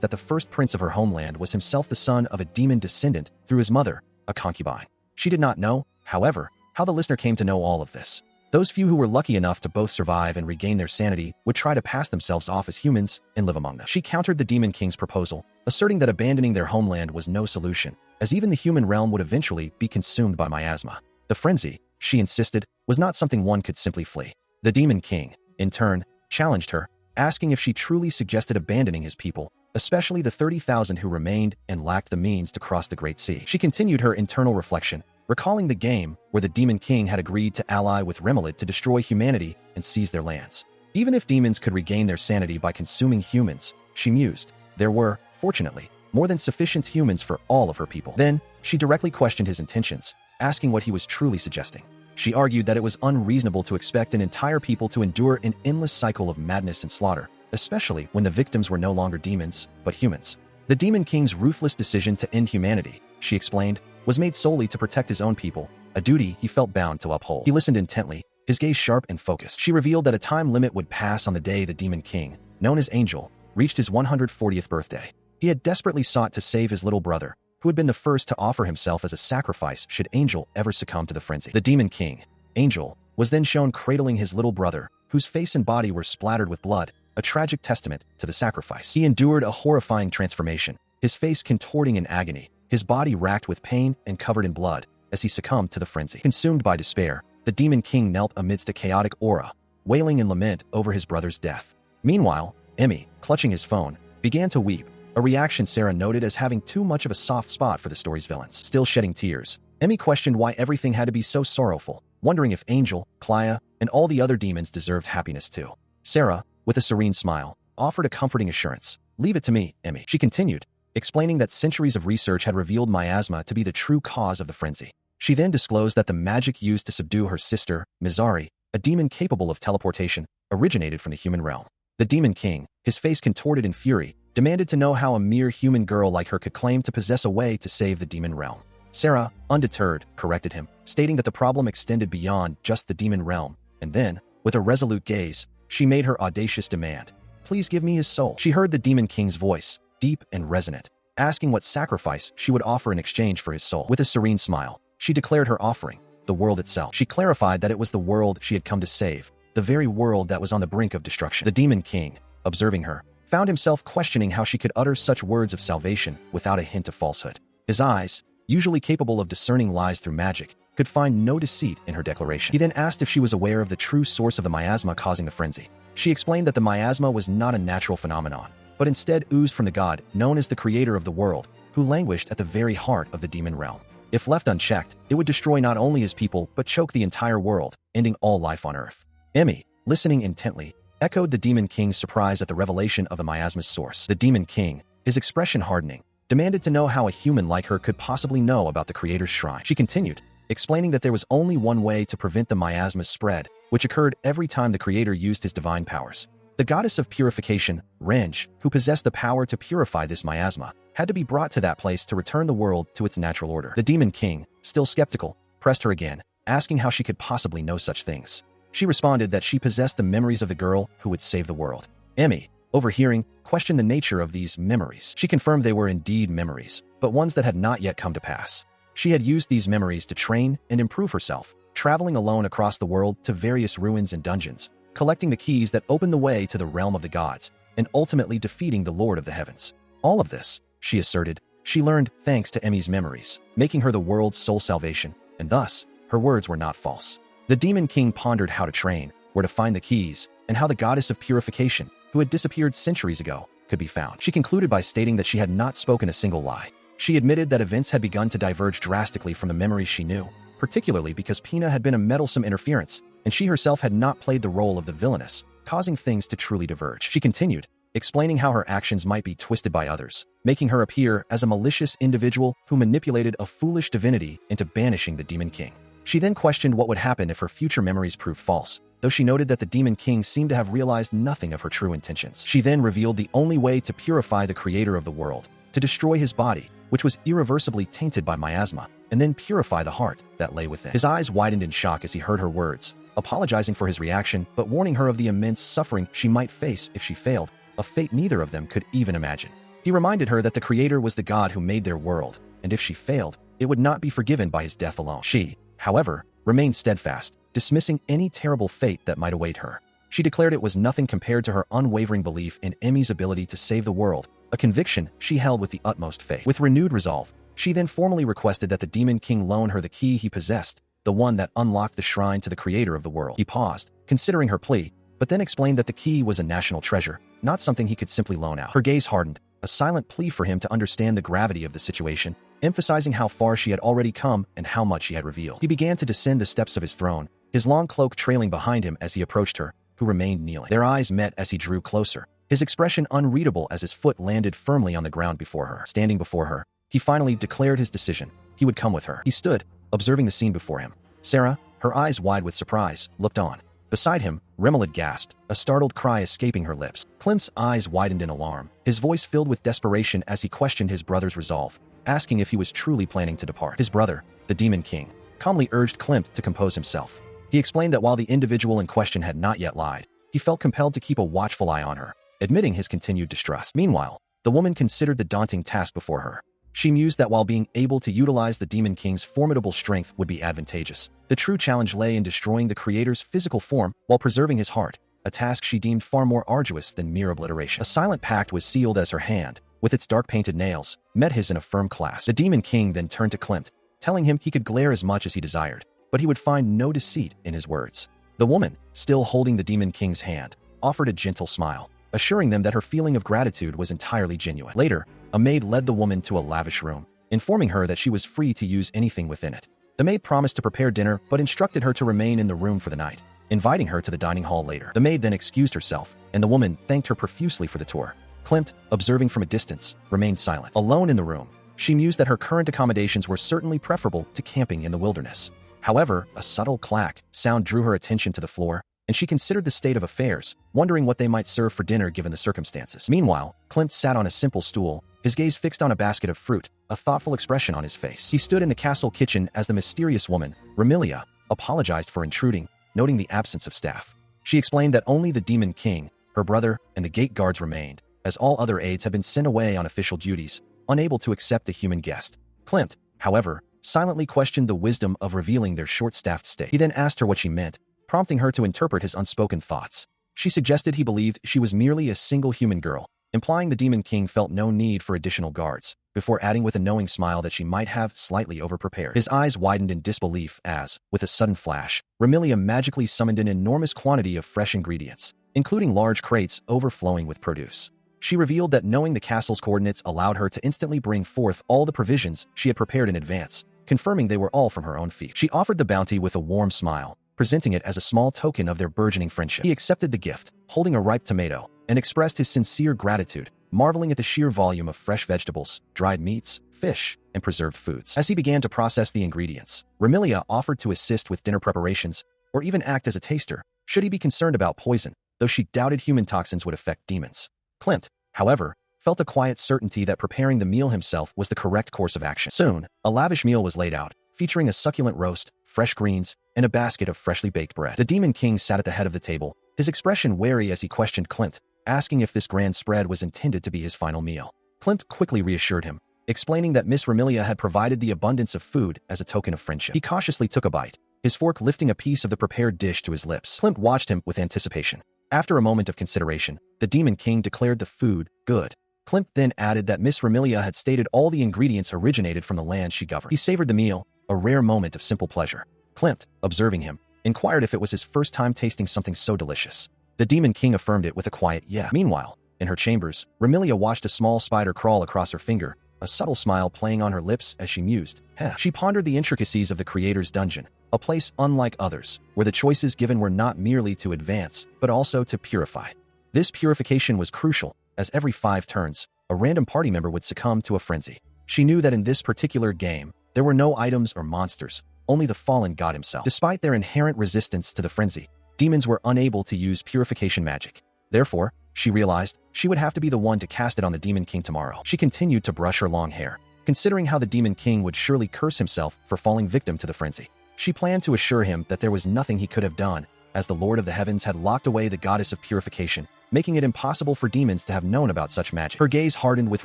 that the first prince of her homeland was himself the son of a demon descendant through his mother, a concubine. She did not know, however, how the listener came to know all of this. Those few who were lucky enough to both survive and regain their sanity would try to pass themselves off as humans and live among them. She countered the Demon King's proposal, asserting that abandoning their homeland was no solution, as even the human realm would eventually be consumed by miasma. The frenzy, she insisted, was not something one could simply flee. The Demon King, in turn, challenged her, asking if she truly suggested abandoning his people, especially the 30,000 who remained and lacked the means to cross the Great Sea. She continued her internal reflection, recalling the game where the Demon King had agreed to ally with Remelid to destroy humanity and seize their lands. Even if demons could regain their sanity by consuming humans, she mused, there were, fortunately, more than sufficient humans for all of her people. Then, she directly questioned his intentions, asking what he was truly suggesting. She argued that it was unreasonable to expect an entire people to endure an endless cycle of madness and slaughter, especially when the victims were no longer demons, but humans. The Demon King's ruthless decision to end humanity, she explained, was made solely to protect his own people, a duty he felt bound to uphold. He listened intently, his gaze sharp and focused. She revealed that a time limit would pass on the day the Demon King, known as Angel, reached his 140th birthday. He had desperately sought to save his little brother, who had been the first to offer himself as a sacrifice should Angel ever succumb to the frenzy. The Demon King, Angel, was then shown cradling his little brother, whose face and body were splattered with blood, a tragic testament to the sacrifice. He endured a horrifying transformation, his face contorting in agony, his body racked with pain and covered in blood, as he succumbed to the frenzy. Consumed by despair, the Demon King knelt amidst a chaotic aura, wailing in lament over his brother's death. Meanwhile, Emmy, clutching his phone, began to weep, a reaction Sarah noted as having too much of a soft spot for the story's villains. Still shedding tears, Emmy questioned why everything had to be so sorrowful, wondering if Angel, Clea, and all the other demons deserved happiness too. Sarah, with a serene smile, offered a comforting assurance. "Leave it to me, Emmy," she continued, explaining that centuries of research had revealed miasma to be the true cause of the frenzy. She then disclosed that the magic used to subdue her sister, Mizari, a demon capable of teleportation, originated from the human realm. The Demon King, his face contorted in fury, demanded to know how a mere human girl like her could claim to possess a way to save the demon realm. Sarah, undeterred, corrected him, stating that the problem extended beyond just the demon realm, and then, with a resolute gaze, she made her audacious demand. "Please give me his soul." She heard the Demon King's voice, deep and resonant, asking what sacrifice she would offer in exchange for his soul. With a serene smile, she declared her offering, the world itself. She clarified that it was the world she had come to save, the very world that was on the brink of destruction. The Demon King, observing her, found himself questioning how she could utter such words of salvation without a hint of falsehood. His eyes, usually capable of discerning lies through magic, could find no deceit in her declaration. He then asked if she was aware of the true source of the miasma causing the frenzy. She explained that the miasma was not a natural phenomenon, but instead oozed from the god known as the creator of the world, who languished at the very heart of the demon realm. If left unchecked, it would destroy not only his people but choke the entire world, ending all life on Earth. Emmy, listening intently, echoed the Demon King's surprise at the revelation of the miasma's source. The Demon King, his expression hardening, demanded to know how a human like her could possibly know about the creator's shrine. She continued, explaining that there was only one way to prevent the miasma's spread, which occurred every time the creator used his divine powers. The goddess of purification, Renge, who possessed the power to purify this miasma, had to be brought to that place to return the world to its natural order. The Demon King, still skeptical, pressed her again, asking how she could possibly know such things. She responded that she possessed the memories of the girl who would save the world. Emmy, overhearing, questioned the nature of these memories. She confirmed they were indeed memories, but ones that had not yet come to pass. She had used these memories to train and improve herself, traveling alone across the world to various ruins and dungeons, collecting the keys that opened the way to the realm of the gods, and ultimately defeating the Lord of the Heavens. All of this, she asserted, she learned thanks to Emmy's memories, making her the world's sole salvation, and thus, her words were not false. The Demon King pondered how to train, where to find the keys, and how the goddess of purification, who had disappeared centuries ago, could be found. She concluded by stating that she had not spoken a single lie. She admitted that events had begun to diverge drastically from the memories she knew, particularly because Pina had been a meddlesome interference, and she herself had not played the role of the villainess, causing things to truly diverge. She continued, explaining how her actions might be twisted by others, making her appear as a malicious individual who manipulated a foolish divinity into banishing the Demon King. She then questioned what would happen if her future memories proved false, though she noted that the Demon King seemed to have realized nothing of her true intentions. She then revealed the only way to purify the creator of the world, to destroy his body, which was irreversibly tainted by miasma, and then purify the heart that lay within. His eyes widened in shock as he heard her words, apologizing for his reaction but warning her of the immense suffering she might face if she failed, a fate neither of them could even imagine. He reminded her that the creator was the god who made their world, and if she failed, it would not be forgiven by his death alone. She, however, remained steadfast, dismissing any terrible fate that might await her. She declared it was nothing compared to her unwavering belief in Emmy's ability to save the world, a conviction she held with the utmost faith. With renewed resolve, she then formally requested that the Demon King loan her the key he possessed, the one that unlocked the shrine to the creator of the world. He paused, considering her plea, but then explained that the key was a national treasure, not something he could simply loan out. Her gaze hardened, a silent plea for him to understand the gravity of the situation, emphasizing how far she had already come and how much she had revealed. He began to descend the steps of his throne, his long cloak trailing behind him as he approached her, who remained kneeling. Their eyes met as he drew closer, his expression unreadable as his foot landed firmly on the ground before her. Standing before her, he finally declared his decision. He would come with her. He stood, observing the scene before him. Sarah, her eyes wide with surprise, looked on. Beside him, Remelid gasped, a startled cry escaping her lips. Klimt's eyes widened in alarm, his voice filled with desperation as he questioned his brother's resolve, asking if he was truly planning to depart. His brother, the Demon King, calmly urged Klimt to compose himself. He explained that while the individual in question had not yet lied, he felt compelled to keep a watchful eye on her, admitting his continued distrust. Meanwhile, the woman considered the daunting task before her. She mused that while being able to utilize the Demon King's formidable strength would be advantageous, the true challenge lay in destroying the creator's physical form while preserving his heart, a task she deemed far more arduous than mere obliteration. A silent pact was sealed as her hand, with its dark painted nails, met his in a firm clasp. The Demon King then turned to Klimt, telling him he could glare as much as he desired, but he would find no deceit in his words. The woman, still holding the Demon King's hand, offered a gentle smile, assuring them that her feeling of gratitude was entirely genuine. Later, a maid led the woman to a lavish room, informing her that she was free to use anything within it. The maid promised to prepare dinner but instructed her to remain in the room for the night, inviting her to the dining hall later. The maid then excused herself, and the woman thanked her profusely for the tour. Klimt, observing from a distance, remained silent. Alone in the room, she mused that her current accommodations were certainly preferable to camping in the wilderness. However, a subtle clack sound drew her attention to the floor, and she considered the state of affairs, wondering what they might serve for dinner given the circumstances. Meanwhile, Klimt sat on a simple stool, his gaze fixed on a basket of fruit, a thoughtful expression on his face. He stood in the castle kitchen as the mysterious woman, Remilia, apologized for intruding, noting the absence of staff. She explained that only the Demon King, her brother, and the gate guards remained, as all other aides had been sent away on official duties, unable to accept a human guest. Klimt, however, silently questioned the wisdom of revealing their short-staffed state. He then asked her what she meant, prompting her to interpret his unspoken thoughts. She suggested he believed she was merely a single human girl, implying the Demon King felt no need for additional guards, before adding with a knowing smile that she might have slightly overprepared. His eyes widened in disbelief as, with a sudden flash, Remilia magically summoned an enormous quantity of fresh ingredients, including large crates overflowing with produce. She revealed that knowing the castle's coordinates allowed her to instantly bring forth all the provisions she had prepared in advance, confirming they were all from her own fief. She offered the bounty with a warm smile, presenting it as a small token of their burgeoning friendship. He accepted the gift, holding a ripe tomato, and expressed his sincere gratitude, marveling at the sheer volume of fresh vegetables, dried meats, fish, and preserved foods. As he began to process the ingredients, Remilia offered to assist with dinner preparations, or even act as a taster, should he be concerned about poison, though she doubted human toxins would affect demons. Klimt, however, felt a quiet certainty that preparing the meal himself was the correct course of action. Soon, a lavish meal was laid out, featuring a succulent roast, fresh greens, and a basket of freshly baked bread. The Demon King sat at the head of the table, his expression wary as he questioned Klimt, asking if this grand spread was intended to be his final meal. Klimt quickly reassured him, explaining that Miss Remilia had provided the abundance of food as a token of friendship. He cautiously took a bite, his fork lifting a piece of the prepared dish to his lips. Klimt watched him with anticipation. After a moment of consideration, the Demon King declared the food good. Klimt then added that Miss Remilia had stated all the ingredients originated from the land she governed. He savored the meal, a rare moment of simple pleasure. Klimt, observing him, inquired if it was his first time tasting something so delicious. The Demon King affirmed it with a quiet yeah. Meanwhile, in her chambers, Remilia watched a small spider crawl across her finger, a subtle smile playing on her lips as she mused. She pondered the intricacies of the Creator's dungeon, a place unlike others, where the choices given were not merely to advance, but also to purify. This purification was crucial, as every 5 turns, a random party member would succumb to a frenzy. She knew that in this particular game, there were no items or monsters, only the fallen god himself. Despite their inherent resistance to the frenzy, demons were unable to use purification magic. Therefore, she realized she would have to be the one to cast it on the Demon King tomorrow. She continued to brush her long hair, considering how the Demon King would surely curse himself for falling victim to the frenzy. She planned to assure him that there was nothing he could have done, as the Lord of the Heavens had locked away the goddess of purification, making it impossible for demons to have known about such magic. Her gaze hardened with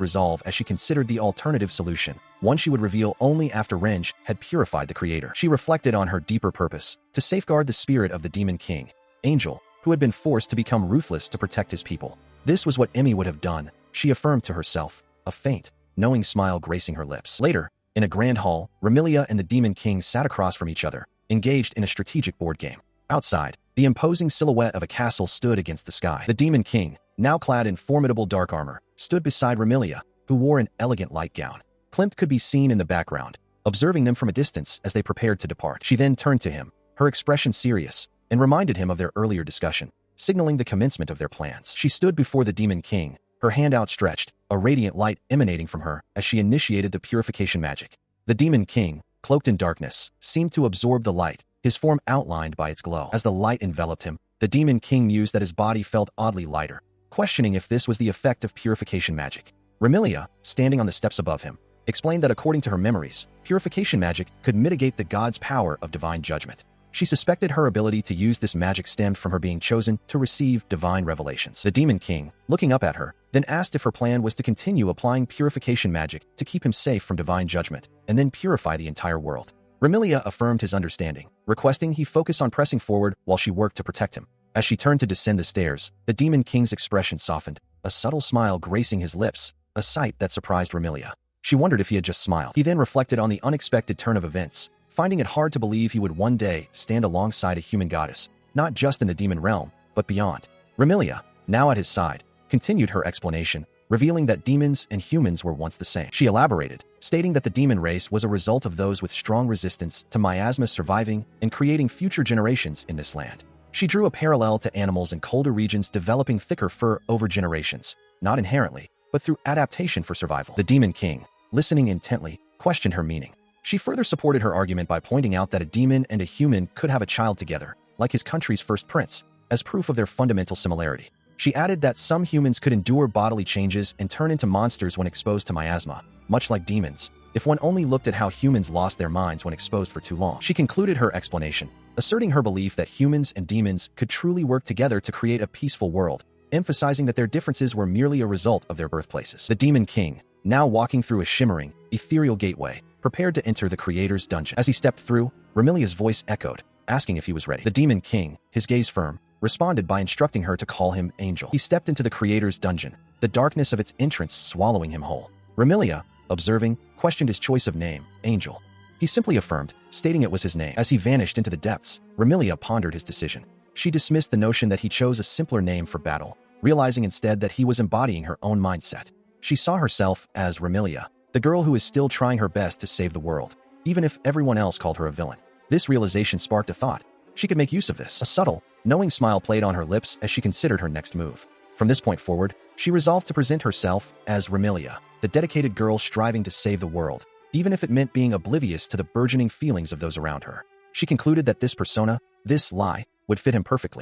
resolve as she considered the alternative solution, one she would reveal only after Renge had purified the Creator. She reflected on her deeper purpose, to safeguard the spirit of the Demon King, Angel, who had been forced to become ruthless to protect his people. This was what Emmy would have done, she affirmed to herself, a faint, knowing smile gracing her lips. Later, in a grand hall, Remilia and the Demon King sat across from each other, engaged in a strategic board game. Outside, the imposing silhouette of a castle stood against the sky. The Demon King, now clad in formidable dark armor, stood beside Remilia, who wore an elegant light gown. Klimt could be seen in the background, observing them from a distance as they prepared to depart. She then turned to him, her expression serious, and reminded him of their earlier discussion, signaling the commencement of their plans. She stood before the Demon King, her hand outstretched, a radiant light emanating from her as she initiated the purification magic. The Demon King, cloaked in darkness, seemed to absorb the light, his form outlined by its glow. As the light enveloped him, the Demon King mused that his body felt oddly lighter, questioning if this was the effect of purification magic. Remilia, standing on the steps above him, explained that according to her memories, purification magic could mitigate the god's power of divine judgment. She suspected her ability to use this magic stemmed from her being chosen to receive divine revelations. The Demon King, looking up at her, then asked if her plan was to continue applying purification magic to keep him safe from divine judgment, and then purify the entire world. Remilia affirmed his understanding, requesting he focus on pressing forward while she worked to protect him. As she turned to descend the stairs, the Demon King's expression softened, a subtle smile gracing his lips, a sight that surprised Remilia. She wondered if he had just smiled. He then reflected on the unexpected turn of events, finding it hard to believe he would one day stand alongside a human goddess, not just in the demon realm, but beyond. Remilia, now at his side, continued her explanation, revealing that demons and humans were once the same. She elaborated, stating that the demon race was a result of those with strong resistance to miasma surviving and creating future generations in this land. She drew a parallel to animals in colder regions developing thicker fur over generations, not inherently, but through adaptation for survival. The Demon King, listening intently, questioned her meaning. She further supported her argument by pointing out that a demon and a human could have a child together, like his country's first prince, as proof of their fundamental similarity. She added that some humans could endure bodily changes and turn into monsters when exposed to miasma, much like demons, if one only looked at how humans lost their minds when exposed for too long. She concluded her explanation, asserting her belief that humans and demons could truly work together to create a peaceful world, emphasizing that their differences were merely a result of their birthplaces. The Demon King, now walking through a shimmering, ethereal gateway, prepared to enter the Creator's dungeon. As he stepped through, Remilia's voice echoed, asking if he was ready. The Demon King, his gaze firm, responded by instructing her to call him Angel. He stepped into the Creator's dungeon, the darkness of its entrance swallowing him whole. Remilia, observing, questioned his choice of name, Angel. He simply affirmed, stating it was his name. As he vanished into the depths, Remilia pondered his decision. She dismissed the notion that he chose a simpler name for battle, realizing instead that he was embodying her own mindset. She saw herself as Remilia, the girl who is still trying her best to save the world, even if everyone else called her a villain. This realization sparked a thought. She could make use of this. A subtle, knowing smile played on her lips as she considered her next move. From this point forward, she resolved to present herself as Remilia, the dedicated girl striving to save the world, even if it meant being oblivious to the burgeoning feelings of those around her. She concluded that this persona, this lie, would fit him perfectly.